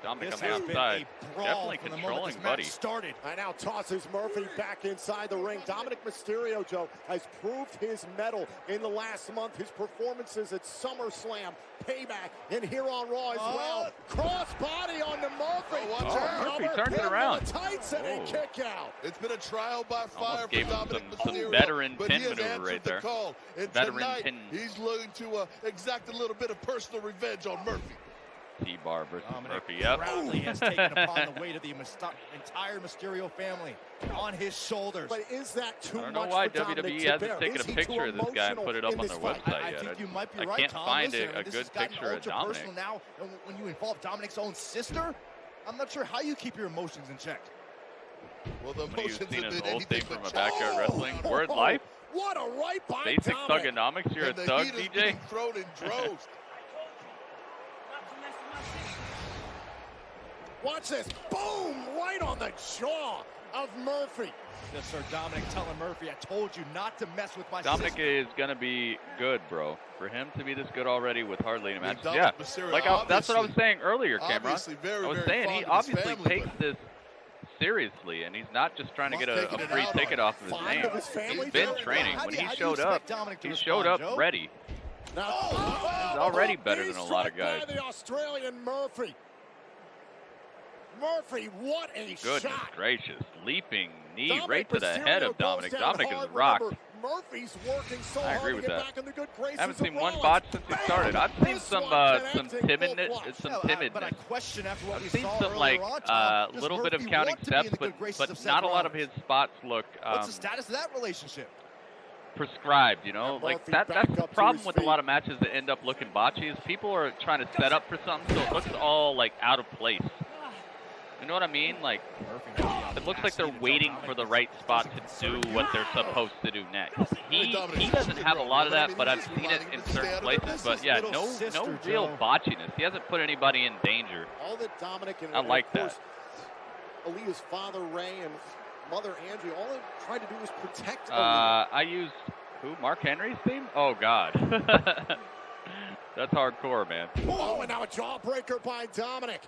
Dominic This on the has been outside. a brawl Definitely from the moment controlling this match Buddy. started. And now tosses Murphy back inside the ring. Dominic Mysterio, Joe, has proved his mettle in the last month. His performances at SummerSlam, Payback, and here on Raw as well. Cross body on the Murphy. Murphy turns it around. Tights and a kick out. It's been a trial by fire Almost for gave him Dominic some Mysterio, veteran but pin he has maneuver answered right the there. call. And Veteran tonight, pin. he's looking to exact a little bit of personal revenge on Murphy. T-bar versus Dominic Murphy, yep. proudly has taken upon the weight of the entire Mysterio family on his shoulders. But is that too much? I don't know why for Dominic WWE to hasn't bear? taken Is a he picture too of this guy and put it up emotional on in their this fight? website I yet. think you might be I right, can't Tom. find Listen, a this good has gotten picture of ultra Dominic. personal now, and when you involve Dominic's own sister, I'm not sure how you keep your emotions in check. Well, the When you've emotions seen have his been old anything thing from but a backyard wrestling. Word life. What a right by Basic Dominic. thugonomics. You're a And the thug, heat is DJ. being thrown in droves. Watch this. Boom! Right on the jaw of Murphy. Yes, sir. Dominic telling Murphy, I told you not to mess with my Dominic sister. is going to be good, bro. For him to be this good already with hardly any matches. Dominic Yeah, Mysterio, like that's what I was saying earlier, Cameron. obviously very, I was very saying fond he of his obviously family, takes this seriously, and he's not just trying to get a taking it free out ticket on off of his Fond name. of his family, He's been Joe? training. How When do he you showed expect up, Dominic to he respond, showed up Joe? ready. Now, He's already better than a lot of guys. By the Australian Murphy. Murphy, what a Goodness shot. gracious. Leaping knee Dominic right to the Mysterio head of goes Dominic. down Dominic hard. is rocked. Remember, Murphy's working so I agree hard with to get that. back in the good graces I haven't seen of one Rollins. botch since he started. I've seen This some one some connecting timidness. full It's some Yeah, but I timidness. question after what I've we seen saw some earlier like on, Tom, does little bit of Murphy counting want to be in steps, the good graces but of Seth not a lot of Rollins? his spots look What's the status of that relationship? prescribed, you know? And Like Murphy that's back the up to problem his with a feet. lot of matches that end up looking botchy is people are trying to set up for something so it looks all like out of place. You know what I mean? Like it looks like they're waiting for the right spot to do what they're supposed to do next. He doesn't have a lot of that, but I've seen it in certain places. But yeah, no real botchiness. He hasn't put anybody in danger. All that Dominic and, I like of course, Aaliyah's father Ray and mother Angie, all they tried to do was protect Aaliyah. I used Mark Henry's theme? Oh God. That's hardcore, man. Oh, and now a jawbreaker by Dominic.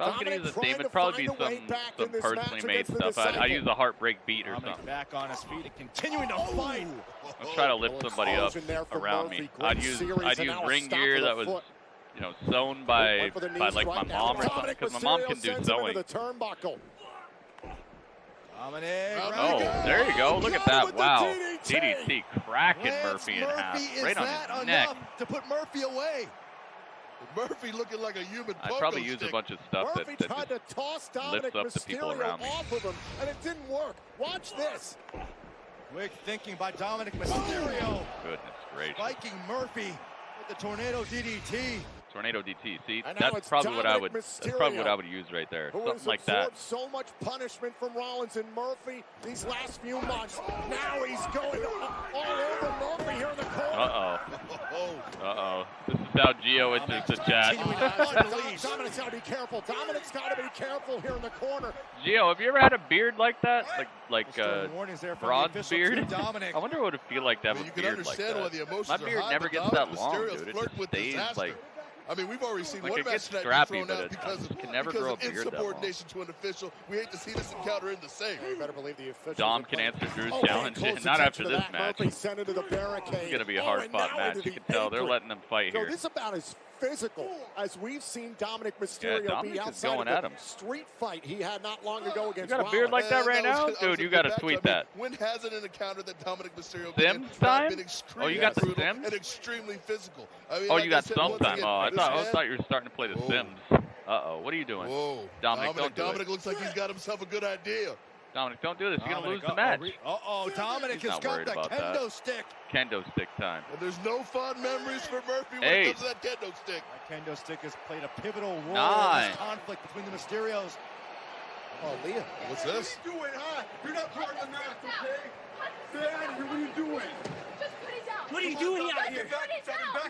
If I was going to use a theme, it'd probably be some personally made stuff. I'd use a heartbreak beat or something. Back on his feet and continuing to fight. I'll try to lift somebody up around me. I'd use ring gear that was, you know, sewn by like my mom or something, because my mom can do sewing. Oh, there you go. Look at that. Wow. DDT cracking Murphy in half. Right on his neck. To put Murphy away. Murphy looking like a human I'd probably use a bunch of stuff that tried to toss lifts up the people around me. off of him, and it didn't work. Watch this. Quick thinking by Dominic Mysterio. Goodness gracious. Spiking Murphy with the tornado DDT. Tornado DT. See, that's probably what I would. That's probably what I would use right there. Something like that. So much punishment from Rollins and Murphy these last few months. Now he's going all over Murphy here in the corner. This is how Gio enters the chat. Dominic's got to be careful. Dominic's got to be careful here in the corner. Gio, have you ever had a beard like that? Like Braun's beard? I wonder what it would feel like to have a beard like that. My beard never gets that long, dude. It just stays like. I mean, we've already seen one match tonight scrappy, thrown out because of insubordination to an official. We hate to see this encounter in the same. You better believe the official. Dom can answer Drew's challenge, not after this match. It's going to be a hard-fought match. You can tell they're letting them fight here. This is about as physical as we've seen Dominic Mysterio be outside going of at him. Street fight he had not long ago against You got a beard like that right now? Dude, you got to tweet that. When hasn't an encounter that Dominic Mysterio Sims time? Oh, you got the Sims? And extremely physical. I mean, oh, you got some time. Oh, I thought you were starting to play the Sims. Uh-oh, what are you doing? Whoa. Dominic, don't do Dominic looks like he's got himself a good idea. Dominic, don't do this. You're going to lose the match. Dominic has got the kendo stick. Kendo stick time. And there's no fond memories for Murphy when it comes to that kendo stick. That kendo stick has played a pivotal role in this conflict between the Mysterios. Oh, Leah, what's this? What are you doing, huh? You're not part of the match, okay? Stay out of here. What are you doing? Just put it down. What are you doing out here?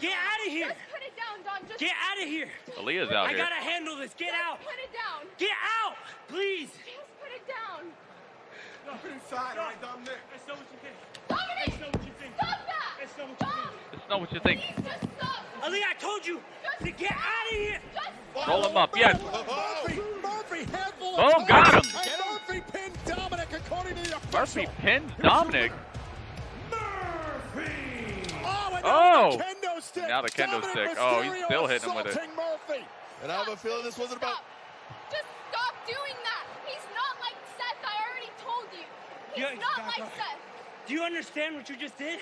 Get out of here. Just put it down, Don. Just get out of here. Aaliyah's out here. I gotta handle this. Get out. Put it down. Get out, please. Just put it down. Put it inside, all right, Dominic? That's not what you think. Dominic! That's not what you think. Stop that! That's not what you think. That's not what you think. Please just stop. Aaliyah, I told you to get out of here. Roll him up, yes. Murphy, handful of boom, got him. Murphy pinned Dominic according to the official. Murphy pinned Dominic. Murphy! Oh! The kendo stick. Now the kendo stick. Oh, he's still hitting him with it. Murphy. And I have a feeling this wasn't about... Just stop doing that. He's not like Seth. I already told you. He's not like Seth. Do you understand what you just did?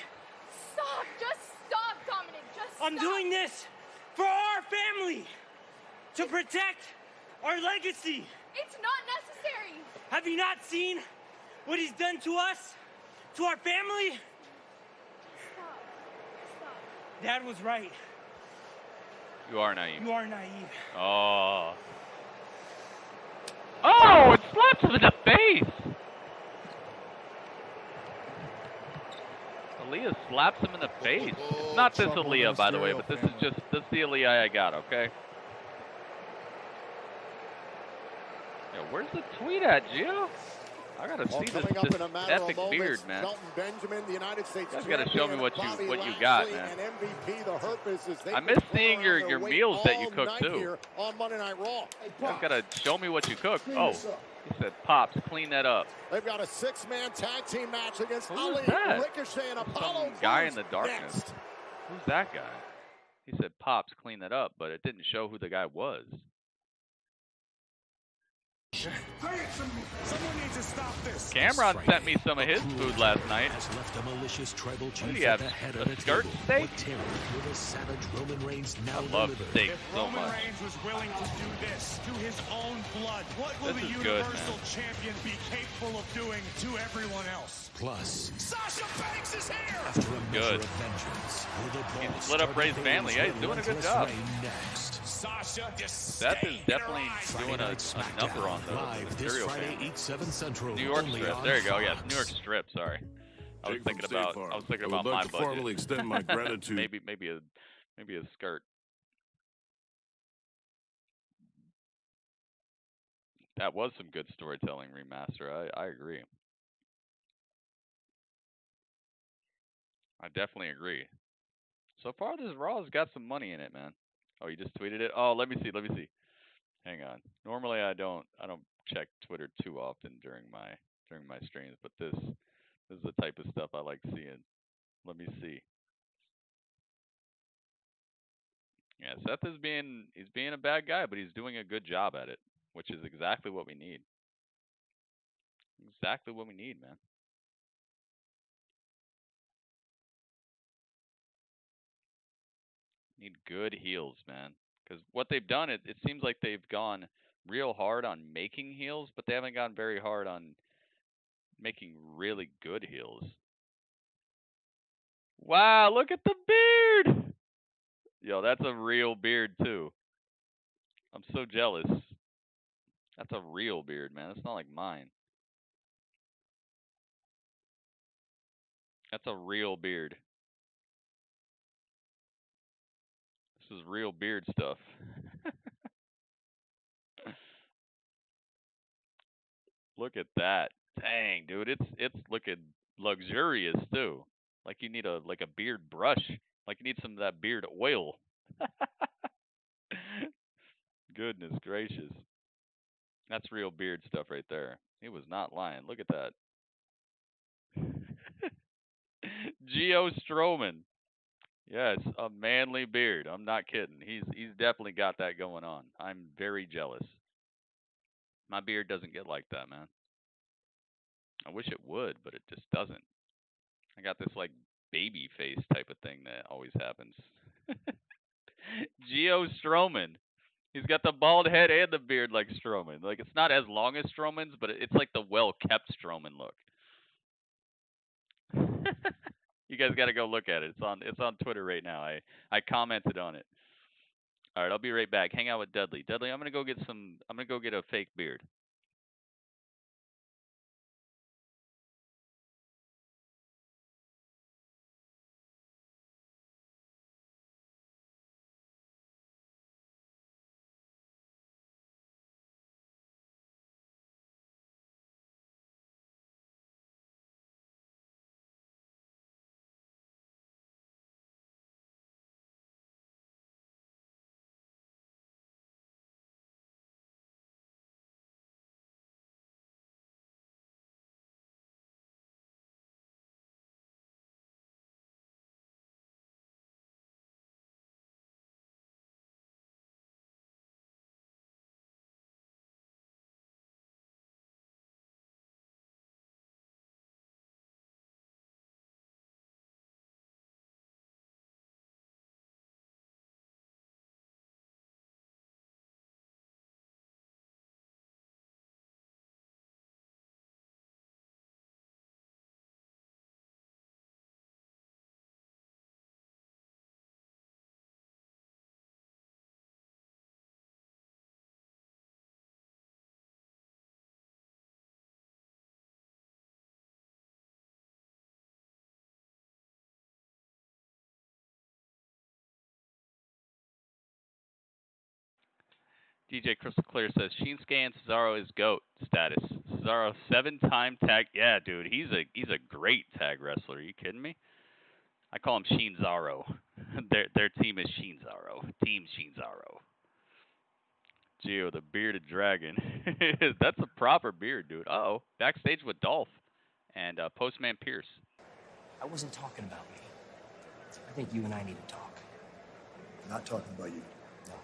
Stop. Just stop, Dominic. Just stop. I'm doing this for our family. To protect our legacy. It's not necessary. Have you not seen what he's done to us? To our family? Stop. Stop. Dad was right. You are naive. You are naive. Oh. Oh, it slaps him in the face. Aaliyah slaps him in the face. It's not this Aaliyah, by the way, but this is the Aaliyah I got, okay? Yo, where's the tweet at, Gio? I gotta see this epic beard, man. Benjamin, the United States you guys gotta show me what you got, man. I miss seeing your meals that you cook too. On Monday Night Raw. You guys gotta show me what you cook. Oh, he said, "Pops, clean that up." They've got a 6-man tag team match against Ali, Ricochet, and Apollo. Some guy in the darkness. Who's that guy? He said, "Pops, clean that up," but it didn't show who the guy was. Someone needs to stop this. Cameron sent me some of his food last night. What do you have? A skirt steak? I love steak so much. Roman Reigns was willing to do this to his own blood. What will the Universal Champion be capable of doing to everyone else? Plus, Sasha Banks is here. After a good. He split up Ray's family. Yeah, he's doing a good job. Sasha, Seth is definitely doing a number on those Mysterio fans. New York strip. There you go. Yeah, New York strip. Sorry, I was thinking about my budget. Formally extend my gratitude. maybe a skirt. That was some good storytelling remaster. I agree. I definitely agree. So far, this Raw's got some money in it, man. Oh, you just tweeted it? Oh, let me see. Hang on. Normally, I don't check Twitter too often during my streams, but this is the type of stuff I like seeing. Let me see. Yeah, Seth he's being a bad guy, but he's doing a good job at it, which is exactly what we need. Exactly what we need, man. Need good heels, man. Because what they've done, it seems like they've gone real hard on making heels, but they haven't gone very hard on making really good heels. Wow, look at the beard! Yo, that's a real beard, too. I'm so jealous. That's a real beard, man. It's not like mine. That's a real beard. This is real beard stuff. Look at that. Dang, dude, it's looking luxurious too. Like you need a beard brush. Like you need some of that beard oil. Goodness gracious. That's real beard stuff right there. He was not lying. Look at that. Geo Strowman. Yes, a manly beard. I'm not kidding. He's definitely got that going on. I'm very jealous. My beard doesn't get like that, man. I wish it would, but it just doesn't. I got this like baby face type of thing that always happens. Geo Strowman. He's got the bald head and the beard like Strowman. Like it's not as long as Strowman's, but it's like the well-kept Strowman look. You guys got to go look at it. It's on Twitter right now. I commented on it. All right, I'll be right back. Hang out with Dudley. Dudley, I'm gonna go get a fake beard. DJ Crystal Clear says Shinsuke and Cesaro is GOAT status. Cesaro 7-time tag. Yeah, dude, he's a great tag wrestler. Are you kidding me? I call him Shinzaro. Their team is Shinzaro. Team Shinzaro. Geo, the bearded dragon. That's a proper beard, dude. Uh-oh. Backstage with Dolph and Postman Pierce. I wasn't talking about me. I think you and I need to talk. Not talking about you. No.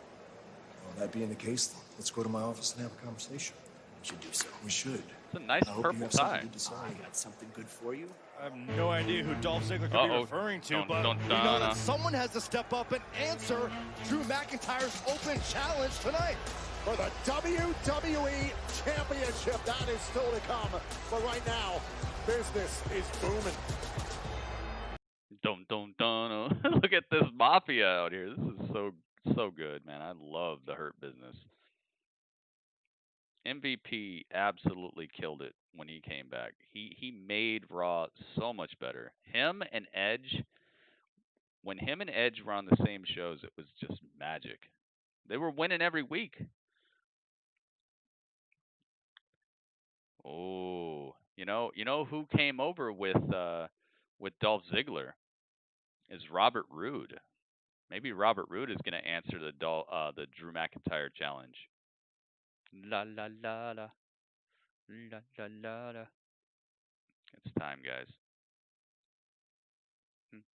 Well, that being the case, let's go to my office and have a conversation. We should do so. We should. It's a nice purple tie. I got something good for you. I have no idea who Dolph Ziggler could be referring to, but we know that someone has to step up and answer Drew McIntyre's open challenge tonight. For the WWE Championship, that is still to come. But right now, business is booming. Dun, dun, dun. Look at this mafia out here. This is so good, man. I love the Hurt Business. MVP absolutely killed it when he came back. He made Raw so much better. Him and Edge, when him and Edge were on the same shows, it was just magic. They were winning every week. Oh, you know who came over with Dolph Ziggler is Robert Roode. Maybe Robert Roode is going to answer the Drew McIntyre challenge. La la la la. La la la la. It's time, guys. Let's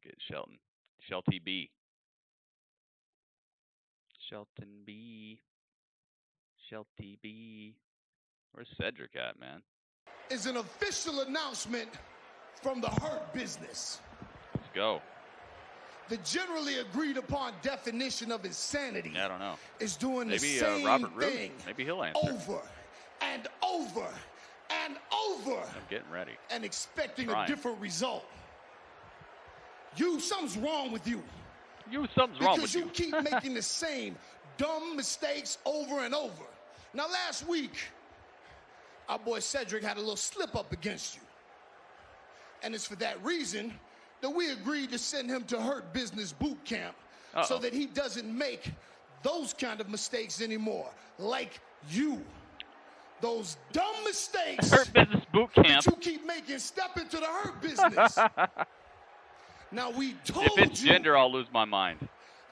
get Shelton. Shelty B. Shelton B. Shelty B. Where's Cedric at, man? Is an official announcement from the Hurt Business. Let's go. The generally agreed upon definition of insanity Yeah, I don't know. is doing Maybe the same Robert Roode. thing Maybe he'll answer. over and over and over I'm getting ready. and expecting Trying. a different result. Something's wrong with you. Something's wrong with Because you keep making the same dumb mistakes over and over. Now, last week, our boy Cedric had a little slip up against you. And it's for that reason that we agreed to send him to Hurt Business Boot Camp so that he doesn't make those kind of mistakes anymore. Like you. Those dumb mistakes Hurt Business Boot Camp that you keep making. Step into the Hurt Business. Now, we told you. If it's gender, I'll lose my mind.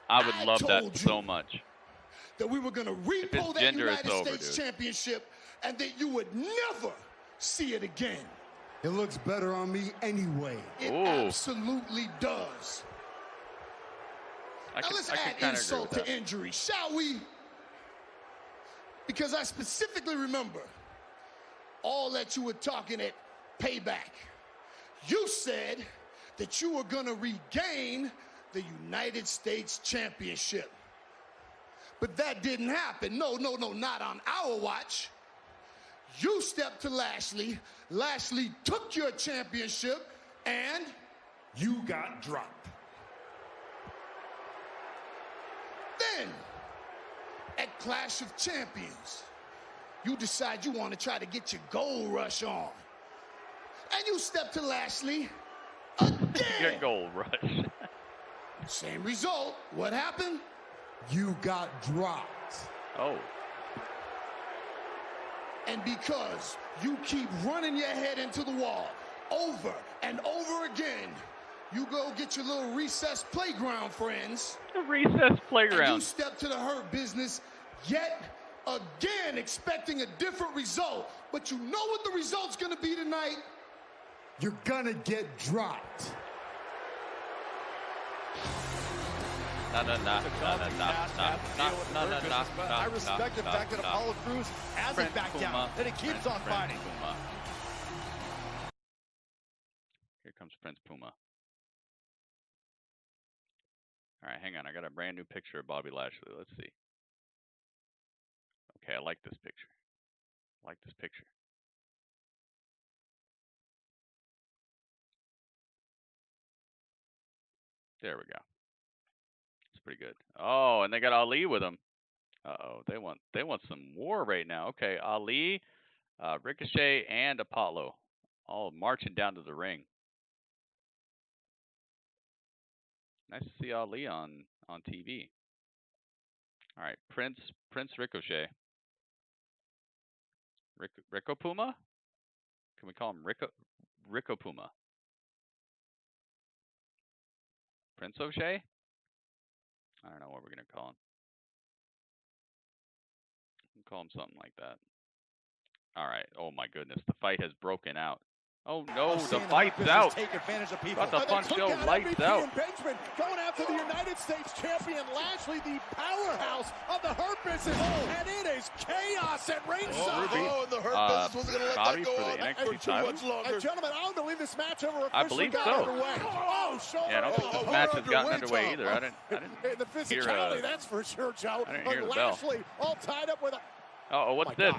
I would love that so much. That we were going to repo that United States Championship and that you would never see it again. It looks better on me anyway. It absolutely does. Now let's add insult to injury, shall we? Because I specifically remember all that you were talking at Payback. You said that you were going to regain the United States Championship. But that didn't happen. No, not on our watch. You stepped to Lashley. Lashley took your championship, and you got dropped. Then, at Clash of Champions, you decide you want to try to get your gold rush on. And you step to Lashley again. Your gold rush. Same result. What happened? You got dropped. Oh. And because you keep running your head into the wall over and over again, you go get your little recess playground friends. The recess playground. And you step to the Hurt Business yet again expecting a different result. But you know what the result's going to be tonight? You're going to get dropped. I respect the fact that Apollo Crews hasn't backed down, that he keeps on fighting. Here comes Prince Puma. All right, hang on. I got a brand new picture of Bobby Lashley. Let's see. Okay, I like this picture. There we go. It's pretty good. Oh, and they got Ali with them. Uh-oh, they want some war right now. Okay, Ali, Ricochet, and Apollo all marching down to the ring. Nice to see Ali on TV. All right, Prince Ricochet. Rico Puma? Can we call him Rico Puma? Prince O'Shea? I don't know what we're going to call him. We'll call him something like that. All right. Oh, my goodness. The fight has broken out. Oh, no. The fight's out. Take advantage of people. Got the fun show lights out. Benjamin going after the United States champion Lashley, the powerhouse of the Hurt Business. And it is chaos at ringside. And the Hurt Business wasn't going to let that go on for too much longer. And gentlemen, I don't believe this match ever officially I believe got so. underway. Oh, Yeah, I don't think this match has gotten underway either. I didn't the physicality, that's for sure, Joe. I didn't hear the bell. Lashley all tied up with a... Uh-oh, what's this?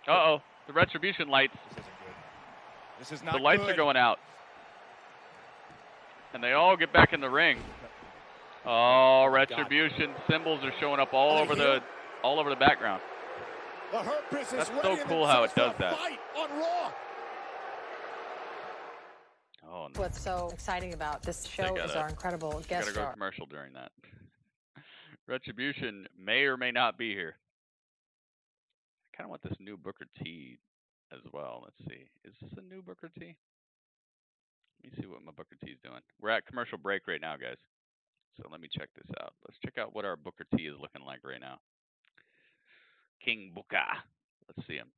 Uh-oh, the retribution lights. This is not the lights good. are going out. And they all get back in the ring. Oh, retribution symbols are showing up all over the background. The Hurt Business That's so cool how it does that. On Raw. Oh, no. What's so exciting about this show is our incredible guest Gotta go star. commercial during that. Retribution may or may not be here. I kind of want this new Booker T as well. Let's see. Is this a new Booker T? Let me see what my Booker T is doing. We're at commercial break right now, guys. So let me check this out. Let's check out what our Booker T is looking like right now. King Booker. Let's see him.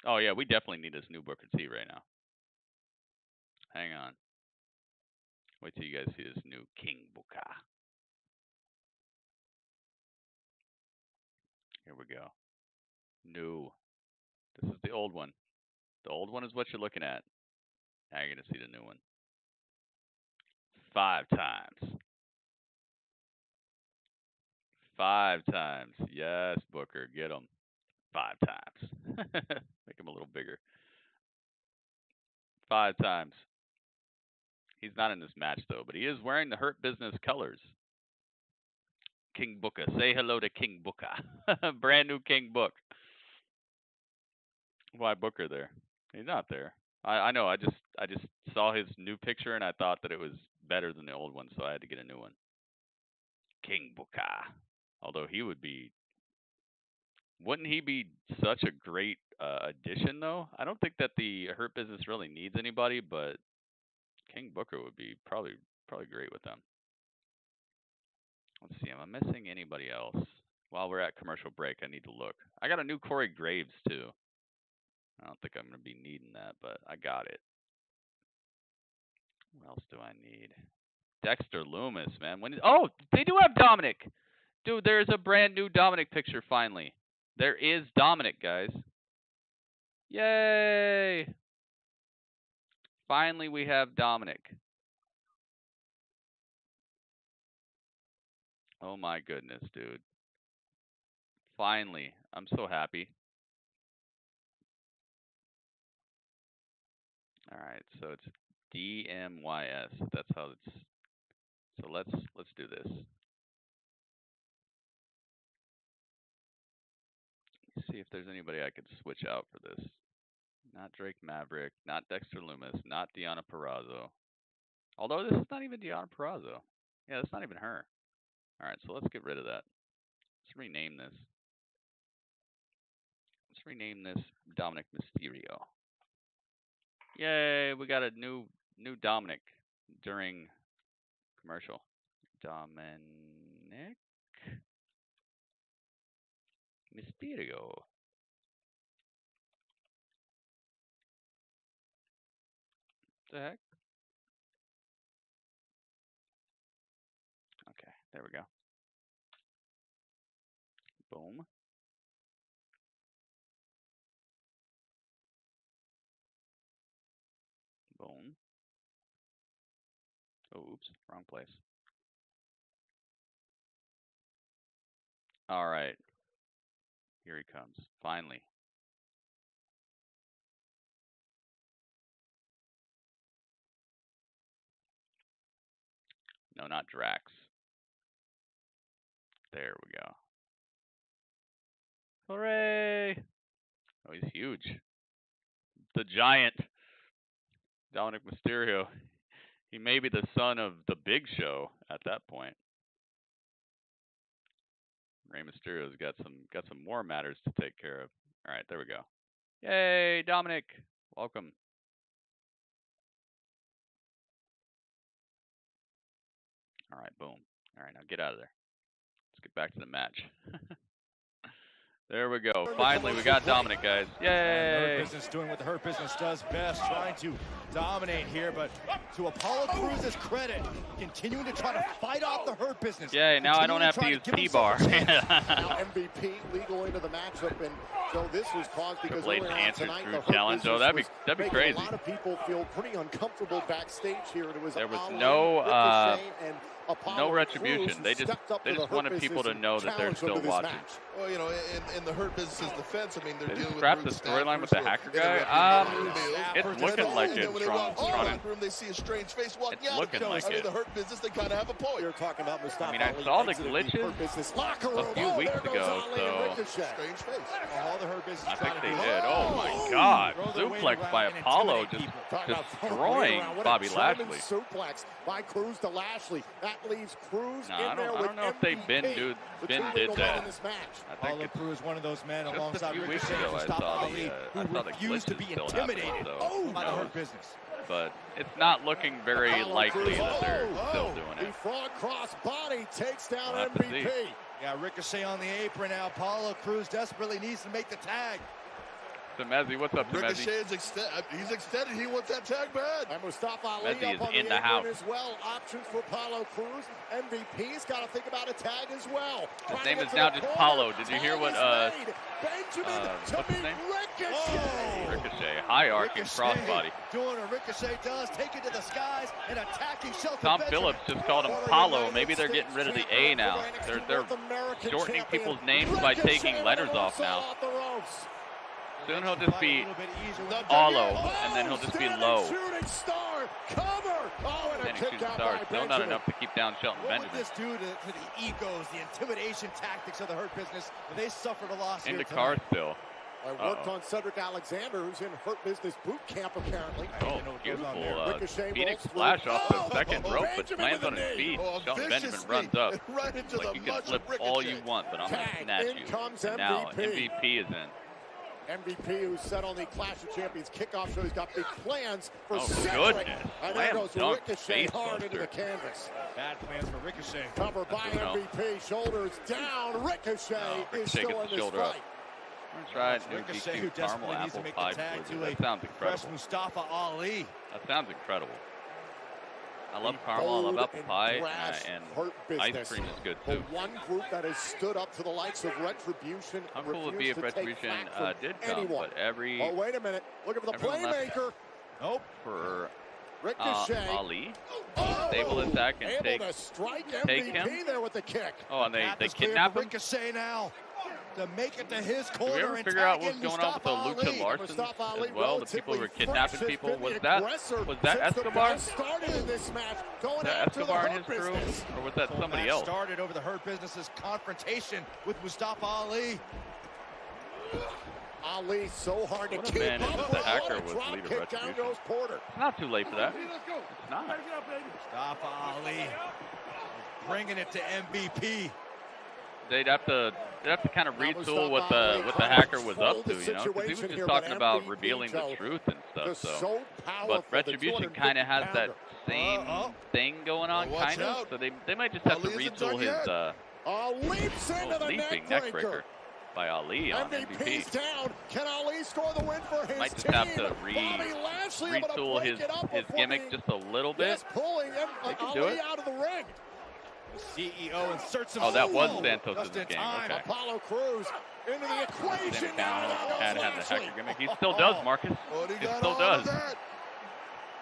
Oh, yeah, we definitely need this new Booker T right now. Hang on. Wait till you guys see this new King Booker. Here we go. No. This is the old one. The old one is what you're looking at. Now you're going to see the new one. 5 times. 5 times. Yes, Booker. Get him. 5 times. Make him a little bigger. 5 times. He's not in this match, though, but he is wearing the Hurt Business colors. King Booker. Say hello to King Booker. Brand new King Book. Why Booker there? He's not there. I know. I just saw his new picture and I thought that it was better than the old one, so I had to get a new one. King Booker. Although he would be, wouldn't he be such a great addition though? I don't think that the Hurt Business really needs anybody, but King Booker would be probably great with them. Let's see. Am I missing anybody else? While we're at commercial break, I need to look. I got a new Corey Graves too. I don't think I'm going to be needing that, but I got it. What else do I need? Dexter Loomis, man. Oh, they do have Dominic. Dude, there's a brand new Dominic picture finally. There is Dominic, guys. Yay! Finally, we have Dominic. Oh my goodness, dude. Finally. I'm so happy. All right, so it's DMYS. That's how it's. So let's do this. Let's see if there's anybody I could switch out for this. Not Drake Maverick, not Dexter Loomis, not Deonna Purrazzo. Although this is not even Deonna Purrazzo. Yeah, that's not even her. All right, so let's get rid of that. Let's rename this. Let's rename this Dominic Mysterio. Yay, we got a new Dominic during commercial. Dominic Mysterio. What the heck? Okay, there we go. Boom. Boom. Oh, oops, wrong place. All right. Here he comes, finally. No, not Drax. There we go. Hooray! Oh, he's huge. The giant. Dominic Mysterio. He may be the son of the Big Show at that point. Rey Mysterio's got some more matters to take care of. All right, there we go. Yay, Dominic. Welcome. All right, boom. All right, now get out of there. Let's get back to the match. There we go. Finally, we got Dominic, guys. Yay! And Hurt Business doing what the Hurt Business does best, trying to dominate here, but to Apollo Cruz's credit, continuing to try to fight off the Hurt Business. Yay, now I don't have to use T-bar. Now MVP legal into the matchup, and so this was caused because earlier on tonight, the Hurt challenge. Oh, that'd be crazy. A lot of people feel pretty uncomfortable backstage here, and it was there was no retribution. They just wanted people to know that they're still watching. Well, you know, in the Hurt Business's defense, I mean, they're dealing with scrap the storyline with the hacker guy. It's looking like it. When they walk in the room, they see a strange face walking out. It's looking like it. The Hurt Business, they kind of have a point. You're talking about Mustafa. I mean, I saw the glitches a few weeks ago, so strange face. All the Hurt Business. I think they did. Oh my God! Suplex by Apollo, just destroying Bobby Lashley. Suplex by Cruz to Lashley. That leaves Cruz in I there don't know if they Ben did that. I think it's Cruz, one of those men alongside Ricochet and Mustafa Ali, who refused to be intimidated by the Hurt Business. But it's not looking very likely that they're still doing it. The frog cross body takes down We'll MVP. Yeah, Ricochet on the apron now. Apollo Cruz desperately needs to make the tag. Mezzi, what's up, Mezzi? Ricochet is he's extended. He wants that tag bad. And Mustafa Ali Mezzi up on is in the apron house. as well. Options for Apollo Crews. MVP's got to think about a tag as well. His name is now just Apollo. Did you hear what Benjamin what's his name? Ricochet. Ricochet, high arcing crossbody. Doing what Ricochet does, taking to the skies and attacking Shelton Tom Benjamin. Phillips just called him Apollo. Maybe they're getting rid of the A now. They're shortening people's names by taking letters off now. Soon he'll just be Allo, and then he'll just be Low. Shooting star cover. Oh, and a kick Shooting out stars. by Still not Benjamin. enough to keep down Shelton What would Benjamin. this do to the egos, the intimidation tactics of the Hurt Business? They suffered a loss In here the car tonight. still. I worked on Cedric Alexander, who's in Hurt Business boot camp apparently. Oh, beautiful Ricochet Phoenix rolls splash through. off the second rope, but Benjamin lands with on a his knee. feet. Oh, Shelton vicious Benjamin runs knee. up. Right into Like the you can mush flip of all you Ricochet. want, but I'm going to Tag. snatch In you. comes And now MVP. MVP is in. MVP, who's set on the Clash of Champions kickoff show, he's got big plans for Oh, Cedric. goodness. And there Slam goes dunk Ricochet face hard into buster. the canvas. Bad plans for Ricochet. Cover by That's what MVP, shoulders down. Ricochet is Ricochet still gets in the this shoulder up. fight. I'm going to try new Ricochet, who DQ caramel desperately needs to apple make pie the tag blizzard. to a That sounds fresh incredible. Mustafa Ali. That sounds incredible. I love caramel, I love apple pie, and ice cream is good The too. one group that has stood up to the likes of Retribution. How cool would it be if refused to take Retribution flack from did come, anyone. but every Oh, wait a minute. Looking for the everyone left. playmaker. Nope. For Ricochet. Ali, Oh, stable attack and able take to strike take MVP him. there with the kick. Oh, and Path they is clear kidnap for him. Ricochet now to make it to his Did corner we ever and figure out tag what's in going on with the Mustafa Lucha Ali. Larsons Mustafa Ali, as well? The people who were relatively kidnapping fresh, people. has been Was the that aggressor Escobar? since the bell started in this match, going Was that after the Escobar and Hurt his crew, Business. or was that somebody Match else? started over the Hurt Business's confrontation with Mustafa Ali. Ali so hard to What keep advantage up does with. the hacker What a with drop leader kick, down Retribution? goes Porter. It's not too late for that. It's not. Mustafa Ali bringing it to MVP. They'd have to kind of retool what the hacker was up to, you know, because he was just talking about revealing the truth and stuff. So, but Retribution kind of has that same thing going on, kind of. So they might just have to retool his leaps into the leaping neck neck breaker breaker by Ali on MVP's MVP. down. Can Ali score the win for his Might just team? have to Bobby Lashley able to retool break his it up before gimmick the- just a little bit. Yes, pulling They can Ali do it. out of the ring. CEO inserts Oh, that was himself. Santos' Just in game. time. Okay. Apollo Crews into the equation. Now Had the Lashley. hacker gimmick. He still does, Marcus. He still does.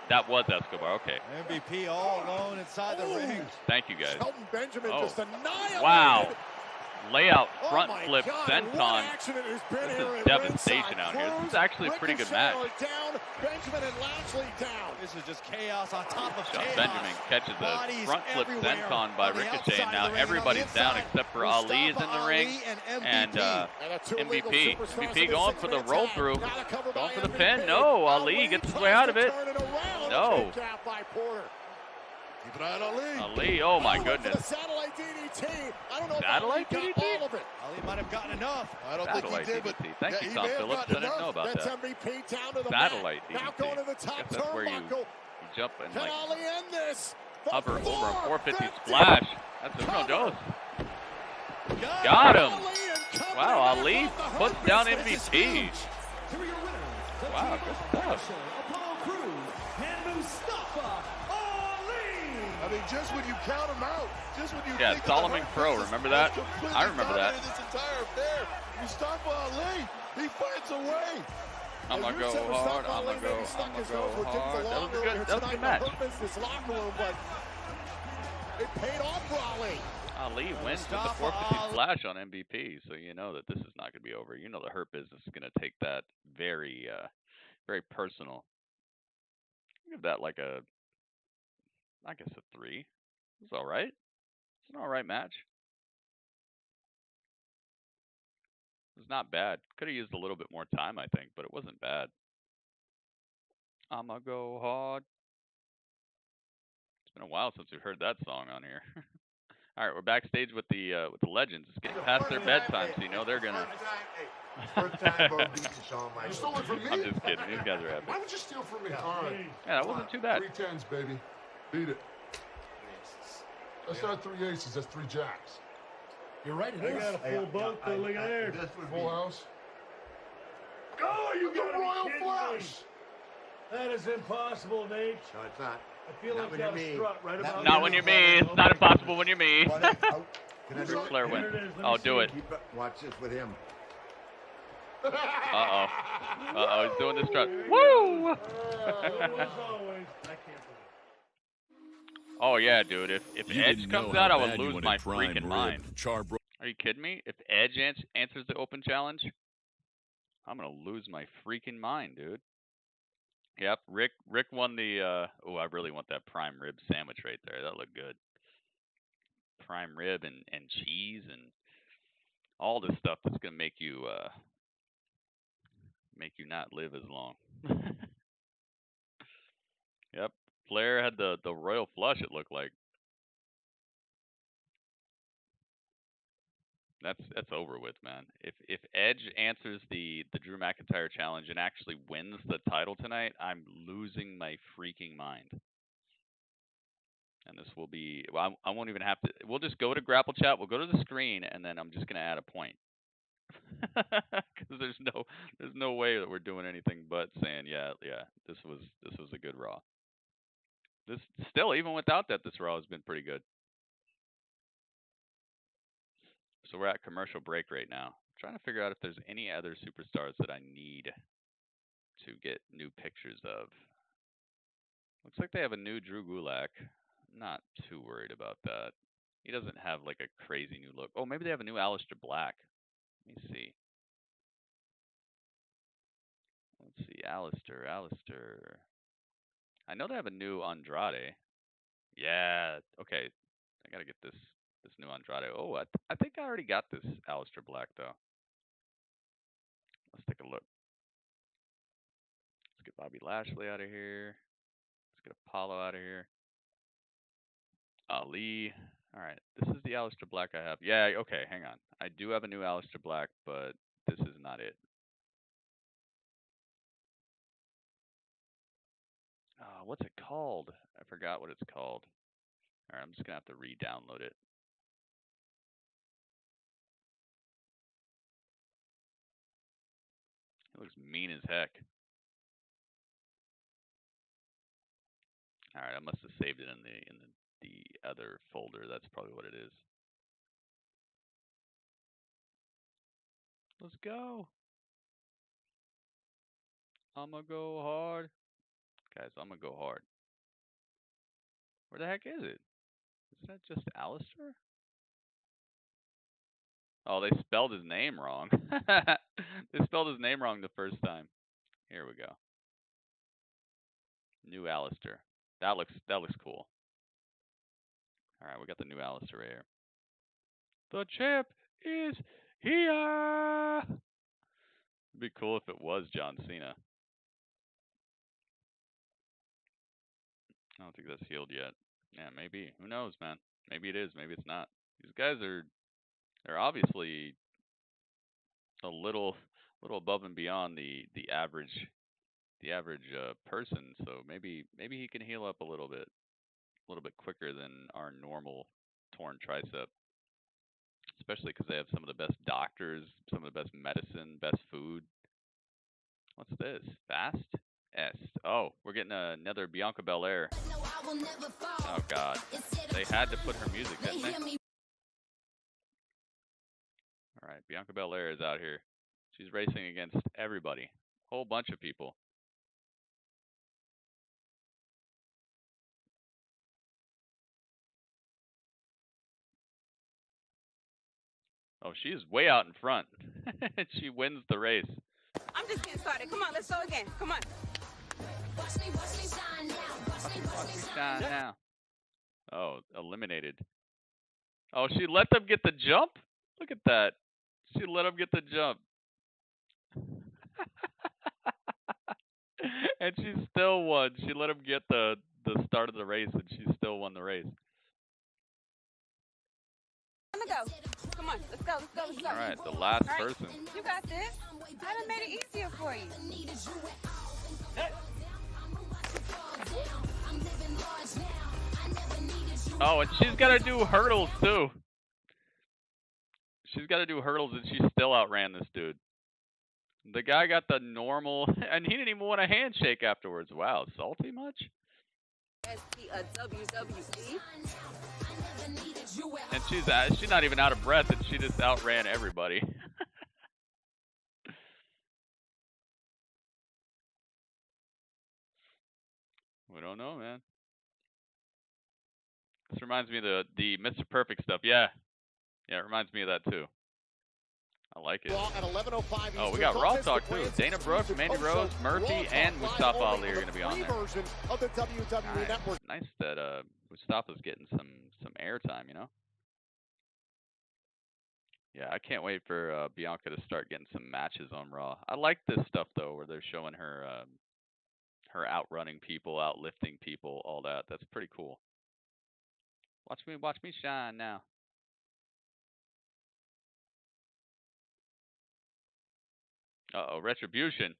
That was Escobar. Okay. MVP all alone inside the ring. Thank you, guys. Shelton Benjamin Oh. just annihilated. Wow. Layout front my flip God, senton. what accident has been This here is at devastation ringside. out here. This is Crews, actually a pretty good match. Ricochet are down. Benjamin and Lashley down. This is just chaos on top of John chaos. Benjamin catches a Bodies front flip everywhere senton by on the Ricochet, outside and now of the ring, everybody's on the down inside. except for Ali is in the Mustafa ring, Ali and and the two legal MVP. superstars in MVP the going for the six-man roll tag. through, Gotta cover going by for the MVP. pin. No, Ali gets his way tries out of to it. turn it around. No. Kick out by Porter. Keep an eye on Ali. Ali, oh my For the goodness. satellite DDT. I don't know Satellite if Ali got DDT? all of it. Ali might have gotten enough. I don't think Satellite he did, but DDT. Thank yeah, you, he Tom may have Phillips. I gotten didn't know enough. about That's that. MVP down to the Satellite mat. Now DDT. going to the I top guess that's where you turnbuckle. jump and Can like Ali end this? The hover over a 450 450 splash. That's Uno Dos. Got him. Wow, Ali puts down MVP. Wow, good stuff. Apollo Crews and Mustafa Ali. I mean, just when you count him out, just when you Yeah, think Solomon of the Crow, Hurt remember Business that? completely I remember that. dominated This entire affair. Mustafa Ali, he finds a way. I'm gonna go hard. I'm gonna go hard. That was a good match. Locker room, but it paid off for Ali. Ali wins with the 450 splash on MVP, so you know that this is not going to be over. You know the Hurt Business is going to take that very, very personal. Give that like a, I guess a 3. It's all right. It's an all right match. It's not bad. Could have used a little bit more time, I think, but it wasn't bad. I'ma go hard. It's been a while since we've heard that song on here. All right, we're backstage with the legends. It's getting past their bedtime, so you know they're gonna. First time Bo beats you, Shawn You stole it from me? I'm just kidding. These guys are happy. Why would you steal from me? All right. Yeah, that wasn't too bad. 3 tens, baby. Beat it. That's not 3 aces. That's 3 jacks. You're right, it is. I got a full boat, though. Look at there. Full house. Oh, with the Royal Flush. That is impossible, Nate. No, it's not. I feel like you got a strut right about Not when you're me. It's not impossible when you're me. Can I do Flair it? win. Oh, do it. Watch this with him. Uh-oh. Uh-oh, he's doing the strut. Woo! Oh, yeah, dude. If Edge comes out, I would lose my freaking mind. Are you kidding me? If Edge answers the open challenge, I'm going to lose my freaking mind, dude. Yep, Rick won the, oh, I really want that prime rib sandwich right there. That looked good. Prime rib and cheese and all this stuff that's going to make you not live as long. Yep, Flair had the royal flush, it looked like. That's over with, man. If Edge answers the Drew McIntyre challenge and actually wins the title tonight, I'm losing my freaking mind. And this will be, well, I won't even have to, we'll just go to Grapple Chat, we'll go to the screen, and then I'm just going to add a point. Because there's no way that we're doing anything but saying, yeah, this was a good Raw. This still, even without that, this Raw has been pretty good. So we're at commercial break right now. I'm trying to figure out if there's any other superstars that I need to get new pictures of. Looks like they have a new Drew Gulak. Not too worried about that. He doesn't have like a crazy new look. Oh, maybe they have a new Aleister Black. Let me see. Let's see, Aleister. I know they have a new Andrade. Yeah, okay. I gotta get this new Andrade. Oh, I think I already got this Aleister Black though. Let's take a look. Let's get Bobby Lashley out of here. Let's get Apollo out of here. Ali. All right, this is the Aleister Black I have. Yeah, okay, hang on. I do have a new Aleister Black, but this is not it. What's it called? I forgot what it's called. All right, I'm just going to have to re-download it. It looks mean as heck. All right, I must have saved it in the other folder. That's probably what it is. Let's go. I'm going to go hard. Guys, I'm going to go hard. Where the heck is it? Is that just Aleister? Oh, they spelled his name wrong. They spelled his name wrong the first time. Here we go. New Aleister. That looks cool. All right, we got the new Aleister right here. The champ is here. It'd be cool if it was John Cena. I don't think that's healed yet. Yeah, maybe. Who knows, man? Maybe it is. Maybe it's not. These guys they're obviously a little above and beyond the average person. So maybe he can heal up a little bit quicker than our normal torn tricep. Especially because they have some of the best doctors, some of the best medicine, best food. What's this? Fast? Oh, we're getting another Bianca Belair. Oh, God. They had to put her music, didn't they? All right, Bianca Belair is out here. She's racing against everybody. Whole bunch of people. Oh, she is way out in front. She wins the race. I'm just getting started. Come on, let's go again. Come on. Watch me shine now. Watch me shine now. Oh, eliminated. Oh, she let them get the jump? Look at that. She let them get the jump. And she still won. She let them get the start of the race, and she still won the race. Let me go. Come on, let's go. All right, the last person. You got this. I done made it easier for you. Oh, and she's got to do hurdles, too. She's got to do hurdles, and she still outran this dude. The guy got the normal, and he didn't even want a handshake afterwards. Wow, salty much? And she's not even out of breath, and she just outran everybody. We don't know, man. This reminds me of the Mr. Perfect stuff. Yeah, it reminds me of that too. I like it. At 11:05 oh, we got Raw Talk too. Dana Brooke, Mandy Rose, Murphy, and Mustafa Ali are going to be on there. Of the WWE Network. Nice that Mustafa's getting some airtime, you know. Yeah, I can't wait for Bianca to start getting some matches on Raw. I like this stuff though, where they're showing her her outrunning people, outlifting people, all that. That's pretty cool. Watch me shine now. Uh-oh, Retribution.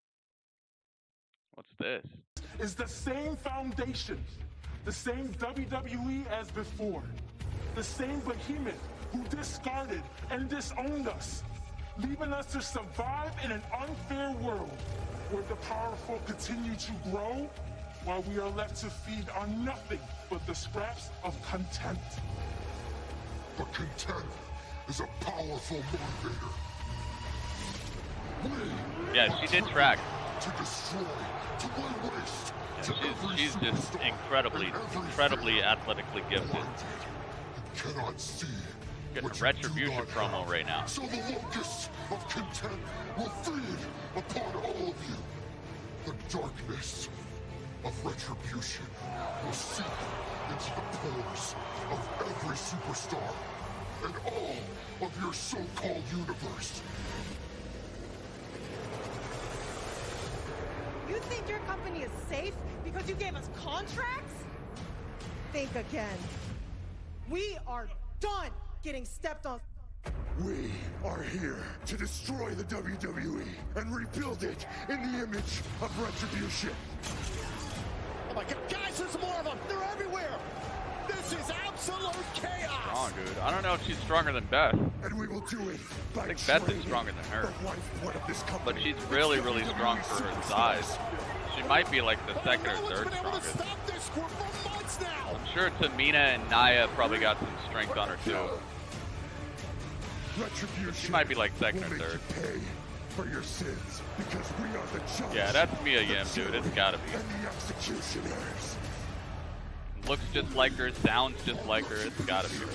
What's this? Is the same foundation, the same WWE as before, the same behemoth who discarded and disowned us, leaving us to survive in an unfair world where the powerful continue to grow while we are left to feed on nothing but the scraps of contempt. But contempt is a powerful motivator. Yeah, she did track. To destroy, to lay waste. Yeah, she's just incredibly athletically gifted. You cannot see. Getting a Retribution promo right now. So the locusts of contempt will feed upon all of you. The darkness of Retribution will seep into the pores of every superstar and all of your so-called universe. You think your company is safe because you gave us contracts? Think again. We are done getting stepped on. We are here to destroy the WWE and rebuild it in the image of Retribution. Oh my God, guys, there's more of them. They're everywhere. This is absolute chaos. Strong, dude. I don't know if she's stronger than Beth. And we will do it by I think Beth is stronger than her. But she's really, really strong for her size. She might be like the second or third strongest. I'm sure Tamina and Nia probably got some strength on her too. She might be like second or third. Pay for your sins because we are the judge. Yeah, that's Mia Yim, dude. It's gotta be. And the executioners. Looks just like her, sounds just like her. It's gotta be her.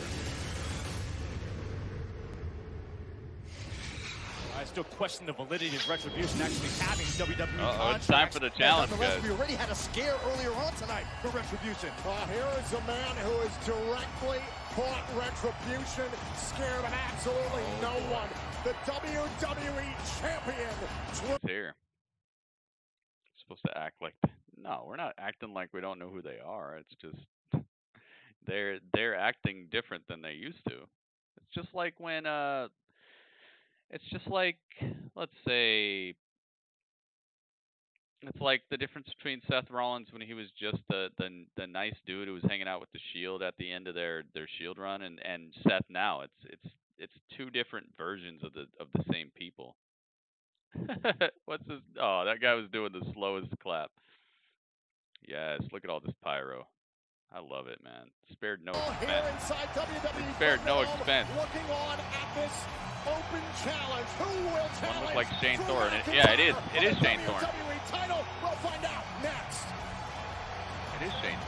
I still question the validity of Retribution actually having WWE contracts. It's time for the challenge, guys. We already had a scare earlier on tonight for Retribution. Here is a man who has directly caught Retribution, scared of absolutely no one. The WWE Champion. He's here. Supposed to act like... No, we're not acting like we don't know who they are. It's just... They're acting different than they used to. It's just like when... It's just like, let's say, it's like the difference between Seth Rollins when he was just the nice dude who was hanging out with the Shield at the end of their Shield run, and Seth now. It's two different versions of the same people. What's this? Oh, that guy was doing the slowest clap. Yes, look at all this pyro. I love it, man. Spared no expense. Spared no expense. Looking on at this open challenge. Who will challenge? One was like Shane Thorne. Yeah, it is. It is Shane Thorne. WWE title. We'll find out next. It is Shane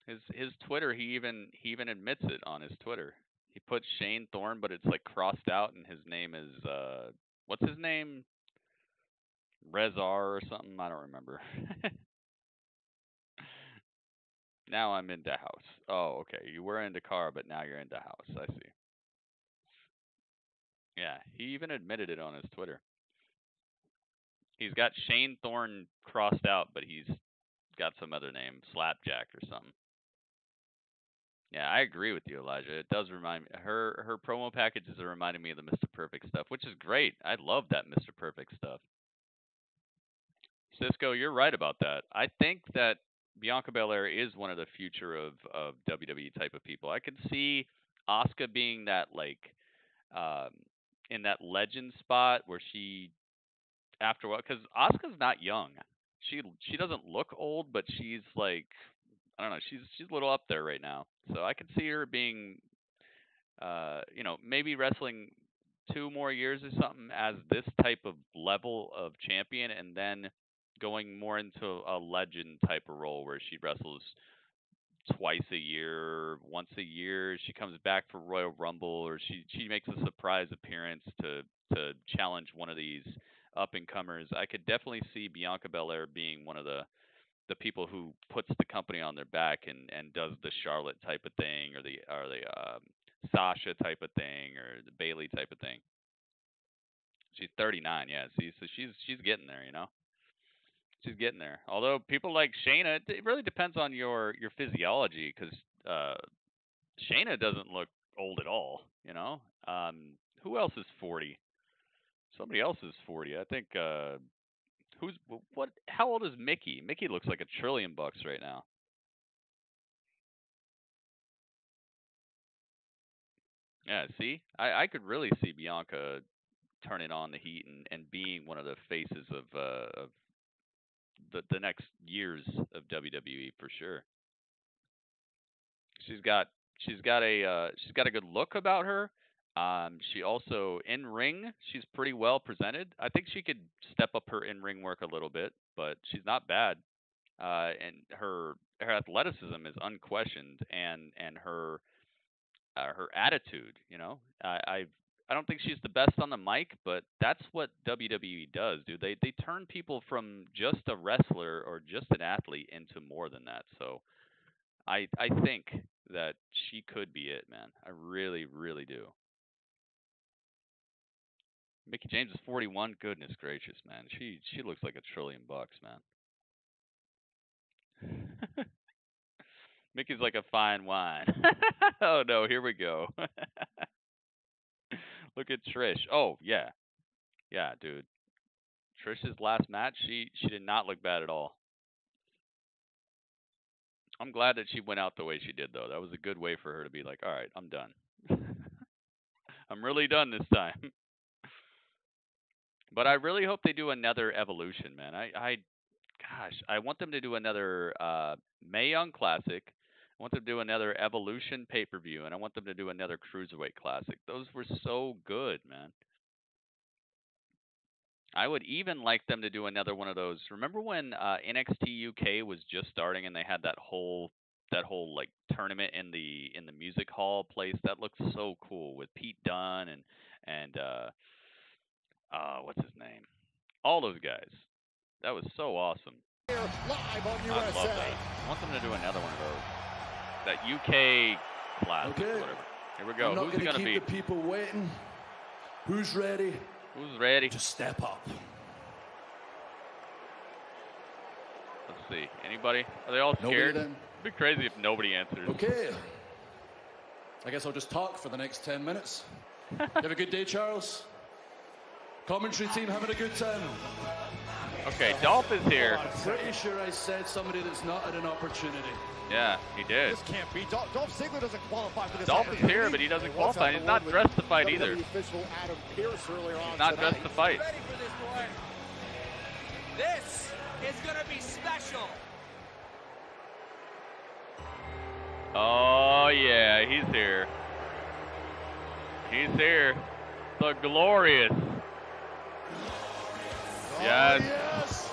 Thorne. His Twitter, he even admits it on his Twitter. He puts Shane Thorne, but it's like crossed out, and his name is what's his name? Rezar or something. I don't remember. Now I'm into house. Oh, okay. You were into car, but now you're into house. I see. Yeah, he even admitted it on his Twitter. He's got Shane Thorne crossed out, but he's got some other name, Slapjack or something. Yeah, I agree with you, Elijah. It does remind me. Her promo packages are reminding me of the Mr. Perfect stuff, which is great. I love that Mr. Perfect stuff. Cisco, you're right about that. I think that Bianca Belair is one of the future of WWE type of people. I could see Asuka being that like in that legend spot where she, after what, because Asuka's not young. She doesn't look old, but she's like, I don't know, she's a little up there right now. So I could see her being, you know, maybe wrestling 2 more years or something as this type of level of champion, and then going more into a legend type of role where she wrestles twice a year, once a year. She comes back for Royal Rumble, or she makes a surprise appearance to challenge one of these up and comers. I could definitely see Bianca Belair being one of the people who puts the company on their back and does the Charlotte type of thing, or the Sasha type of thing, or the Bayley type of thing. She's 39, yeah. See, so she's getting there, you know. She's getting there. Although people like Shayna, it really depends on your physiology, because Shayna doesn't look old at all, you know. Who else is 40? Somebody else is 40. I think. How old is Mickey? Mickey looks like $1 trillion right now. Yeah, see, I could really see Bianca turning on the heat and being one of the faces of the next years of WWE for sure. She's got a good look about her. She also, in ring, she's pretty well presented. I think she could step up her in ring work a little bit, but she's not bad. And her athleticism is unquestioned, and her attitude, you know. I don't think she's the best on the mic, but that's what WWE does, dude. They turn people from just a wrestler or just an athlete into more than that. So I think that she could be it, man. I really, really do. Mickie James is 41. Goodness gracious, man. She looks like $1 trillion, man. Mickey's like a fine wine. Oh no, here we go. Look at Trish. Oh yeah, yeah, dude. Trish's last match, she did not look bad at all. I'm glad that she went out the way she did, though. That was a good way for her to be like, all right, I'm done. I'm really done this time. But I really hope they do another Evolution, man. Gosh, I want them to do another Mae Young Classic. I want them to do another Evolution pay-per-view, and I want them to do another Cruiserweight Classic. Those were so good, man. I would even like them to do another one of those. Remember when NXT UK was just starting and they had that whole like tournament in the music hall place? That looked so cool with Pete Dunne and what's his name? All those guys. That was so awesome. Live on USA. I love that. I want them to do another one of those. That UK class or whatever. Here we go. Who's it gonna be? Keep the people waiting. Who's ready? Who's ready? To step up. Let's see. Anybody? Are they all scared? It'd be crazy if nobody answers. Okay. I guess I'll just talk for the next 10 minutes. You have a good day, Charles? Commentary team having a good time? Okay, Dolph is here. I'm pretty sure I said somebody that's not had an opportunity. Yeah, he did. This can't be. Dolph Ziggler doesn't qualify for this. Dolph is here, but he doesn't qualify. He's not dressed to fight either. Official Adam Pearce earlier on He's not dressed to fight. Ready for this, boy. This is gonna be special. Oh yeah, he's here. He's here. The glorious. Yes. Yes.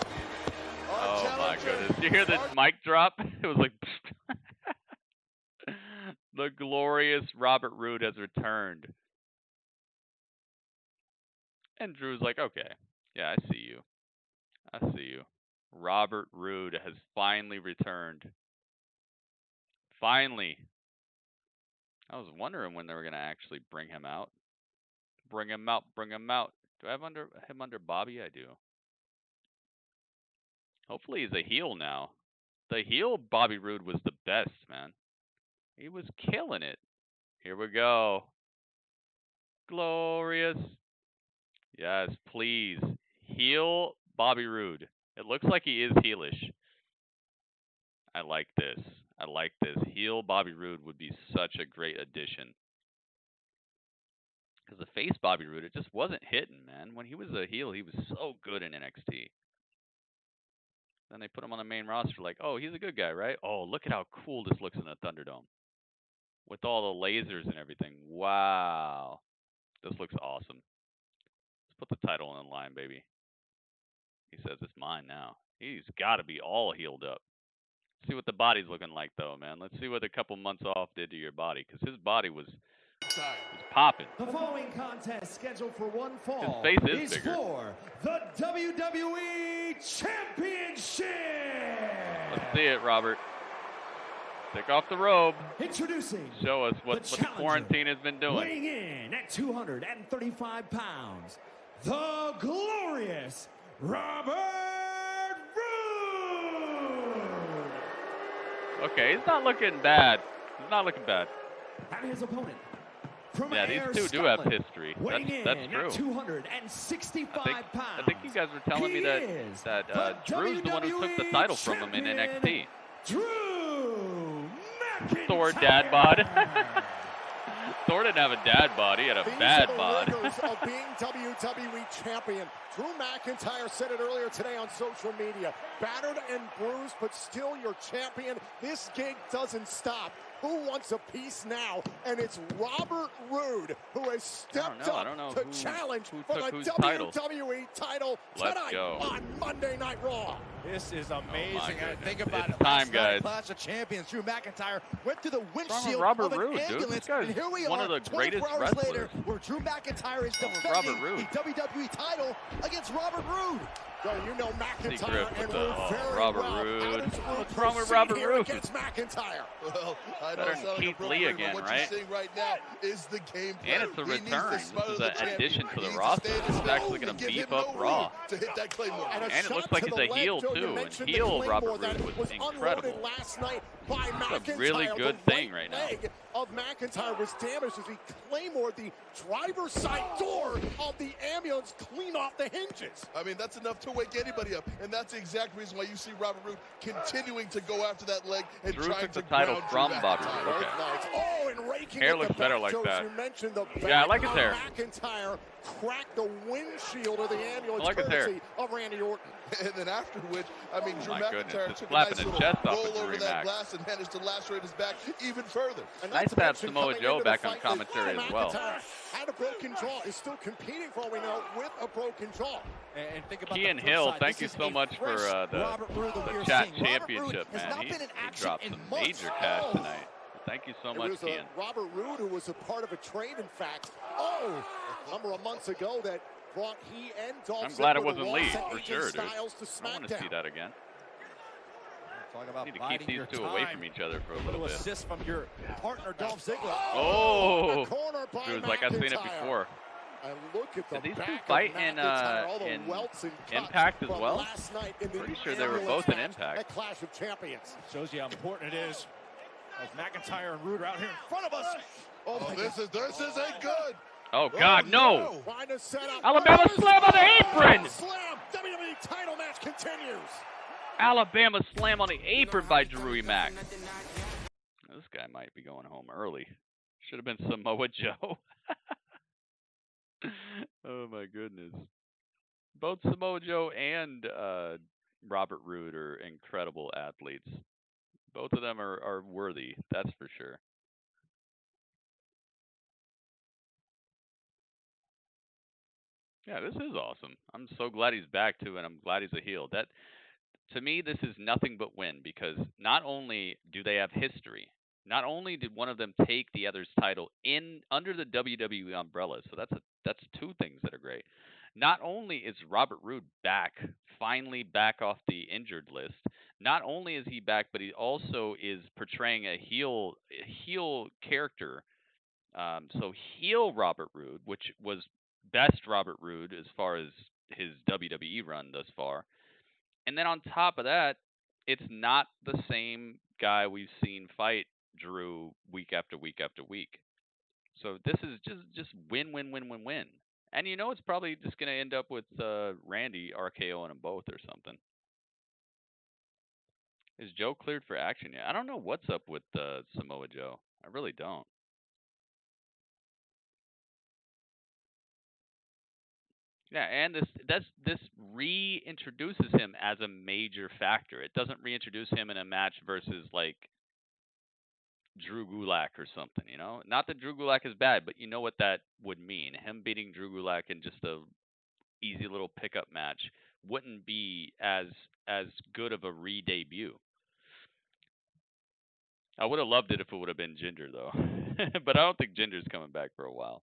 Oh my goodness. You hear the mic drop? It was like the glorious Robert Roode has returned. And Drew's like, okay, yeah, I see you. I see you. Robert Roode has finally returned. Finally. I was wondering when they were going to actually bring him out. Bring him out, bring him out. Do I have him under Bobby? I do. Hopefully he's a heel now. The heel Bobby Roode was the best, man. He was killing it. Here we go. Glorious. Yes, please. Heel Bobby Roode. It looks like he is heelish. I like this. I like this. Heel Bobby Roode would be such a great addition. Because the face Bobby Roode, it just wasn't hitting, man. When he was a heel, he was so good in NXT. Then they put him on the main roster like, oh, he's a good guy, right? Oh, look at how cool this looks in the Thunderdome. With all the lasers and everything. Wow. This looks awesome. Let's put the title on the line, baby. He says it's mine now. He's got to be all healed up. See what the body's looking like, though, man. Let's see what a couple months off did to your body, because his body was popping. The following contest scheduled for one fall His face is bigger. for the WWE Championship. Let's see it, Robert. Take off the robe. Introducing. Show us what the quarantine has been doing. Weighing in at 235 pounds, the glorious Robert Roode. Okay, he's not looking bad. He's not looking bad. And his opponent. From Yeah, these two do have history. That's true. 265 pounds. I think you guys were telling me that Drew's the one who took the title from him in NXT. Drew McIntyre. Thor dad bod. Thor didn't have a dad bod. He had a bad bod. Of being WWE champion. Drew McIntyre said it earlier today on social media. Battered and bruised, but still your champion. This gig doesn't stop. Who wants a piece now? And it's Robert Roode who has stepped up to challenge for the WWE title tonight on Monday Night Raw. This is amazing. Think about it's it. Time, guys. Clash of Champions, Drew McIntyre went through the windshield Robert of an Roode, ambulance, dude. This guy's and here we one are, of the 24 greatest hours wrestlers. later, where Drew McIntyre is defending the WWE title against Robert Roode. So you know McIntyre and Roode very Robert well. Roode. What's wrong with Robert Roode? Against McIntyre. Well, I Better don't than sound Keith like a Lee broker, again, but what right? you're seeing right now is the game plan. And it's a He needs to return. This smother is the an champion. addition to He the needs to roster. stay in This his is actually mode going and to give beef him up no Raw. room to hit that Claymore. And it looks like he's a heel, too. And heel Robert Roode was incredible. Last night by It's a really good thing right now. leg of McIntyre was damaged as he claymored the driver's side door of the ambulance clean off the hinges. I mean, that's enough to wake anybody up, and that's the exact reason why you see Robert Roode continuing to go after that leg and Drew trying took to the title ground from Drew Bobby McIntyre. Roode. Okay. Oh, and raking Hair at looks the better back, like Joe, that. You mentioned the back Yeah, I like his of hair. McIntyre cracked the windshield of the ambulance I like his hair. courtesy of Randy Orton. And then after which, I mean, Oh Drew my McIntyre goodness, took a slapping nice his little chest off roll with over Drew that Mac. glass and managed to lacerate his back even further. And Nice not to have mention Samoa coming Joe into back the on fight, commentary as well. McIntyre had a broken jaw, is still competing for all we know with a broken jaw. And think about Kean the flip Hill, side. thank This you is so a much for fresh the Robert Roode that we are chat seeing. Robert championship, Roode has man. not He been in action dropped in some months. major cash tonight. Thank you so It much, was Kean. Robert Roode who was a part of a trade, in fact, a number of months ago that brought he and Dolph I'm glad it Ziggler, wasn't the Lee, Raw for AJ sure, dude. Styles to I want to see SmackDown. that again. Talk about Need to biding keep these your two away time. from each other for a Little little bit. assist from your partner, Dolph Ziggler. Oh! Corner by It was like I've seen it McIntyre. before. And look at the Did these two back fight of in McIntyre, all the welts and cuts Impact as from well? last night in the Pretty sure they were ambulance both in match Impact. at Clash of Champions. Shows you how important it is. As McIntyre and Roode are out here in front of us. Oh, this isn't good. Oh, God, no! Trying to set up Alabama slam on the apron! Slam! WWE title match continues. Alabama slam on the apron by Drew Mac. This guy might be going home early. Should have been Samoa Joe. Oh my goodness. Both Samoa Joe and Robert Roode are incredible athletes. Both of them are worthy, that's for sure. Yeah, this is awesome. I'm so glad he's back too, and I'm glad he's a heel. That, to me, this is nothing but win, because not only do they have history, not only did one of them take the other's title in under the WWE umbrella, so that's two things that are great. Not only is Robert Roode back, finally back off the injured list. Not only is he back, but he also is portraying a heel character. So heel Robert Roode, which was best Robert Roode as far as his WWE run thus far. And then on top of that, it's not the same guy we've seen fight Drew week after week after week. So this is just win, win, win, win, win. And you know it's probably just going to end up with Randy RKOing them both or something. Is Joe cleared for action yet? I don't know what's up with Samoa Joe. I really don't. Yeah, and this reintroduces him as a major factor. It doesn't reintroduce him in a match versus like Drew Gulak or something, you know? Not that Drew Gulak is bad, but you know what that would mean. Him beating Drew Gulak in just a easy little pickup match wouldn't be as good of a re-debut. I would have loved it if it would have been Jinder though. But I don't think Jinder's coming back for a while.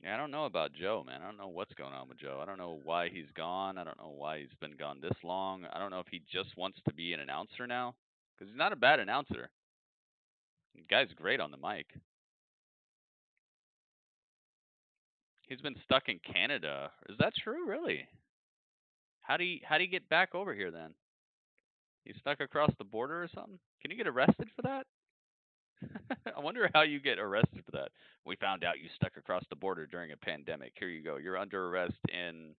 Yeah, I don't know about Joe, man. I don't know what's going on with Joe. I don't know why he's gone. I don't know why he's been gone this long. I don't know if he just wants to be an announcer now, because he's not a bad announcer. The guy's great on the mic. He's been stuck in Canada. Is that true, really? How'd he get back over here then? He's stuck across the border or something? Can you get arrested for that? I wonder how you get arrested for that. We found out you stuck across the border during a pandemic. Here you go. You're under arrest in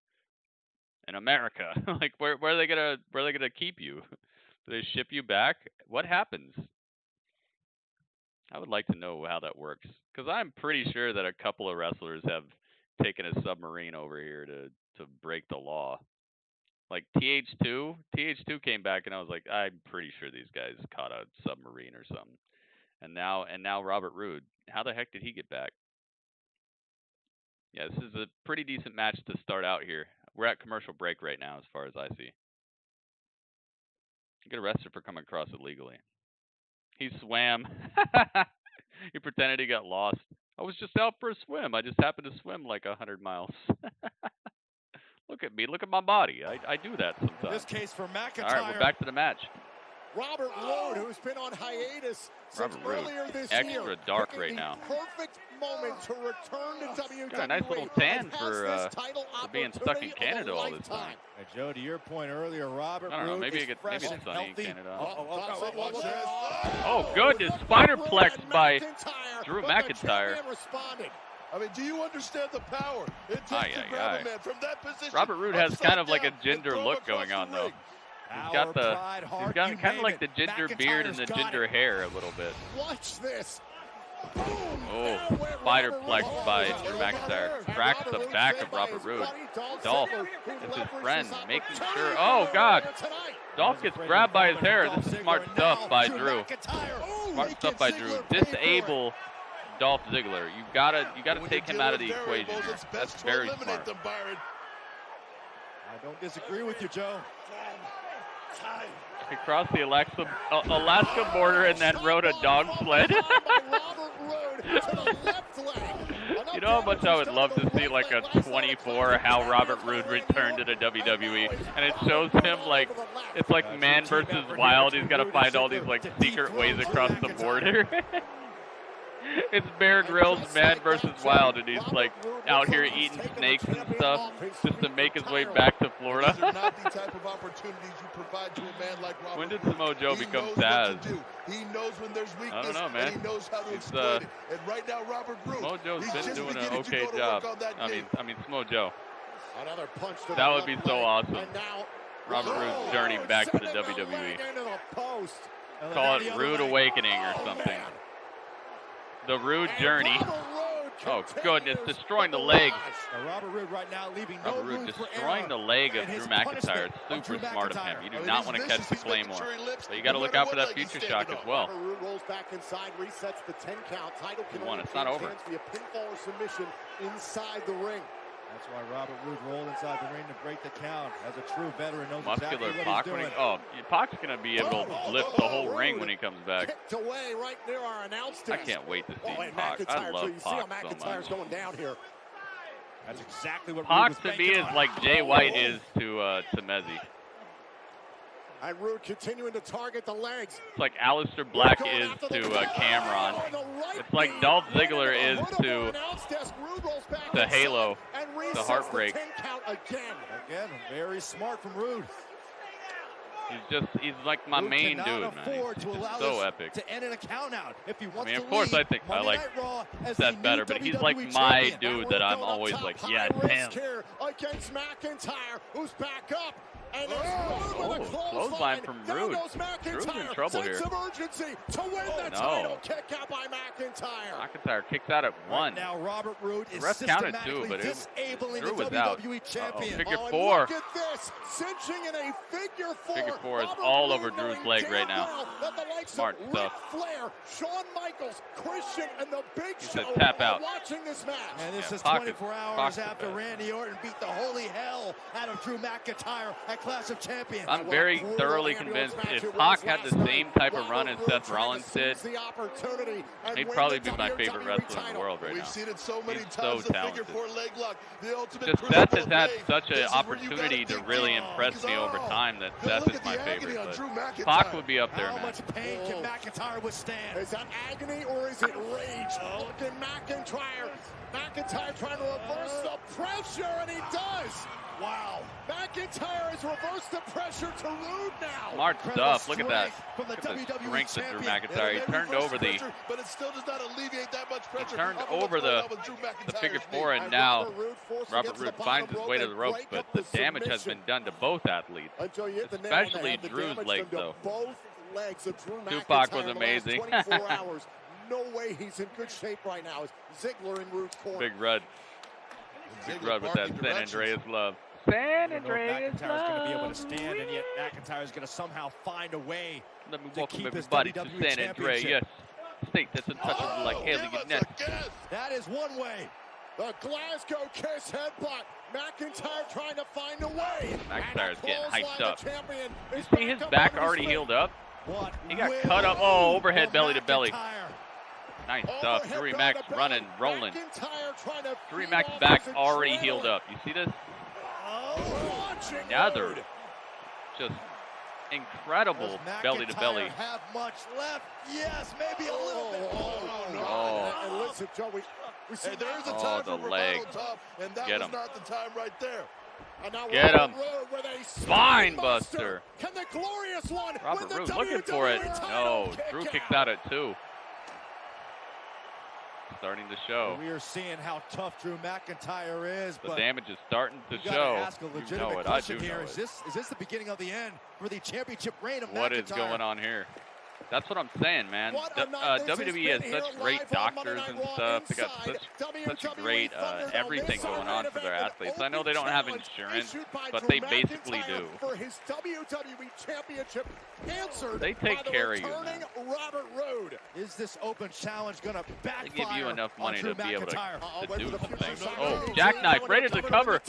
America. Like where are they gonna keep you? Do they ship you back? What happens? I would like to know how that works, because I'm pretty sure that a couple of wrestlers have taken a submarine over here to break the law. Like TH2 came back, and I was like, I'm pretty sure these guys caught a submarine or something. And now Robert Roode. How the heck did he get back? Yeah, this is a pretty decent match to start out here. We're at commercial break right now, as far as I see. You get arrested for coming across illegally. He swam. He pretended he got lost. I was just out for a swim. I just happened to swim like 100 miles. Look at me. Look at my body. I do that sometimes. In this case for McIntyre. All right, we're back to the match. Robert Roode, who's been on hiatus since earlier this year. Extra dark right now. Perfect moment to return to WWE. Got a nice little tan for being stuck in Canada all this time. Hey, Joe, to your point earlier, Robert I don't know. Roode Maybe is it's sunny in Canada. Oh, goodness. Spider-plex by Drew McIntyre. I mean, do you understand the power it takes to grab a man from that position? Robert Roode has kind of like a Jinder look going on, though. He's got kind of like the ginger beard and the ginger hair a little bit. Watch this. Oh, spider-plex by Drew McIntyre. Cracks the back of Robert Roode. Dolph is his friend, making sure. Oh, God. Dolph gets grabbed by his hair. This is smart stuff by Drew. Smart stuff by Drew. Disable Dolph Ziggler. You gotta take him out of the equation. That's very smart. I don't disagree with you, Joe. He crossed the Alaska border and then rode a dog sled. You know how much I would love to see like a 24 how Robert Roode returned to the WWE, and it shows him like it's like man versus wild. He's got to find all these like secret ways across the border. It's Bear Grylls man versus wild, and he's like out here eating snakes and stuff just to make his way back to Florida. When did Samoa Joe become Taz? He knows when there's weakness. I don't know, man. And he knows how to exploit it. And right now, Robert Roode, Samoa Joe's been doing an okay job. I mean Samoa Joe. Another punch to that would be so awesome. Robert Roode's journey back to the WWE. Call it Roode Awakening or something. The Roode journey. Oh, goodness. Destroying the leg. Robert Roode right now leaving Robert Roode destroying the leg of Drew McIntyre. It's super smart of him. You do not want to catch the Claymore. But you got to look out for that future shock as well. Roode rolls back inside, resets the 10 count. Title can it's not over. Via pinfall or submission inside the ring. That's why Robert Roode rolled inside the ring to break the count. As a true veteran, knows muscular exactly Pac what he's doing. Oh, Pac's going to be able to lift the whole ring when he comes back. Kicked away right near our announce desk. I can't wait to see Pac. I love Pac so much. Going down here. That's exactly what Pac to me is like Jay White is to Mezzi. And Roode continuing to target the legs. It's like Aleister Black is to Cameron. It's like Dolph Ziggler is to Halo, to Heartbreak. Again, very smart from Roode. He's like my main dude, man. He's so epic. To end in a count out. If he wants of course, I think I like Seth better, but he's like my dude that I'm always like, yes, him. Against McIntyre, who's back up. And there's clothesline from Rude. Rude's in trouble here. Sense of urgency to win the title. Kick out by McIntyre. McIntyre kicks out at 1. Right now, Robert Roode is systematically disabling Drew the was out. WWE champion. Figure 4. Look at this, cinching in a figure 4. Figure 4 is all over Drew's leg right now. Smart stuff. Flair, Shawn Michaels, Christian, and the Big Show tap out. watching this match. And this is 24 hours after Randy Orton beat the holy hell out of Drew McIntyre at Clash of Champions. I'm very thoroughly convinced if Pac had the same type of run as Seth Rollins did, he'd probably be my favorite wrestler in the world right now. We've seen it so many He's times. so The talented. figure 4 leg lock, the ultimate Just Seth has had way. such an This is where you opportunity gotta to really impress me over time that Seth look is at my the agony favorite. on Drew But McIntyre. Pac would be up there, How man. much pain can McIntyre withstand? Is that agony or is it rage? Look at McIntyre. McIntyre trying to reverse the pressure, and he does. Wow. McIntyre has reversed the pressure to Rude now. Smart stuff. Look at that. From the Look at the WWE strength of Drew champion. McIntyre. He turned over the pressure, but it still does not alleviate that much pressure. turned off of what's over going the on with Drew figure McIntyre's 4, knee. and now Robert Roode finds his way to the ropes, but the damage has been done to both athletes, Until you hit the nail on the especially head, the Drew's damage legs, done to though. both legs of Drew Tupac McIntyre was in the last amazing. 24 hours. No way he's in good shape right now. Ziggler in Rude's corner. Big Rudd. Big Rudd with that San Andreas love. San Andreas McIntyre's going to be able to stand, and yet McIntyre's going to somehow find a way Let me to welcome keep his everybody to WWE San Andreas. championship. State that's untouchable like Haley and Ness. That is one way. The Glasgow kiss headbutt. McIntyre trying to find a way. McIntyre's getting hyped up. You You see his back already healed up? He got cut up. Oh, overhead belly to belly. Nice stuff. Drew Max running, rolling. Drew Max back already healed up. You see this? Another just incredible belly to belly. Have much left? Yes, maybe a little bit. Oh. And listen, Joe, we see there's a Oh, time the for leg. revival top, and that Get was him. not the time right there. And now Get Robert him. Roode with a Spine buster. Can the glorious one Robert win Roode the looking for it. WWE No, title? Drew Kick kicks out at 2. Starting to show. We are seeing how tough Drew McIntyre is, The but damage is starting to you gotta show. ask a You legitimate know it. I question do here. know Is it. this the beginning of the end for the championship reign of What McIntyre? is going on here? That's what I'm saying, man. What a night this WWE has has been such here great live on Monday doctors and Night Raw stuff. They got inside such WWE great ThunderDome. everything This going on for their event athletes. with I know they don't have open insurance, challenge issued by but Drew they basically McIntyre do. for his WWE Championship, answered They take by the care of you, returning Robert Roode. Is this open challenge going to They backfire give you enough on money Drew to be able to McIntyre? do some things. Saga. Oh, jackknife, right at the cover.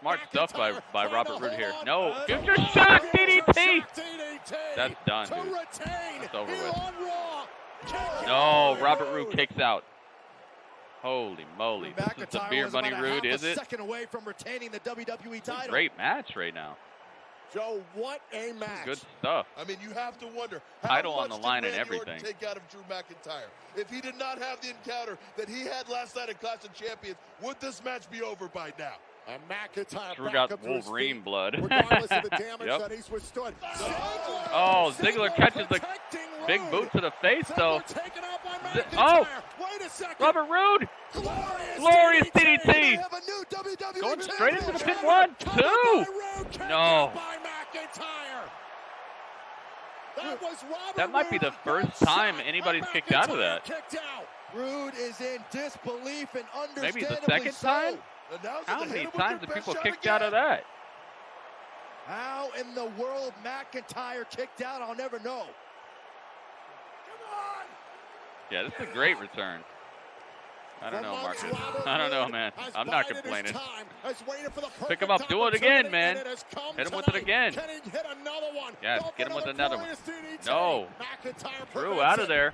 Smart stuff by Robert Roode here. No, future shot, DDT. That's done, dude. That's over with. No, Robert Roode kicks out. Holy moly, this is the beer money Roode, is it? Second away from retaining the WWE It's a title. great match right now. Joe, what a match. Good stuff. I mean, you have to wonder how Title on much the line did and Randy Orton everything. take out of Drew McIntyre. If he did not have the encounter that he had last night at Clash of Champions, would this match be over by now? And McIntyre Drew back got up to his Wolverine feet, blood. regardless of the damage Yep. that he's withstood. Oh, Ziggler catches the big boot to the face, though. Oh, Wait a second. Robert Roode. Glorious DDT. Going straight into the pin. 1, 2. No. That might be the first time anybody's kicked out of that. Roode is in disbelief and Maybe the understandably second so. time? How many times have people kicked out of that? How in the world McIntyre kicked out, I'll never know. Yeah, this is a great return. I don't know, Marcus. I don't know, man. I'm not complaining. Pick him up. Do it again, man. Hit him with it again. Yes, get him with another one. No. Drew out of there.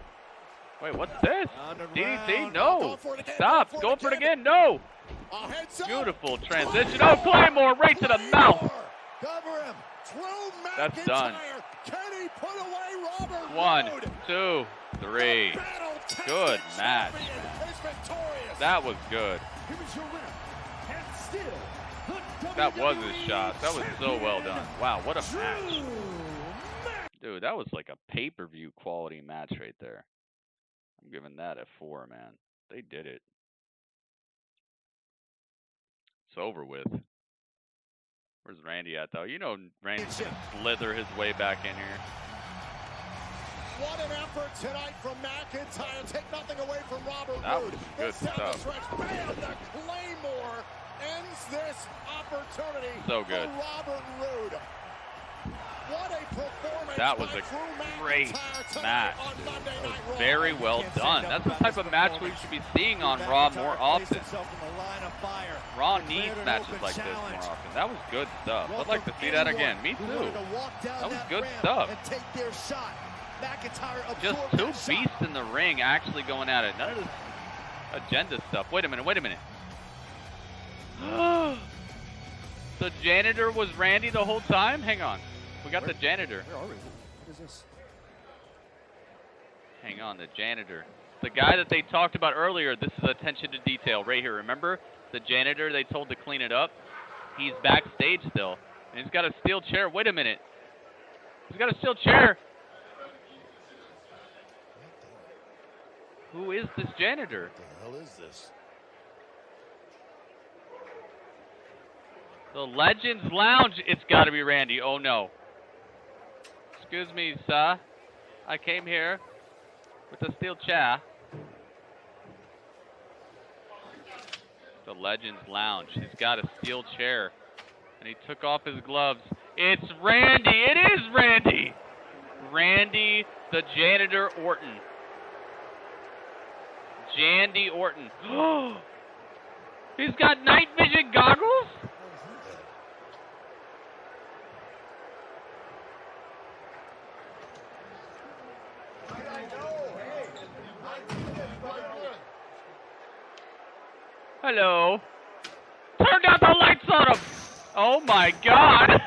Wait, what's this? DDT? No. Stop. Go for it again. No. Beautiful transition. Oh, Claymore right to the mouth. That's done. 1, 2, 3. Good match. That was good. That was his shot. That was so well done. Wow, what a match. Dude, that was like a pay-per-view quality match right there. I'm giving that a 4, man. They did it. It's over with. Where's Randy at, though? You know Randy's going to slither his way back in here. What an effort tonight from McIntyre. Take nothing away from Robert That Roode. was good stuff. Bam, the Claymore ends this opportunity So good. for Robert Roode. What a performance. That was a great match. That was very well done. That's the type of match we should be seeing on Raw more often. Raw needs matches like this more often. That was good stuff. I'd like to see that again. Me too. That was good stuff. Just two beasts in the ring actually going at it. None of this agenda stuff. Wait a minute, wait a minute. The janitor was Randy the whole time? Hang on. We got the janitor. Where are we? What is this? Hang on, the janitor. The guy that they talked about earlier, this is attention to detail right here. Remember the janitor they told to clean it up? He's backstage still. And he's got a steel chair. Wait a minute. He's got a steel chair. Who is this janitor? What the hell is this? The Legends Lounge. It's got to be Randy. Oh, no. Excuse me, sir. I came here with a steel chair. The Legends Lounge. He's got a steel chair. And he took off his gloves. It's Randy. It is Randy. Randy, the janitor Orton. Jandy Orton. He's got night vision goggles? Hello. Turned out the lights on him. Oh my God.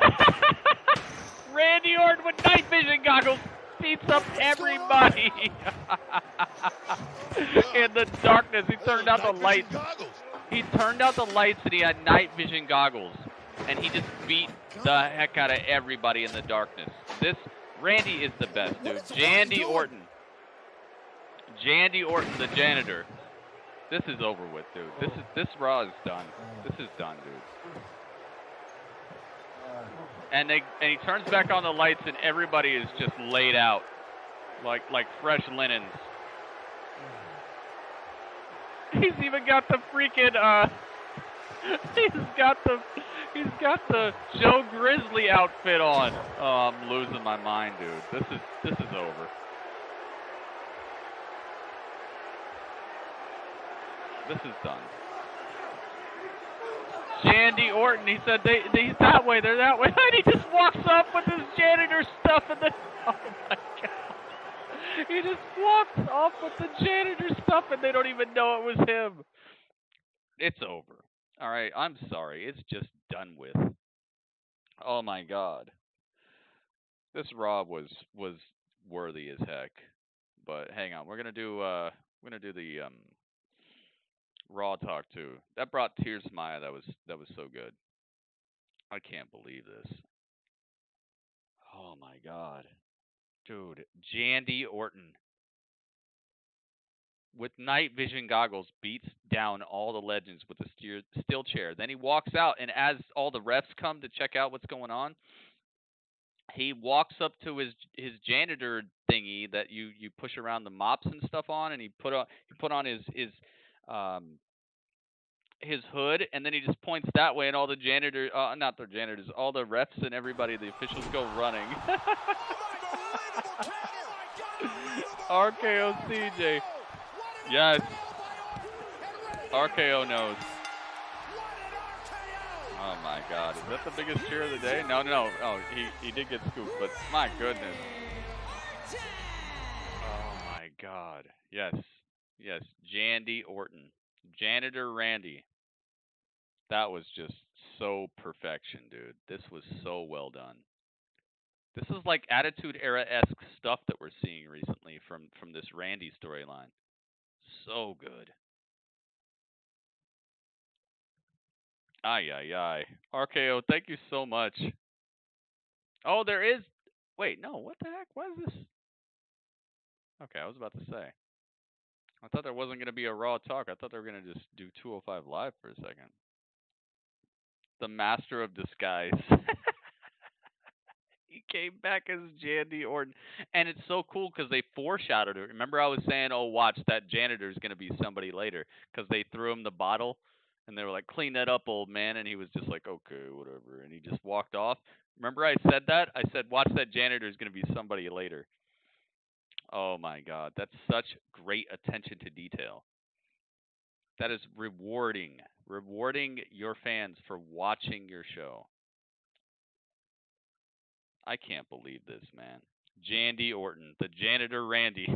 Randy Orton with night vision goggles beats up everybody. In the darkness, he turned out the lights. He turned out the lights and he had night vision goggles. And he just beat the heck out of everybody in the darkness. This, Randy is the best, dude. Jandy Orton. Jandy Orton, the janitor. This is over with, dude. This Raw is done. This is done, dude. And he turns back on the lights and everybody is just laid out like fresh linens. He's even got the freaking he's got the Joe Grizzly outfit on. Oh, I'm losing my mind, dude. This is over. This is done. Jandy Orton, he said he's that way, they're that way, and he just walks up with his janitor stuff and then, oh my God. He just walks off with the janitor stuff and they don't even know it was him. It's over. All right, I'm sorry. It's just done with. Oh my God. This Raw was worthy as heck. But hang on, we're gonna do the Raw talk too. That brought tears to my eye. That was so good. I can't believe this. Oh my God. Dude, Jandy Orton with night vision goggles beats down all the legends with a steel chair. Then he walks out, and as all the refs come to check out what's going on, he walks up to his janitor thingy that you push around the mops and stuff on, and he put on his hood, and then he just points that way, and all the janitors, not the janitors, all the refs and everybody, the officials go running. RKO CJ. Yes. RKO knows. Oh my God. Is that the biggest cheer of the day? No. Oh, he did get scooped, but my goodness. Oh my God. Yes. Jandy Orton. Janitor Randy. That was just so perfection, dude. This was so well done. This is like Attitude Era-esque stuff that we're seeing recently from this Randy storyline. So good. Ay. RKO, thank you so much. Oh, there is... Wait, no, what the heck? What is this? Okay, I was about to say. I thought there wasn't going to be a Raw talk. I thought they were going to just do 205 Live for a second. the master of disguise. He came back as Jandy Orton. And it's so cool because they foreshadowed it. Remember I was saying, oh, watch, that janitor's going to be somebody later. Because they threw him the bottle. And they were like, clean that up, old man. And he was just like, okay, whatever. And he just walked off. Remember I said that? I said, watch, that janitor's going to be somebody later. Oh, my God. That's such great attention to detail. That is rewarding. Rewarding your fans for watching your show. I can't believe this, man. Jandy Orton, the janitor Randy.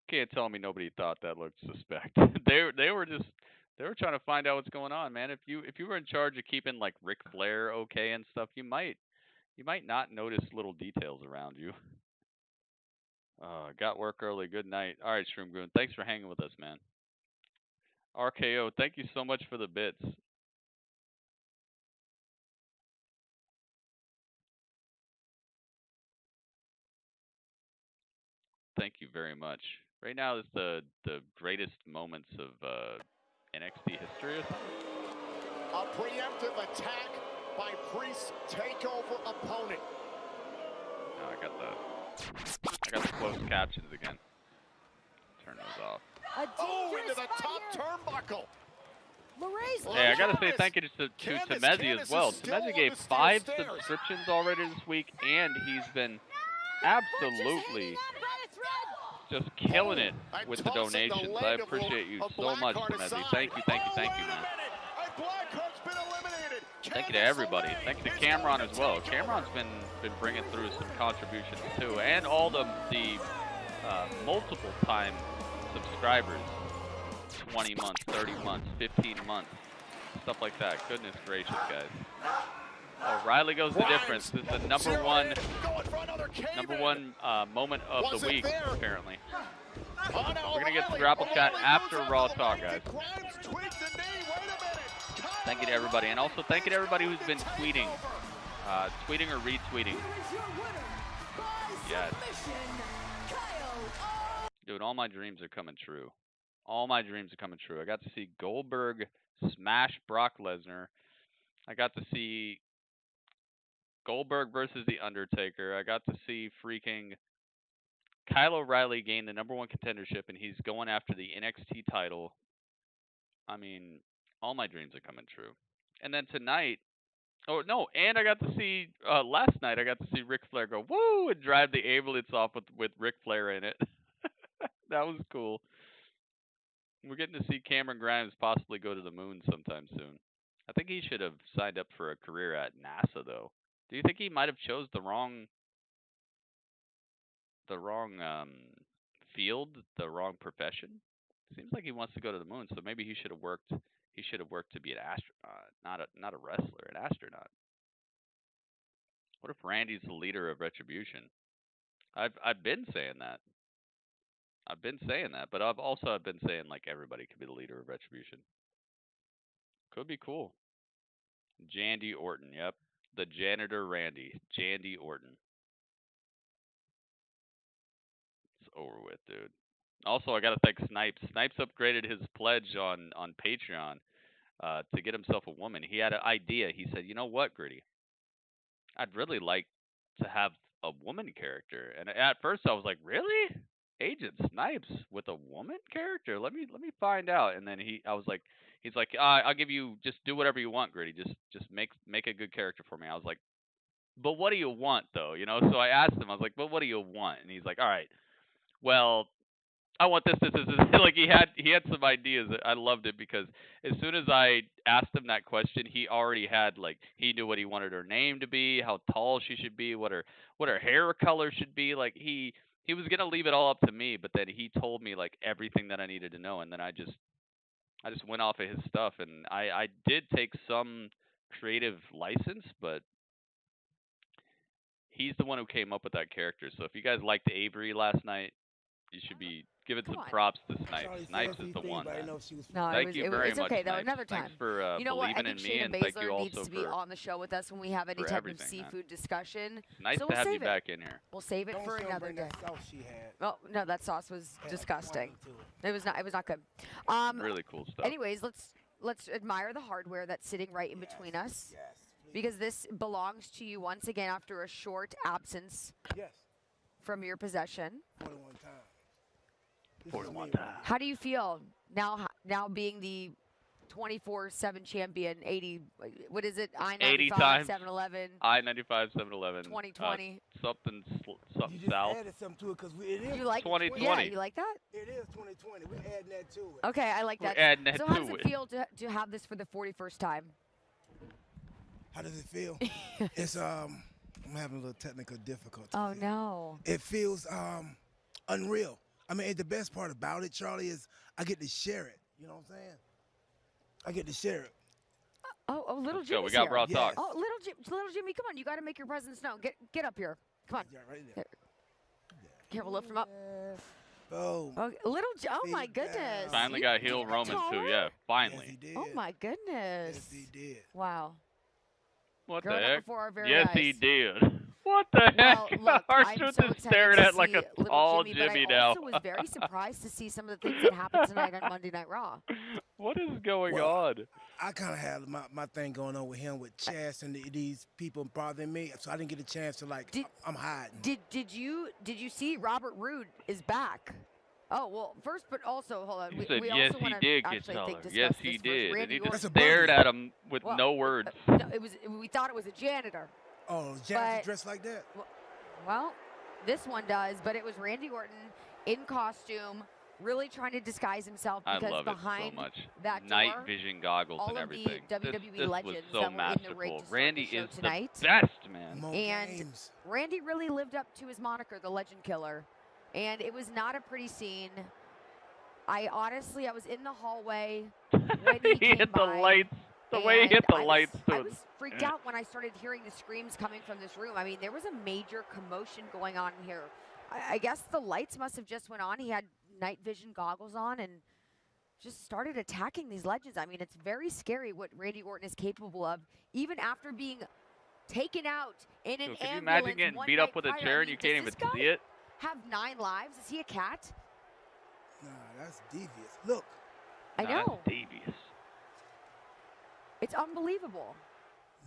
Can't tell me nobody thought that looked suspect. They were trying to find out what's going on, man. If you were in charge of keeping like Ric Flair okay and stuff, you might not notice little details around you. Got work early. Good night. All right, Shroom Goon. Thanks for hanging with us, man. RKO, thank you so much for the bits. Thank you very much. Right now is the greatest moments of NXT history or something. A preemptive attack by Priest's takeover opponent. Oh, I got the closed captions again. Turn those off. Into the top turnbuckle. Hey, I gotta say thank you to Temezi as well. Temezi gave 5 subscriptions already this week, and he's been absolutely just killing it with the donations. I appreciate you so much, Temezi. Thank you, man. Thank you to everybody. Thank you to Cameron as well. Cameron's been bringing through some contributions too, and all the multiple time subscribers. 20 months, 30 months, 15 months, stuff like that. Goodness gracious, guys. Oh, Riley goes the difference. This is the number one moment of the week, apparently. We're gonna get to Grapple Chat after Raw Talk, guys. Thank you to everybody, and also thank you to everybody who's been tweeting, tweeting or retweeting. Yes. Dude, all my dreams are coming true. All my dreams are coming true. I got to see Goldberg smash Brock Lesnar. I got to see Goldberg versus The Undertaker. I got to see freaking Kyle O'Reilly gain the #1 contendership, and he's going after the NXT title. I mean, all my dreams are coming true. And then tonight, oh no, and I got to see, last night I got to see Ric Flair go, woo, and drive the ambulance off with Ric Flair in it. That was cool. We're getting to see Cameron Grimes possibly go to the moon sometime soon. I think he should have signed up for a career at NASA, though. Do you think he might have chose the wrong field, the wrong profession? Seems like he wants to go to the moon, so maybe he should have worked. He should have worked to be an astronaut, not a wrestler, an astronaut. What if Randy's the leader of Retribution? I've been saying that. But I've been saying like everybody could be the leader of Retribution. Could be cool. Jandy Orton, yep. The janitor Randy. Jandy Orton. It's over with, dude. Also, I gotta thank Snipes. Snipes upgraded his pledge on Patreon to get himself a woman. He had an idea. He said, you know what, Gritty? I'd really like to have a woman character. And at first I was like, really? Agent Snipes with a woman character? Let me find out. And then he's like, I'll give you, just do whatever you want, Gritty. Just make a good character for me. I was like, but what do you want though? You know? So I asked him, I was like, but what do you want? And he's like, all right, well, I want this. Like he had some ideas. I loved it because as soon as I asked him that question, he already had he knew what he wanted her name to be, how tall she should be, what her hair color should be. Like he was gonna leave it all up to me, but then he told me like everything that I needed to know, and then I just went off of his stuff, and I did take some creative license, but he's the one who came up with that character. So if you guys liked Avery last night, you should be giving some props to Snipes. Snipes is the one, man. No, Thank you very it's much, okay though. Snipes. Another time. Thanks for you know what? I believing think in me, Shayna and thank you Baszler also needs to be on the show with us when we have any type of seafood discussion. Nice so to we'll have save you back in here. We'll save it for another day. Oh no, that sauce was disgusting. It was not good. Really cool stuff. Anyways, let's let's admire the hardware that's sitting right in between us. Yes. Because this belongs to you once again after a short absence. Yes. From your possession. 41 times. 41 times. How do you feel now being the 24/7 champion? 80. What is it? I-95, 7-Eleven. I-95, 7-Eleven. 2020. Something you just south. added something to it because it is you like 2020. Yeah, you like that? It is 2020. We're adding that to it. Okay, I like that. We're adding that so to how does it feel to have this for the 41st time? How does it feel? It's I'm having a little technical difficulty. Oh no. It feels unreal. I mean, the best part about it, Charlie, is I get to share it. You know what I'm saying? I get to share it. Oh, little Let's go. Jimmy. We got Raw Talk. Oh, little Jimmy, come on! You got to make your presence known. Get up here. Come on. Yeah, right there. Here, we'll lift him up. Oh. Oh, oh my goodness. Finally got heel Roman too. Yeah, finally. Yes, he did. Oh my goodness. Yes, he did. Wow. What Growing the up heck? before our very Yes, eyes. he did. What the Well, heck? look, Our I'm truth so is excited staring to at like see a little tall Jimmy, but I now. also was very surprised to see some of the things that happened tonight on Monday Night Raw. What is going Well, on? I kind of had my thing going on with him with Chess and these people bothering me, so I didn't get a chance to I'm hiding. Did you see Robert Roode is back? Oh well, first, but also hold on. He said, we yes, also he wanna did get actually, I taller. think, Yes, discuss he this first. did. Randy And he Orton- just stared at him with no words. No, we thought it was a janitor. Oh, janitor But- dressed like that? Well, this one does, but it was Randy Orton in costume, really trying to disguise himself I because love it behind so much. that door, Night vision goggles all and of everything. the WWE this legends was so that were in the ring masterful. to start Randy the show is tonight. the best, man. And Randy really lived up to his moniker, the Legend Killer. And it was not a pretty scene. I was in the hallway when he came hit the by, lights. The way he hit the and lights. I was freaked out when I started hearing the screams coming from this room. I mean, there was a major commotion going on in here. I guess the lights must have just went on. He had night vision goggles on and just started attacking these legends. I mean, it's very scary what Randy Orton is capable of, even after being taken out in an So can you ambulance. imagine getting one beat night up with a prior? chair I and mean, you can't does even this see guy it? have 9 lives? Is he a cat? Nah, that's devious. Look. I know. That's devious. It's unbelievable.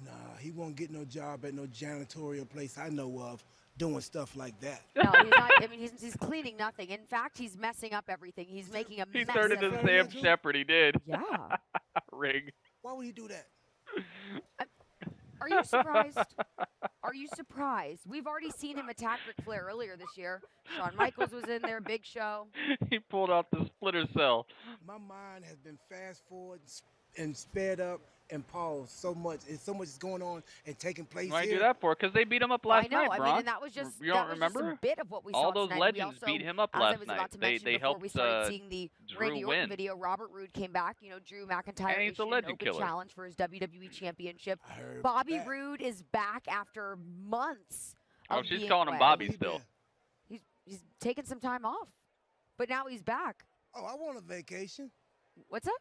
Nah, he won't get no job at no janitorial place I know of doing stuff like that. No, he's not. I mean, he's cleaning nothing. In fact, he's messing up everything. He's making a He mess. turned into Sam Shepard. He did. Yeah. Rig. Why would he do that? Are you surprised? Are you surprised? We've already seen him attack Ric Flair earlier this year. Shawn Michaels was in there, Big Show. He pulled out the splitter cell. My mind has been fast forward and sped up and paused so much. So much is going on and taking place Why here. do that for? Because they beat him up last night, I Bron. mean, and that was just You don't that was just remember? a bit of what we All saw those tonight. legends we also, beat him up as last I was night. about to mention They before helped we started seeing the Drew Randy Orton win. video. Robert Roode came back. You know, Drew McIntyre And he's a issued an legend open killer. challenge for his WWE Championship. heard Bobby that. Roode is back after months. Oh, of she's being calling him away. Bobby still. He's taking some time off, but now he's back. Oh, I want a vacation. What's up?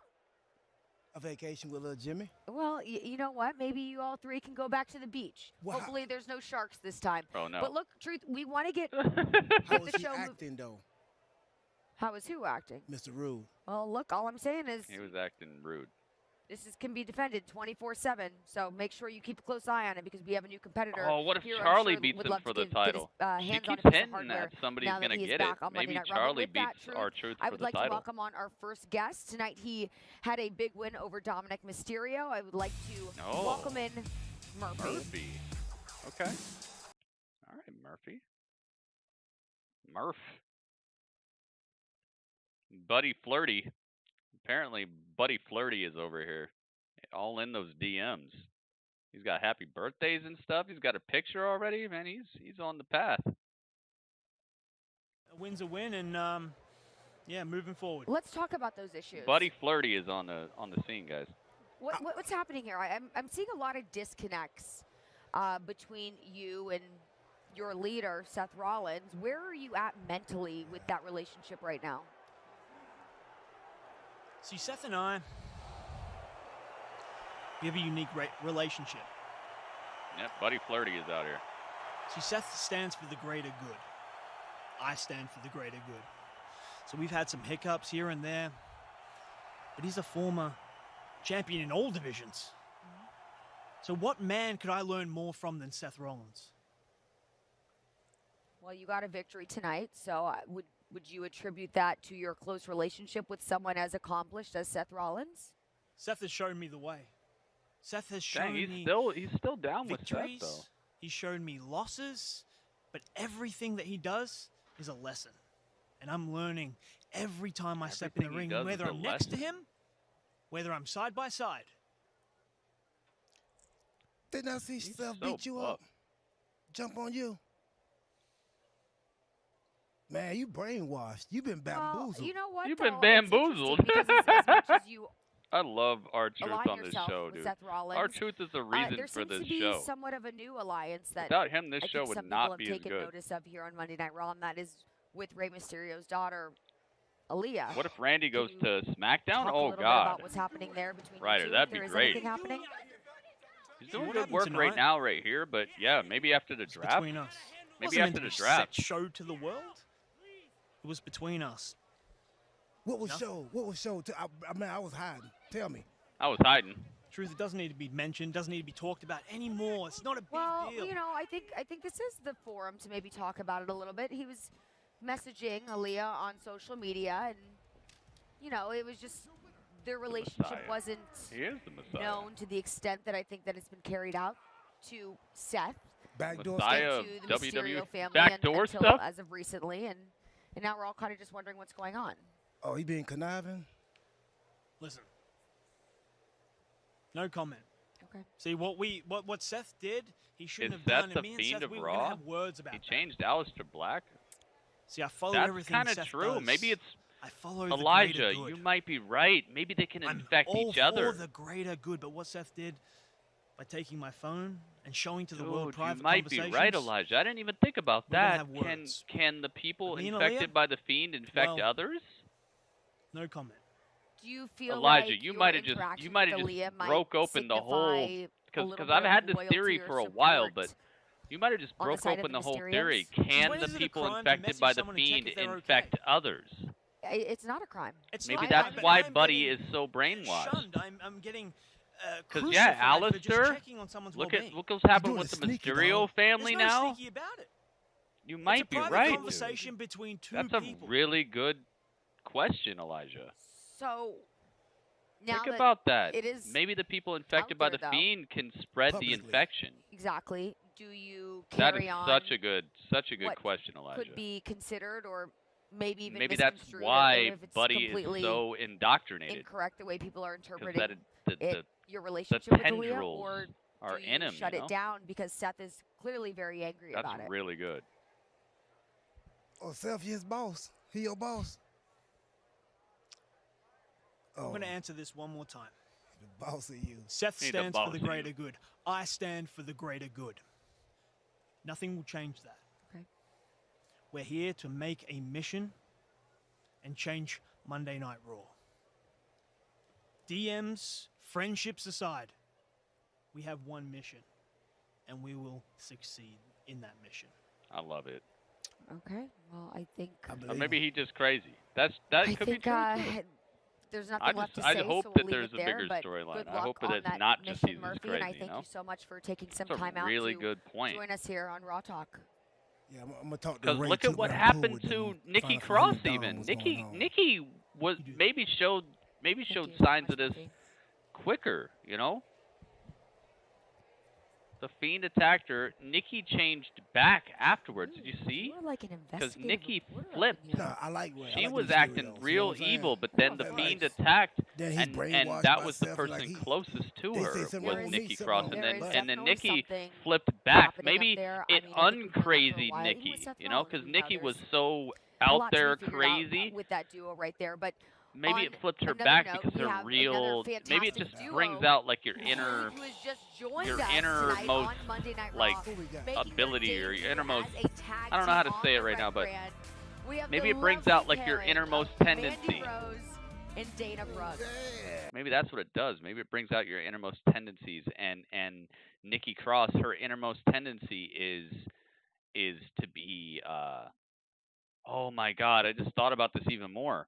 A vacation with little Jimmy. Well, you know what? Maybe you all three can go back to the beach. Well, Hopefully there's no sharks this time. Oh, no. But look, Truth, we want to get How the was he show acting, though, How is who acting? Mr. Rude? Well, look, all I'm saying is He was acting rude. can be defended 24/7. So make sure you keep a close eye on it because we have a new competitor. Oh, what if here, I'm Charlie sure beats would him love for to the get his, title? She hands on a keeps piece of hinting hardware that somebody's now that going to he is get back it. on Monday Maybe Night Raw. But Charlie with that, beats Truth, our truth I for would the like to title. welcome on our first guest tonight. He had a big win over Dominic Mysterio. I would like to welcome in Murphy. Okay. All right, Murphy. Murph. Buddy Flirty. Apparently, Buddy Flirty is over here. All in those DMs. He's got happy birthdays and stuff. He's got a picture already. Man, he's on the path. A win's a win, and yeah, moving forward. Let's talk about those issues. Buddy Flirty is on the scene, guys. What's happening here? I'm seeing a lot of disconnects between you and your leader, Seth Rollins. Where are you at mentally with that relationship right now? See, Seth and I, we have a unique relationship. Yep, Buddy Flirty is out here. See, Seth stands for the greater good. I stand for the greater good. So we've had some hiccups here and there, but he's a former champion in all divisions. So what man could I learn more from than Seth Rollins? Well, you got a victory tonight, so would you attribute that to your close relationship with someone as accomplished as Seth Rollins? Seth has shown me the way. Seth has shown Dang, me he's still down victories. with Seth, though. He's shown me losses, but everything that he does is a lesson. And I'm learning every time I step in the ring, whether I'm next to him, whether I'm side by side. Didn't I see Seth beat you up? Jump on you? Man, you brainwashed. You've been bamboozled. Well, you know what? You've though? been bamboozled. Because as much as you I love R-Truth align on this yourself show, with dude. Seth Rollins, R-Truth is the reason there for seems this to be show. somewhat of a new alliance that Without him, this I show think would some not people be have as taken good. notice of here on Monday Night Raw, and that is with Rey Mysterio's daughter, Aaliyah. What if Randy goes to SmackDown? Talk a Oh, little bit God. about what's happening there between you Ryder, two, that'd if be there is great. anything happening? He's doing What good happened work right tonight? now right here, but yeah, maybe after the draft. Between us. Maybe It wasn't after meant the to be a set draft. show to the world. It was between us. What was Nothing. show? What was show? I mean, I was hiding. Tell me. I was hiding. Truth, it doesn't need to be mentioned, doesn't need to be talked about anymore. It's not a big deal. You know, I think this is the forum to maybe talk about it a little bit. He was messaging Aaliyah on social media, and you know, it was just their relationship wasn't He is the Messiah. known to the extent that I think that it's been carried out to Seth, Backdoor Messiah and of to the WWE Mysterio family, backdoor until stuff? as of recently, and now we're all kind of just wondering what's going on. Oh, he being conniving? Listen. No comment. Okay. See what Seth did, he shouldn't Is have Seth done. the And me and Fiend Seth, of we were gonna Raw? have words about He that. changed Aleister Black. See, I follow That's everything kind of Seth true. does. Maybe it's I follow the Elijah. greater good. You might be right. Maybe they can infect all each other. for the greater good. But what Seth did by taking my phone and showing to the world Dude, private you might be conversations, right, Elijah. I didn't even think about we're gonna that. have words. Can the people Me and infected Aaliyah? by the Fiend infect Well, others? no comment. Do you feel Elijah, like you your might have just interaction with Aaliyah might broke open the whole signify a because little I've bit had of this loyalty theory or for a while, support but you might have just on the broke side of open the the whole Mysterios? theory. When Can is the it a people crime to infected message by the someone and check Fiend if they're okay? infect others? It's not a crime. It's Maybe not, that's but why I'm Buddy getting is so brainwashed. shunned. I'm getting Because yeah, crucified for just Alistair, checking on someone's look well-being. what's happening doing with it the sneaky, Mysterio dog. family There's no now. sneaky about it. You might it's a be private right. dude. conversation between two That's people. a really good question, Elijah. So now Think about that. it is Maybe the people infected out by there, the though. Fiend can spread Publicly. the infection. exactly. Do you That carry is on such a good what question, Elijah. could be considered or maybe even Maybe that's misconstrued why if it's Buddy completely is so indoctrinated. incorrect the way people are Because interpreting that your relationship with Aaliyah, tendrils or are do you in him. shut you it know? down because Seth is clearly very angry That's about it. really good. Oh, Seth, his boss. He your boss. I'm Oh, going to answer this one more time. the boss of you. Seth He's the stands for boss the of you. greater good. I stand for the greater good. Nothing will change that. Okay. We're here to make a mission and change Monday Night Raw. DMs, friendships aside, we have one mission, and we will succeed in that mission. I love it. Okay. Well, I think Or maybe he's just crazy. That I could be think true. too. there's nothing left to I say, hope so that we'll there's leave a it there, bigger but storyline. good I luck hope that on it's that not just mission, he's Murphy, crazy. and I you thank know? you so much for taking some That's time a out really to good point. join us here on Raw Talk. Yeah, I'm gonna talk to Because Ray look too, at what but I'm cool happened with to them. Nikki Find out from Cross. his dom Even what's going on. Nikki was maybe showed Thank you so signs much, of this Murphy. quicker. You know, the Fiend attacked her. Nikki changed back afterwards. Did you see? You're like an Because investigative Nikki reporter up flipped. in here. No, I like Ray. I She like was Mysterio, acting though. See real what I'm saying? evil, but then the That Fiend likes- attacked, Then he's and brainwashed that by was the Seth, person like he- closest to they her say something was wrong with Nikki me, something Cross, wrong and with then me, and then definitely Nikki something flipped back. happening up Maybe there. it I mean, I think we've known that for a uncrazy while, even Nikki, with Seth you know, Rollins, because we've Nikki known was there's so a out lot to be there figured out, crazy. with that duo right there. But Maybe on it flipped her another back note, because we her have real. another Maybe it fantastic just brings duo out like your inner, who has just joined your us tonight innermost on Monday Night like Raw, making ability their or your debut innermost. as a tag I don't know how to team say on it right the now, Red but Brand. We have maybe the it brings lovely out like your pairing innermost of tendency. Mandy Rose and Dana Brooke. Maybe that's what it does. Maybe it brings out your innermost tendencies, and Nikki Cross, her innermost tendency is to be. Oh my God! I just thought about this even more.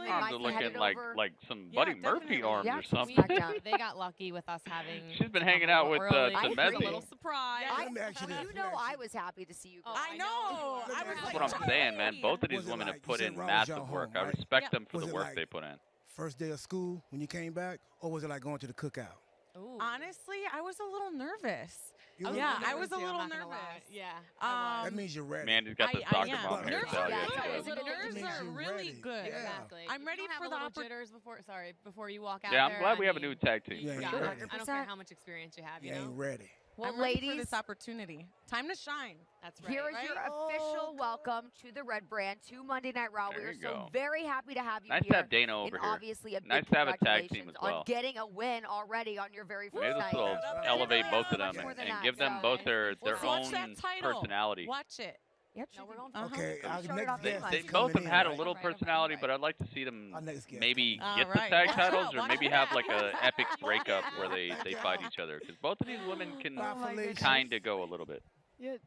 women arms might are be headed looking over. like some Buddy Murphy arms Yeah, or from something. SmackDown. They got lucky with us having. She's been hanging out with early. I Temezi. agree. A little surprise. You know I was happy to see you guys. I know. That's what I'm saying, man. Both of these women have put in massive work. I respect them for the work they put in. first day of school when you came back, or was it like going to the cookout? Ooh. Honestly, I was a little nervous. You were Yeah, nervous? I was a Yeah, little I'm not nervous. Yeah. That means you're ready. Man, he's got the soccer mom Nerves hairstyle. are Yeah, good. he does. Nerves are really good. Exactly. I'm ready you don't for have the a little opportunity. jitters before you walk out Yeah, there. I'm glad we I have a mean, new tag team. You for got sure. it. I don't care how much experience you have, you know? ain't ready. Well, I'm ready ladies, for this opportunity. Time to shine. That's right. here is your official welcome to the Red Brand, to Monday Night Raw. There We are you so go. very happy to have you Nice here. to have Dana over and here. obviously a big Nice to have a tag team congratulations as well. on getting a win already on your very first Maybe this night. will elevate both of them More and than that, give them so- both their Watch own that title. personality. Watch it. Yep. No, we're going Okay, our Start it next off They, with guest they is both coming have had in, a little personality, but I'd like to see them Our next guest maybe All get right. the tag Watch titles out, or watch maybe out. have like a epic breakup where they fight each other. Because both of these women can Bye, Felicia. kind of go a little bit. You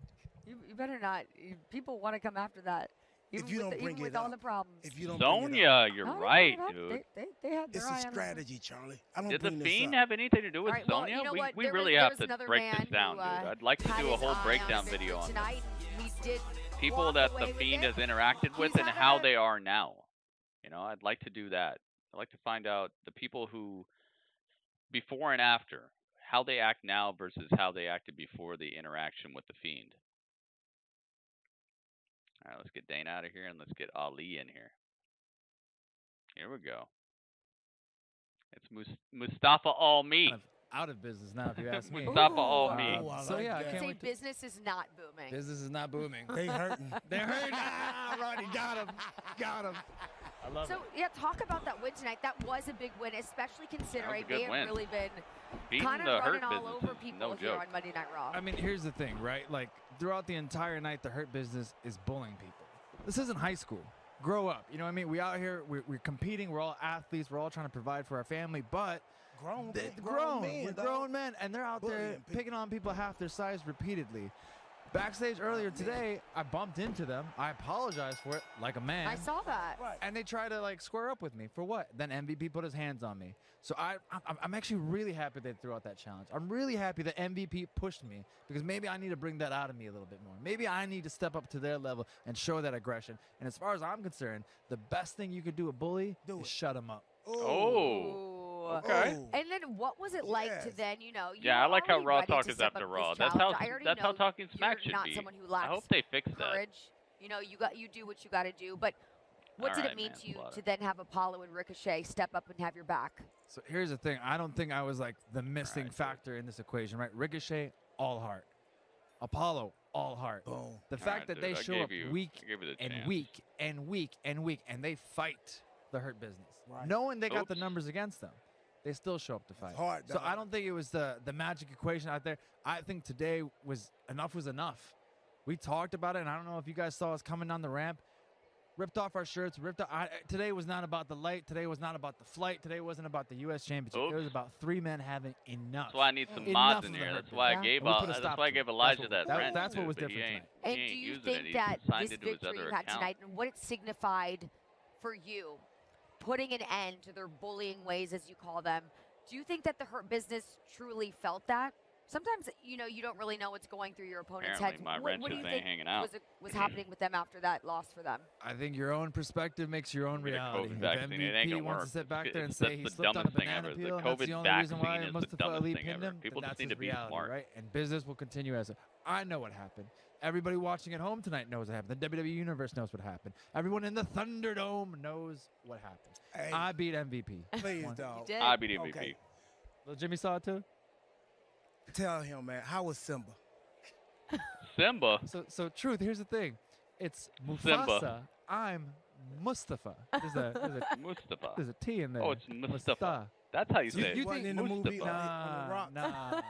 better not. People want to come after that. Even If you don't bring even with it all up, the problems. if you don't bring it Sonya, up, you're No, they right, brought it up. dude. They had their it's eye a on it. strategy, Charlie. I don't Did the bring this Fiend up. have anything to do with All right, well, Sonya? you know what? We There really was have to another break man this down, who, dude. I'd like to had do a his whole eye breakdown on video on tonight. He did people walk that away the with Fiend it. has interacted with He's and having how a- they are now. You know, I'd like to do that. I'd like to find out the people who, before and after, how they act now versus how they acted before the interaction with the Fiend. All right, let's get Dana out of here and let's get Ali in here. Here we go. It's Mustafa All-Me. Out of business now, if you ask me. Mustafa All-Me. So yeah, I Say can't wait. business is not booming. Business is not booming. They hurting. They're hurting. Ah, Roddy, got him. Got him. I love So it. yeah, talk about that win tonight. That was a big win, especially considering good they have win. really been Beating kind the of Hurt running all Business over is people no here joke. on Monday Night Raw. I mean, here's the thing, right? Like, throughout the entire night, the Hurt Business is bullying people. This isn't high school. Grow up. You know what I mean? We out here, we're competing. We're all athletes. We're all trying to provide for our family. But Grown, we're men, grown men, and they're out there Bullying people. picking on people half their size repeatedly. Backstage earlier today, I bumped into them. I apologized for it like a man. I saw that. And they try to like square up with me for what? Then MVP put his hands on me. So I'm actually really happy they threw out that challenge. I'm really happy that MVP pushed me because maybe I need to bring that out of me a little bit more. Maybe I need to step up to their level and show that aggression. And as far as I'm concerned, the best thing you could do a bully is shut him up. Okay. And then what was it like to then, you Yeah, I like how already Raw ready Talk to is step after up Raw. this That's challenge. how I already that's how know Talking Smack you're should not be. someone who I lacks hope they fix that. courage. You do what you got to do. But what All did right, it mean man, to you Slaughter. to then have Apollo and Ricochet step up and have your back? So here's the thing. I don't think I was like the missing factor in this equation, right? Ricochet, all heart. Apollo, all heart. Boom. The All fact right, that dude, they I show gave up you- week I gave you the and chance. week and week and week, and they fight the Hurt Business. Right. Knowing they got the Oops. numbers against them, they still show up to fight. hard, so dog. I don't think it was the magic equation out there. I think today was enough. We talked about it, and I don't know if you guys saw us coming down the ramp. Ripped off our shirts. Today was not about the light. Today was not about the flight. Today wasn't about the U.S. Championship. It was Oops. about three men having enough. That's why I need some Enough mods of in the here. Hurt That's why I Business. gave And we put a that's stop why I to it. gave That's Elijah what- that that- wrench, that's what dude, was but he different ain't- And he do ain't you using it. think He that signed this it to his victory other you had account. tonight and what it signified for you, putting an end to their bullying ways, as you call them, do you think that the Hurt Business truly felt that? Sometimes, you don't really know what's going through your opponent's Apparently head. my What do wrenches you ain't think hanging out. was happening with them after that loss for them? I think your own perspective makes your own Get a reality. COVID If vaccine, it ain't MVP gonna wants work. to sit back there and It's say he the slipped on a dumbest thing banana ever. The peel, and that's COVID the only reason why vaccine is the Mustafa dumbest Ali thing pinned ever. him, People then just that's need his to be reality, smart. right? And business will continue as I know what happened. Everybody watching at home tonight knows what happened. The WWE Universe knows what happened. Everyone in the ThunderDome knows what happened. Hey, I beat MVP. please, One. dog. did. I beat MVP. Okay. Little Jimmy saw it too. Tell him, man. How was Simba? Simba. So truth. Here's the thing. It's Simba. Mufasa. I'm Mustafa. Mustafa. There's a T in there. Oh, it's Mustafa. That's how you say it. You wasn't in the movie Mustafa. on the Rock. Nah.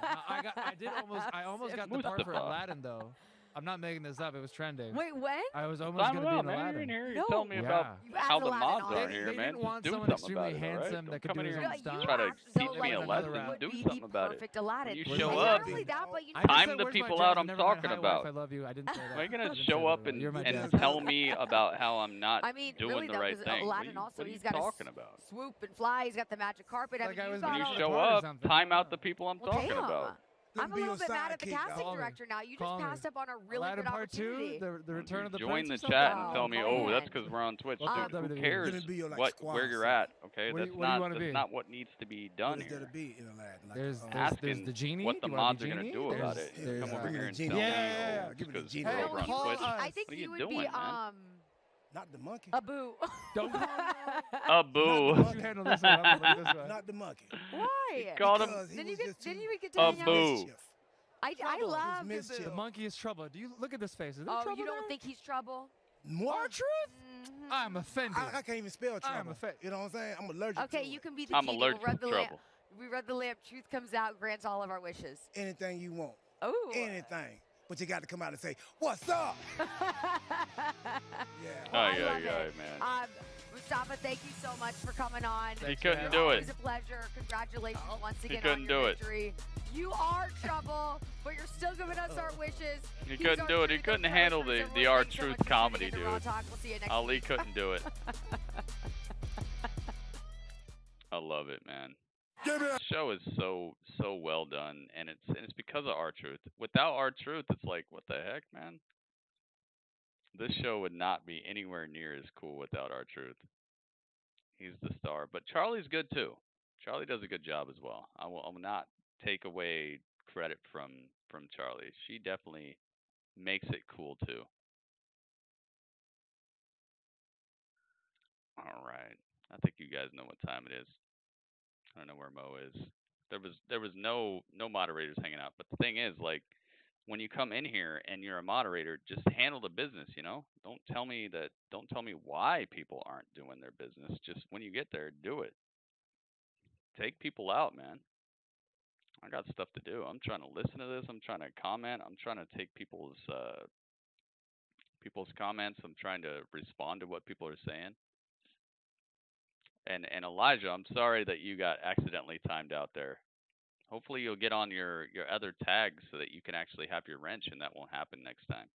I almost got the part for Mustafa. Aladdin though. I'm not making this up. It was trending. Wait, when? I was almost Simon gonna be in man. You're Aladdin. in here. No. You tell me about You how asked the Aladdin mods on. are They here, didn't man. want Just do someone something about extremely it, all right? handsome Don't that could come do in his here own and stunts. try to So, teach me like, a you lesson. would Do be something the about it. perfect Aladdin. You And show not up. only that, but you I didn't Time say, the "Where's my people judge? out I'm Never mind, talking hi, wife, about. I love you. I didn't say that. Are you I gonna didn't show say up that. and You're my and dad. tell me about how I'm not I mean, doing really the though, right 'cause thing? Aladdin also, What are he's you got to talking about? swoop and fly. He's got the magic carpet. I Like mean, I you was got When you being all show part of up, something. time out the people I'm Well, talking damn. about. I'm a little bit mad at the casting director now. You just passed up on a really Aladdin good Part 2, opportunity. the return of the Join prince. the or chat something? and tell me, oh, that's because we're on Twitch. Dude, who cares where you're at? Okay, What do that's you wanna that's be? not what needs to be done here. There's Asking the genie. what the Do you wanna be mods are gonna Genie? do about There's- it. You there's, come over uh, here and Genie. tell me, Yeah, oh, because Hey, we're over on Twitch. I think What are you you would doing, be man? Not the monkey. Abu. Don't A boo. You handle this one. I'm gonna look this one. Not the monkey. Why? Called him Then you get to a hang out boo. with I love the The monkey is trouble. Do you look at this face? Is there Oh, trouble you don't there? think he's trouble? More? R-Truth? I'm offended. I can't even spell trouble. I'm offended. You know what I'm saying? I'm allergic Okay, to you it. can be the I'm genie. allergic We'll read to the lamp. trouble. We read the lamp. Truth comes out, grants all of our wishes. Anything you want. Oh. Anything. But you got to come out and say, what's up? Well, Oh, I yeah, love yeah, it. man. Mustafa, thank you so much for coming on. He couldn't do it. It was a pleasure. Congratulations once again couldn't on your do it. victory. You are trouble, but you're still giving us our wishes. He He's couldn't our do it. He truth couldn't of handle Christ. the Everyone, R thanks so Truth much for comedy, tuning in to Raw dude. Talk. We'll see you next Ali week. couldn't do it. I love it, man. The show is so well done, and it's because of R Truth. Without R Truth, it's like, what the heck, man? This show would not be anywhere near as cool without R Truth. He's the star, but Charlie's good too. Charlie does a good job as well. I will not take away credit from Charlie. She definitely makes it cool too. All right, I think you guys know what time it is. I don't know where Mo is. There was no moderators hanging out, but the thing is, like, when you come in here and you're a moderator, just handle the business, you know? Don't tell me why people aren't doing their business. Just when you get there, do it. Take people out, man. I got stuff to do. I'm trying to listen to this. I'm trying to comment. I'm trying to take people's comments. I'm trying to respond to what people are saying. And Elijah, I'm sorry that you got accidentally timed out there. Hopefully you'll get on your other tags so that you can actually have your wrench, and that won't happen next time.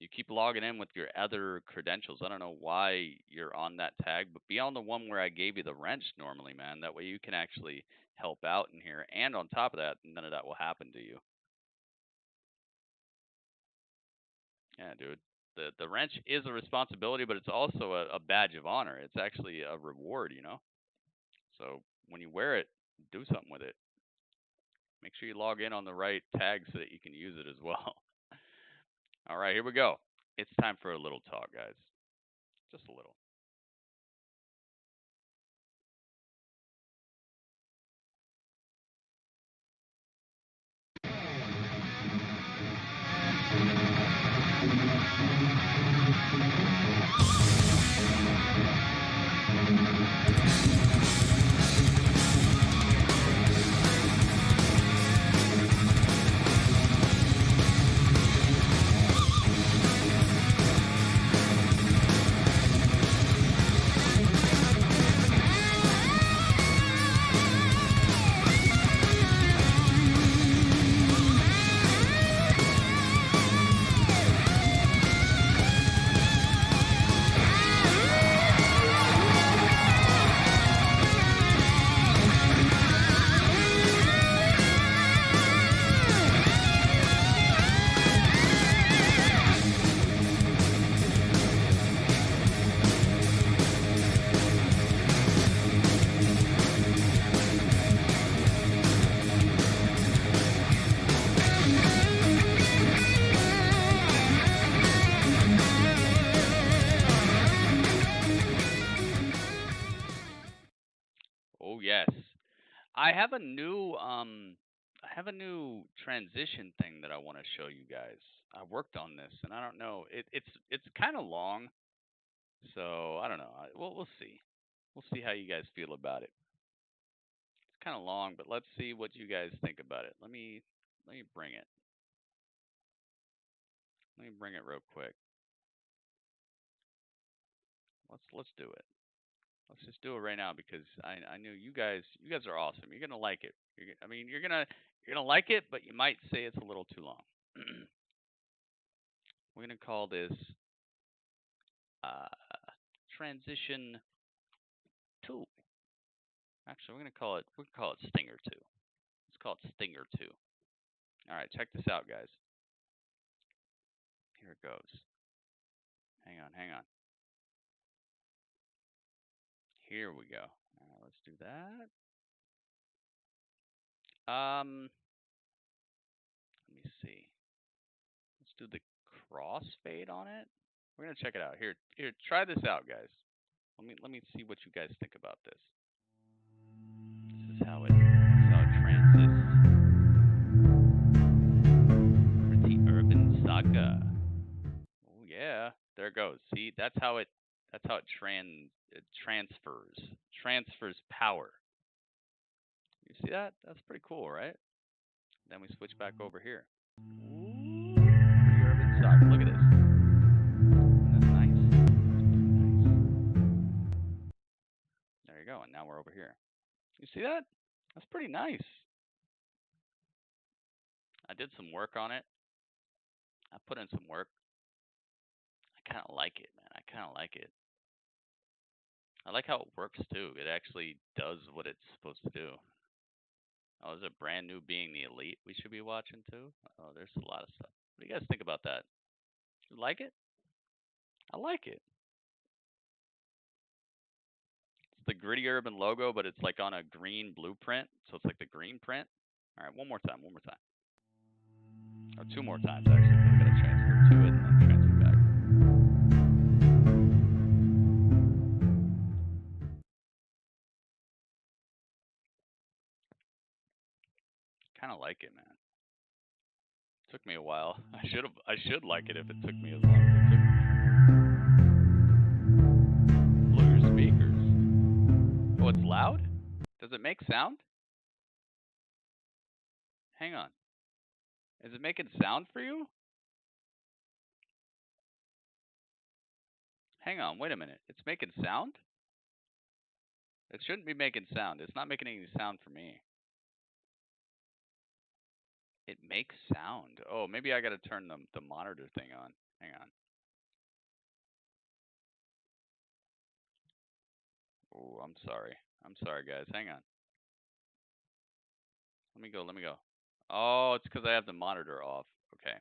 You keep logging in with your other credentials. I don't know why you're on that tag, but be on the one where I gave you the wrench normally, man. That way you can actually help out in here. And on top of that, none of that will happen to you. Yeah, dude. The wrench is a responsibility, but it's also a badge of honor. It's actually a reward, you know? So when you wear it, do something with it. Make sure you log in on the right tag so that you can use it as well. All right, here we go. It's time for a little talk, guys. Just a little. Oh yes, I have a new transition thing that I want to show you guys. I worked on this, and I don't know. It's kind of long, so I don't know. We'll see. We'll see how you guys feel about it. It's kind of long, but let's see what you guys think about it. Let me bring it. Let me bring it real quick. Let's do it. Let's just do it right now because I knew you guys are awesome. You're gonna like it. You're gonna like it, but you might say it's a little too long. We're gonna call this transition 2. Actually, we're gonna call it Stinger 2. Let's call it Stinger 2. All right, check this out, guys. Here it goes. Hang on, hang on. Here we go. Let's do that. Let me see. Let's do the crossfade on it. We're gonna check it out. Here, try this out, guys. Let me see what you guys think about this. This is how it transits. Pretty urban Saga. Oh yeah, there it goes. See, that's how it transfers power. You see that? That's pretty cool, right? Then we switch back over here. Ooh, pretty urban Saga. Look at this. That's nice. There you go. And now we're over here. You see that? That's pretty nice. I did some work on it. I put in some work. I kind of like it, man. I kind of like it. I like how it works, too. It actually does what it's supposed to do. Oh, is it brand new being the elite we should be watching, too? Oh, there's a lot of stuff. What do you guys think about that? You like it? I like it. It's the Gritty Urban logo, but it's like on a green blueprint. So it's like the green print. All right, one more time. Or two more times, actually. I got to transfer to it and then transfer back. Kind of like it, man. Took me a while. I should like it if it took me as long as it took me. Blow your speakers. Oh, it's loud? Does it make sound? Hang on. Is it making sound for you? Hang on, wait a minute. It's making sound? It shouldn't be making sound. It's not making any sound for me. It makes sound. Oh, maybe I gotta turn the monitor thing on. Hang on. Oh, I'm sorry. I'm sorry, guys. Hang on. Let me go. Oh, it's because I have the monitor off. Okay.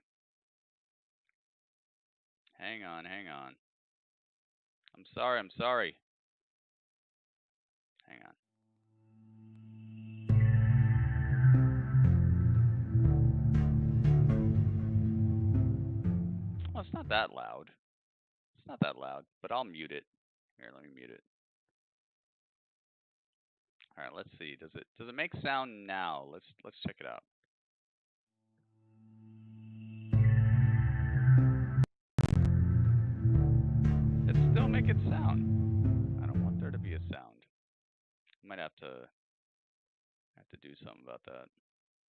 Hang on. I'm sorry. Hang on. Oh, it's not that loud. But I'll mute it. Here, let me mute it. All right, let's see. Does it make sound now? Let's check it out. It's still making sound. I don't want there to be a sound. I might have to do something about that.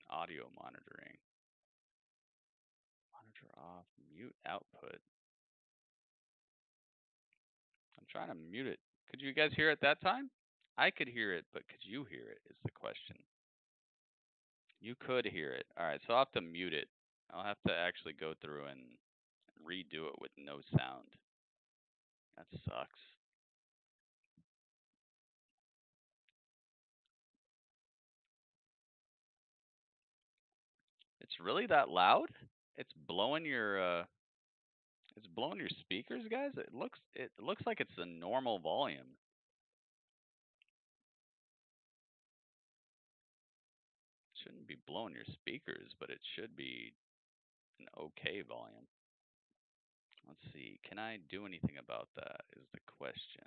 Audio monitoring. Monitor off. Mute output. I'm trying to mute it. Could you guys hear it that time? I could hear it, but could you hear it is the question. You could hear it. All right, so I'll have to mute it. I'll have to actually go through and redo it with no sound. That sucks. It's really that loud? It's blowing your speakers, guys? It looks like it's the normal volume. Shouldn't be blowing your speakers, but it should be an okay volume. Let's see. Can I do anything about that is the question.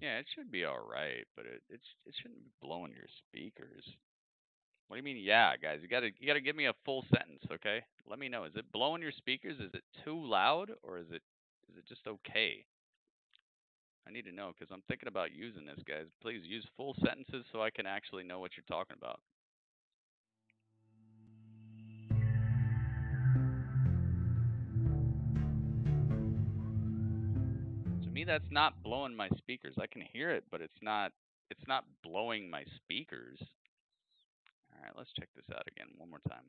Yeah, it should be all right, but it shouldn't be blowing your speakers. What do you mean? Yeah, guys, you gotta give me a full sentence, okay? Let me know. Is it blowing your speakers? Is it too loud, or is it just okay? I need to know because I'm thinking about using this, guys. Please use full sentences so I can actually know what you're talking about. To me, that's not blowing my speakers. I can hear it, but it's not blowing my speakers. All right, let's check this out again. One more time.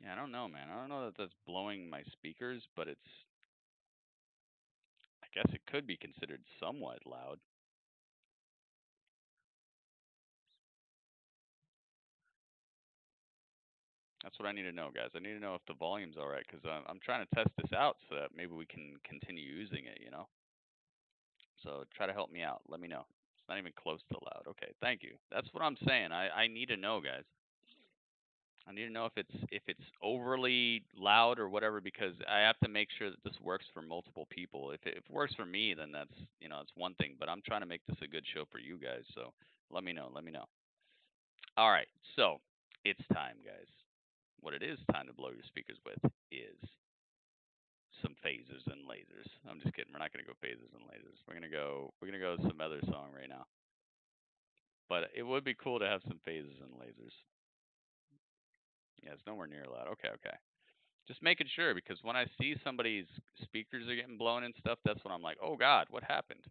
Yeah, I don't know, man. I don't know that that's blowing my speakers, but I guess it could be considered somewhat loud. That's what I need to know, guys. I need to know if the volume's all right, because I'm trying to test this out so that maybe we can continue using it, you know? So try to help me out. Let me know. It's not even close to loud. Okay, thank you. That's what I'm saying. I need to know, guys. I need to know if it's overly loud or whatever, because I have to make sure that this works for multiple people. If it works for me, then that's, you know, it's one thing. But I'm trying to make this a good show for you guys. So let me know. Let me know. All right. So it's time, guys. What it is time to blow your speakers with is some phasers and lasers. I'm just kidding. We're not gonna go phasers and lasers. We're gonna go some other song right now. But it would be cool to have some phasers and lasers. Yeah, it's nowhere near loud. Okay. Just making sure, because when I see somebody's speakers are getting blown and stuff, that's when I'm like, oh God, what happened?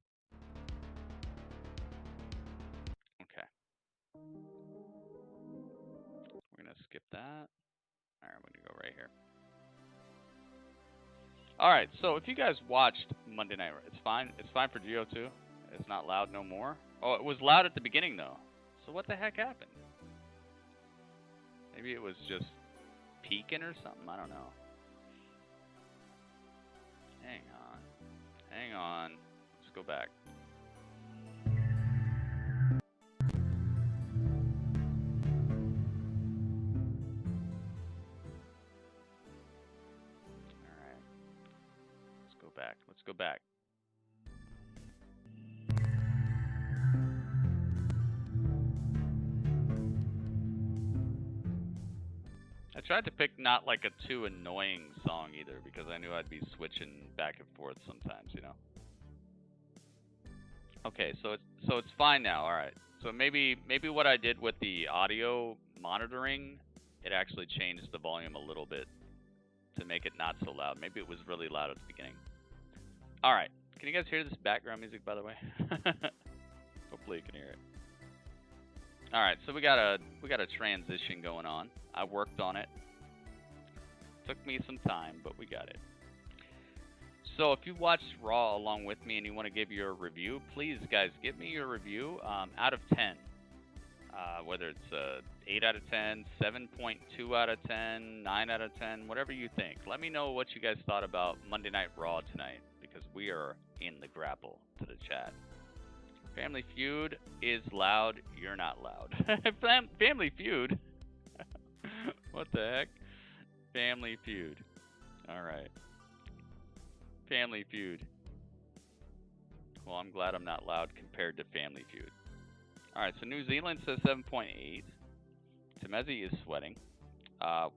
Okay. We're gonna skip that. All right, we're gonna go right here. All right, so if you guys watched Monday Night, it's fine. It's fine for Geo too. It's not loud no more. Oh, it was loud at the beginning though. So what the heck happened? Maybe it was just peaking or something. I don't know. Hang on. Let's go back. Let's go back. I tried to pick not like a too annoying song either, because I knew I'd be switching back and forth sometimes, you know. Okay, so it's fine now. All right. So maybe what I did with the audio monitoring, it actually changed the volume a little bit to make it not so loud. Maybe it was really loud at the beginning. All right. Can you guys hear this background music, by the way? Hopefully you can hear it. All right. So we got a transition going on. I worked on it. Took me some time, but we got it. So if you watched Raw along with me and you want to give your review, please, guys, give me your review out of 10. Whether it's 8 out of 10, 7.2 out of 10, 9 out of 10, whatever you think. Let me know what you guys thought about Monday Night Raw tonight, because we are in the grapple to the chat. Family Feud is loud. You're not loud. Family Feud? What the heck? Family Feud. All right. Family Feud. Well, I'm glad I'm not loud compared to Family Feud. All right, so New Zealand says 7.8. Temezi is sweating.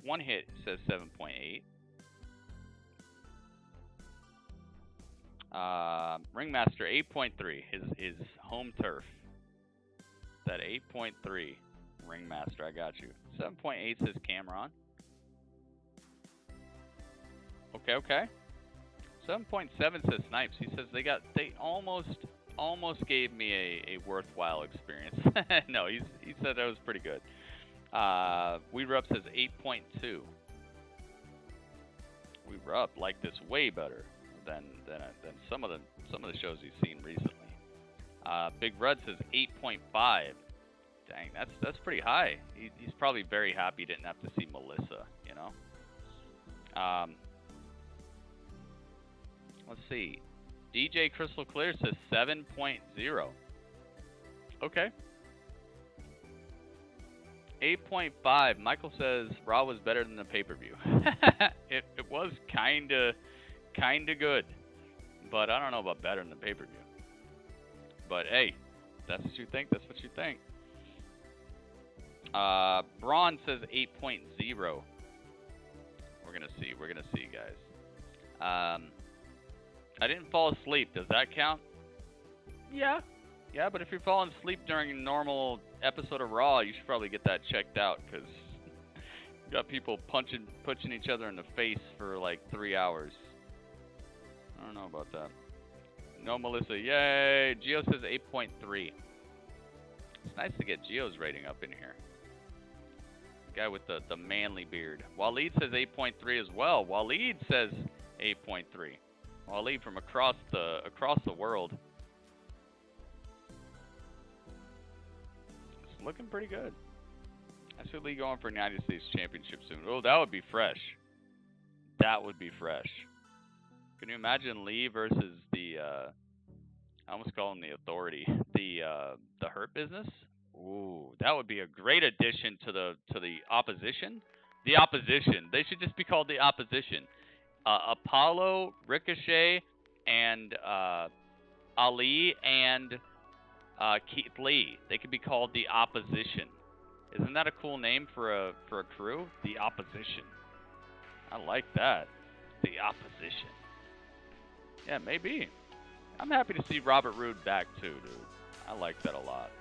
One Hit says 7.8. Ringmaster 8.3. His home turf. That 8.3. Ringmaster, I got you. 7.8 says Cameron. Okay. 7.7 says Snipes. He says they almost gave me a worthwhile experience. No, he said that was pretty good. We Rub says 8.2. We Rub like this way better than some of the shows he's seen recently. Big Rud says 8.5. Dang, that's pretty high. He's probably very happy he didn't have to see Melissa, you know. Let's see. DJ Crystal Clear says 7.0. Okay. 8.5. Michael says Raw was better than the pay-per-view. It was kinda good, but I don't know about better than the pay-per-view. But hey, that's what you think. That's what you think. Braun says 8.0. We're gonna see, guys. I didn't fall asleep. Does that count? Yeah, but if you're falling asleep during a normal episode of Raw, you should probably get that checked out, because you got people punching each other in the face for like 3 hours. I don't know about that. No, Melissa. Yay! Gio says 8.3. It's nice to get Gio's rating up in here. The guy with the manly beard. Waleed says 8.3 as well. Waleed says 8.3. Waleed from across the world. It's looking pretty good. I should be going for a United States Championship soon. Oh, that would be fresh. That would be fresh. Can you imagine Lee versus the I almost call him the Authority, the Hurt Business? Ooh, that would be a great addition to the opposition. The opposition. They should just be called the opposition. Apollo, Ricochet, and Ali and Keith Lee. They could be called the opposition. Isn't that a cool name for a crew? The opposition. I like that. The opposition. Yeah, maybe. I'm happy to see Robert Roode back too, dude. I like that a lot.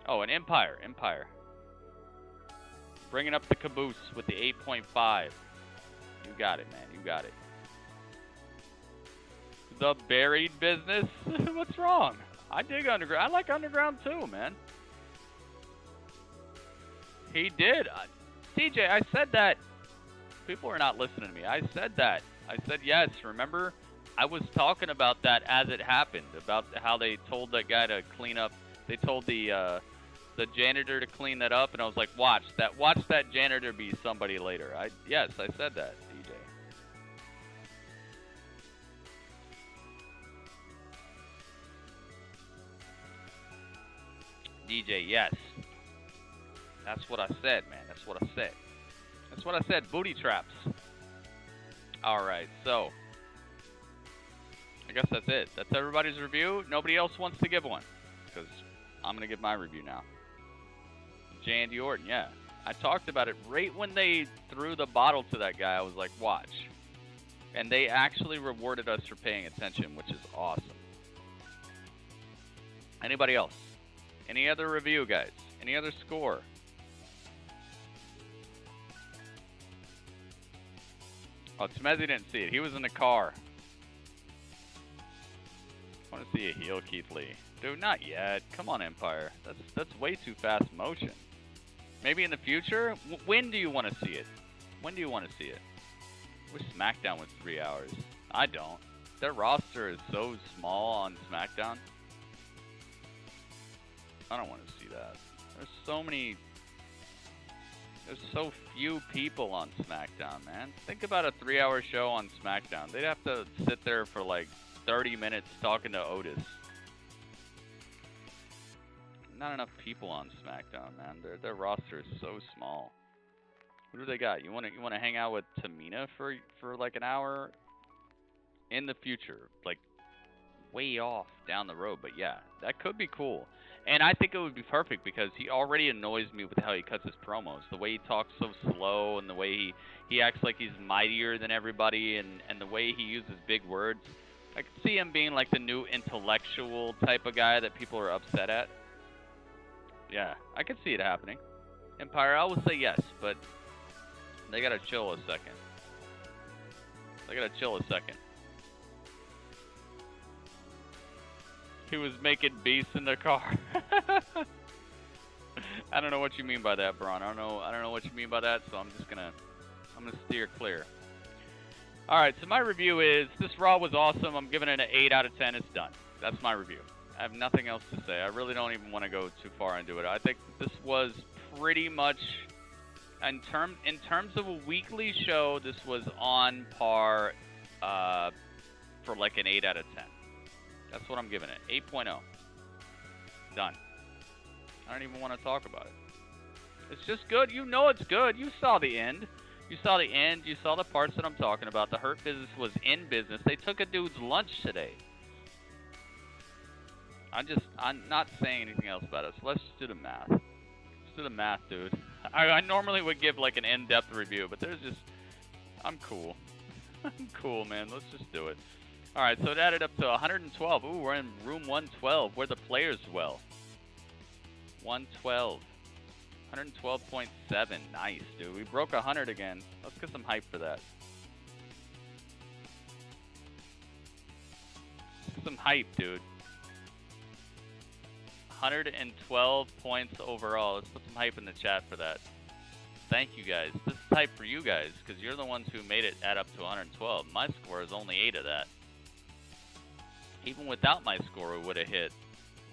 Oh, and Empire. Empire. Bringing up the caboose with the 8.5. You got it, man. You got it. The Buried Business? What's wrong? I dig Underground. I like Underground too, man. He did. DJ, I said that. People are not listening to me. I said that. I said yes. Remember? I was talking about that as it happened, about how they told that guy to clean up. They told the janitor to clean that up, and I was like, watch that janitor be somebody later. Yes, I said that, DJ. DJ, yes. That's what I said, man. That's what I said. That's what I said. Booty traps. All right, so I guess that's it. That's everybody's review. Nobody else wants to give one, because I'm going to give my review now. Randy Orton, yeah. I talked about it right when they threw the bottle to that guy. I was like, watch. And they actually rewarded us for paying attention, which is awesome. Anybody else? Any other review, guys? Any other score? Oh, Smezzy didn't see it. He was in the car. I want to see a heel Keith Lee. Dude, not yet. Come on, Empire. That's way too fast motion. Maybe in the future? When do you want to see it? When do you want to see it? I wish SmackDown was 3 hours. I don't. Their roster is so small on SmackDown. I don't want to see that. There's so few people on SmackDown, man. Think about a 3-hour show on SmackDown. They'd have to sit there for like 30 minutes talking to Otis. Not enough people on SmackDown, man. Their roster is so small. Who do they got? You want to hang out with Tamina for like an hour in the future, like way off down the road? But yeah, that could be cool. And I think it would be perfect because he already annoys me with how he cuts his promos. The way he talks so slow and the way he acts like he's mightier than everybody and the way he uses big words. I could see him being like the new intellectual type of guy that people are upset at. Yeah, I could see it happening. Empire, I would say yes, but they gotta chill a second. They gotta chill a second. He was making beasts in the car. I don't know what you mean by that, Braun. I don't know what you mean by that, so I'm gonna steer clear. All right, so my review is this Raw was awesome. I'm giving it an 8 out of 10. It's done. That's my review. I have nothing else to say. I really don't even want to go too far into it. I think this was pretty much, in terms of a weekly show, this was on par for like an 8 out of 10. That's what I'm giving it. 8.0. Done. I don't even want to talk about it. It's just good. You know it's good. You saw the end. You saw the end. You saw the parts that I'm talking about. The Hurt Business was in business. They took a dude's lunch today. I'm not saying anything else about it, so let's just do the math. Let's do the math, dude. I normally would give like an in-depth review, but I'm cool. I'm cool, man. Let's just do it. All right, so it added up to 112. Ooh, we're in room 112, where the players dwell. 112. 112.7. Nice, dude. We broke 100 again. Let's get some hype for that. some hype, dude. 112 points overall. Let's put some hype in the chat for that. Thank you guys. This is hype for you guys because you're the ones who made it add up to 112. My score is only 8 of that. Even without my score, we would have hit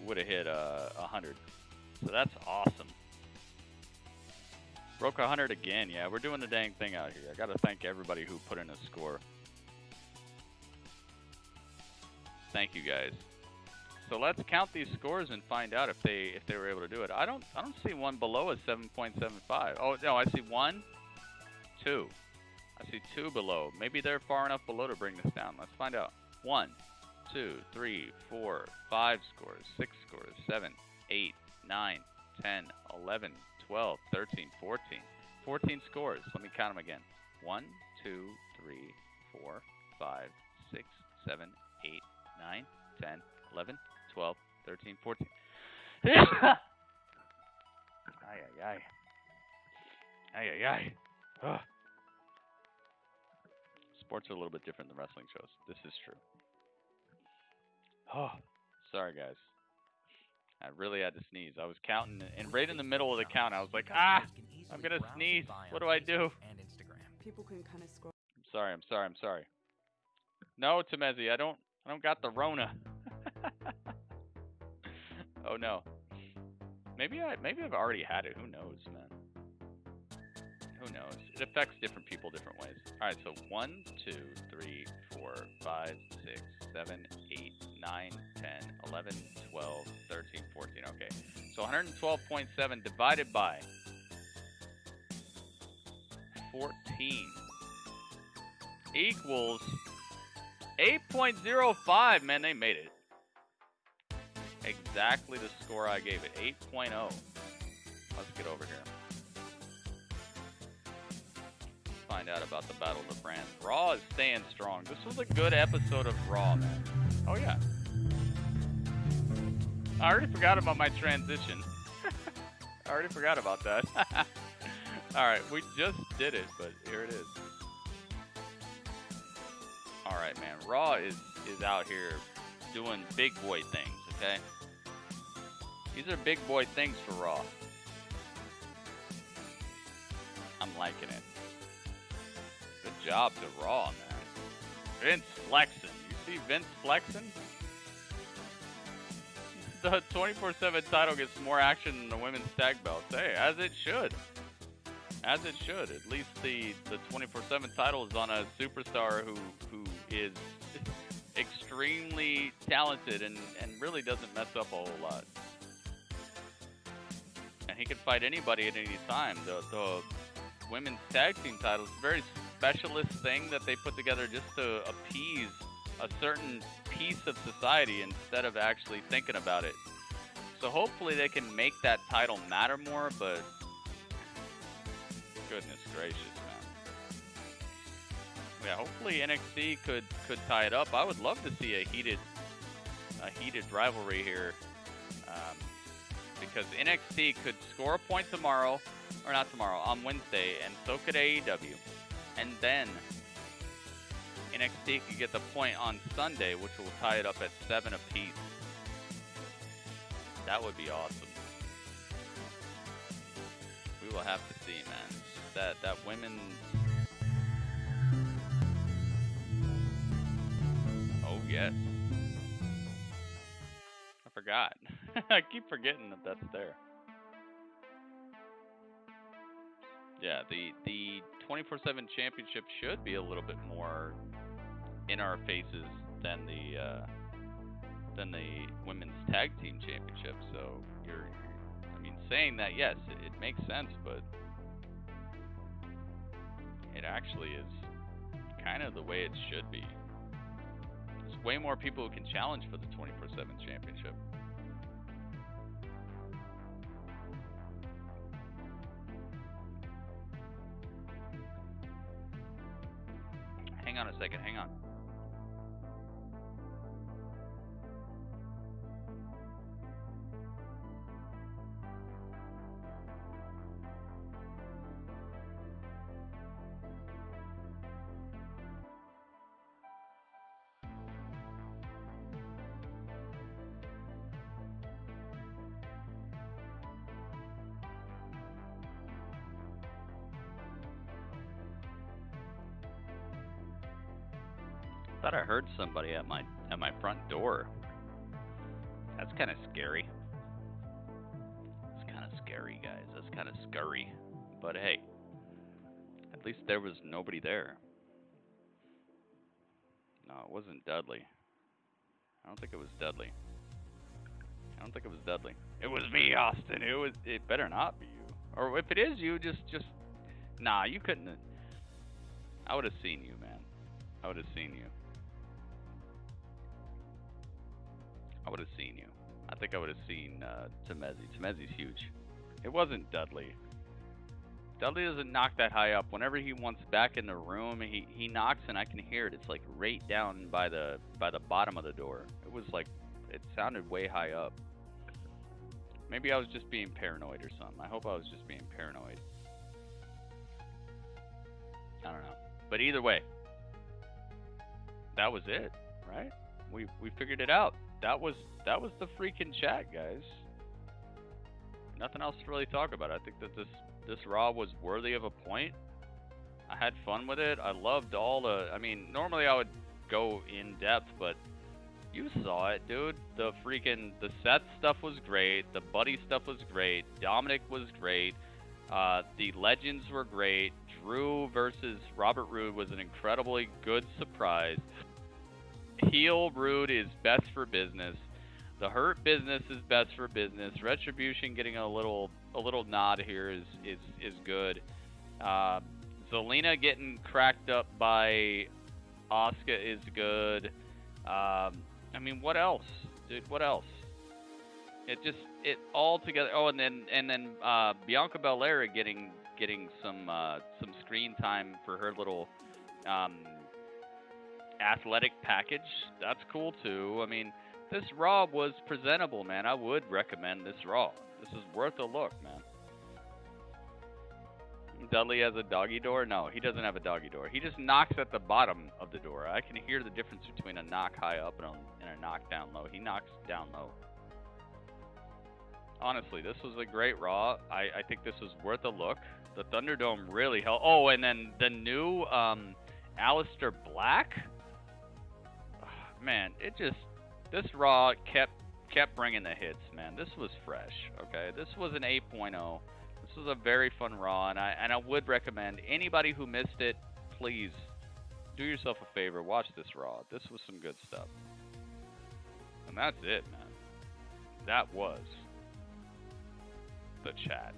100. So that's awesome. Broke 100 again. Yeah, we're doing the dang thing out here. I got to thank everybody who put in a score. Thank you guys. So let's count these scores and find out if they were able to do it. I don't see one below a 7.75. Oh no, I see 1, 2. I see 2 below. Maybe they're far enough below to bring this down. Let's find out. 1, 2, 3, 4, 5 scores, 6 scores, 7, 8, 9, 10, 11, 12, 13, 14. 14 scores. Let me count them again. 1, 2, 3, 4, 5, 6, 7, 8, 9, 10, 11, 12, 13, 14. Ay, ay, ay. Ay, ay, ay. Ugh. Sports are a little bit different than wrestling shows. This is true. Oh, sorry, guys. I really had to sneeze. I was counting, and right in the middle of the count, I was like, I'm going to sneeze. What do I do? People can kind of scroll. I'm sorry. No, Temezi, I don't got the Rona. Oh no. Maybe I've already had it. Who knows, man? Who knows? It affects different people different ways. All right, so 1, 2, 3, 4, 5, 6, 7, 8, 9, 10, 11, 12, 13, 14. Okay. So 112.7 divided by 14 equals 8.05. Man, they made it. Exactly the score I gave it. 8.0. Let's get over here. Find out about the Battle of the Brands. Raw is staying strong. This was a good episode of Raw, man. Oh, yeah. I already forgot about my transition. I already forgot about that. Alright, we just did it, but here it is. Alright, man. Raw is out here doing big boy things, okay? These are big boy things for Raw. I'm liking it. Good job to Raw, man. Vince flexing. You see Vince flexing? The 24/7 title gets more action than the women's tag belts. Hey, as it should. As it should. At least the 24/7 title is on a superstar who is extremely talented and really doesn't mess up a whole lot. And he can fight anybody at any time. The women's tag team title is a very specialist thing that they put together just to appease a certain piece of society instead of actually thinking about it. So hopefully they can make that title matter more, but goodness gracious, man. Yeah, hopefully NXT could tie it up. I would love to see a heated rivalry here, because NXT could score a point tomorrow, or not tomorrow, on Wednesday, and so could AEW. And then NXT could get the point on Sunday, which will tie it up at 7 apiece. That would be awesome. We will have to see, man. That women's... Oh, yes. I forgot. I keep forgetting that that's there. Yeah, the 24/7 championship should be a little bit more in our faces than the women's tag team championship. So saying that, yes, it makes sense, but it actually is kind of the way it should be. There's way more people who can challenge for the 24/7 championship. Hang on a second, hang on. thought I heard somebody at my front door. That's kind of scary. It's kind of scary, guys. That's kind of scary. But hey, at least there was nobody there. No, it wasn't Dudley. I don't think it was Dudley. I don't think it was Dudley. It was me, Austin. It better not be you. Or if it is you, just nah, you couldn't have. I would have seen you, man. I would have seen you. I would have seen you. I think I would have seen Temezi. Temezi's huge. It wasn't Dudley. Dudley doesn't knock that high up. Whenever he wants back in the room, he knocks and I can hear it. It's like right down by the bottom of the door. It was like, it sounded way high up. Maybe I was just being paranoid or something. I hope I was just being paranoid. I don't know. But either way, that was it, right? We figured it out. That was the freaking chat, guys. Nothing else to really talk about. I think that this Raw was worthy of a point. I had fun with it. I loved all the. I mean, normally I would go in depth, but you saw it, dude. The Seth stuff was great. The Buddy stuff was great. Dominic was great. The Legends were great. Drew versus Robert Roode was an incredibly good surprise. Heel Roode is best for business. The Hurt Business is best for business. Retribution getting a little nod here is good. Zelina getting cracked up by Asuka is good. I mean, what else, dude? What else? It all together. Oh, and then Bianca Belair getting some screen time for her little athletic package. That's cool too. I mean, this Raw was presentable, man. I would recommend this Raw. This is worth a look, man. Dudley has a doggy door? No, he doesn't have a doggy door. He just knocks at the bottom of the door. I can hear the difference between a knock high up and a knock down low. He knocks down low. Honestly, this was a great Raw. I think this was worth a look. The Thunderdome really helped. Oh, and then the new Aleister Black. Man, this Raw kept bringing the hits, man. This was fresh, okay? This was an 8.0. This was a very fun Raw, and I would recommend anybody who missed it, please do yourself a favor, watch this Raw. This was some good stuff. And that's it, man. That was the chat.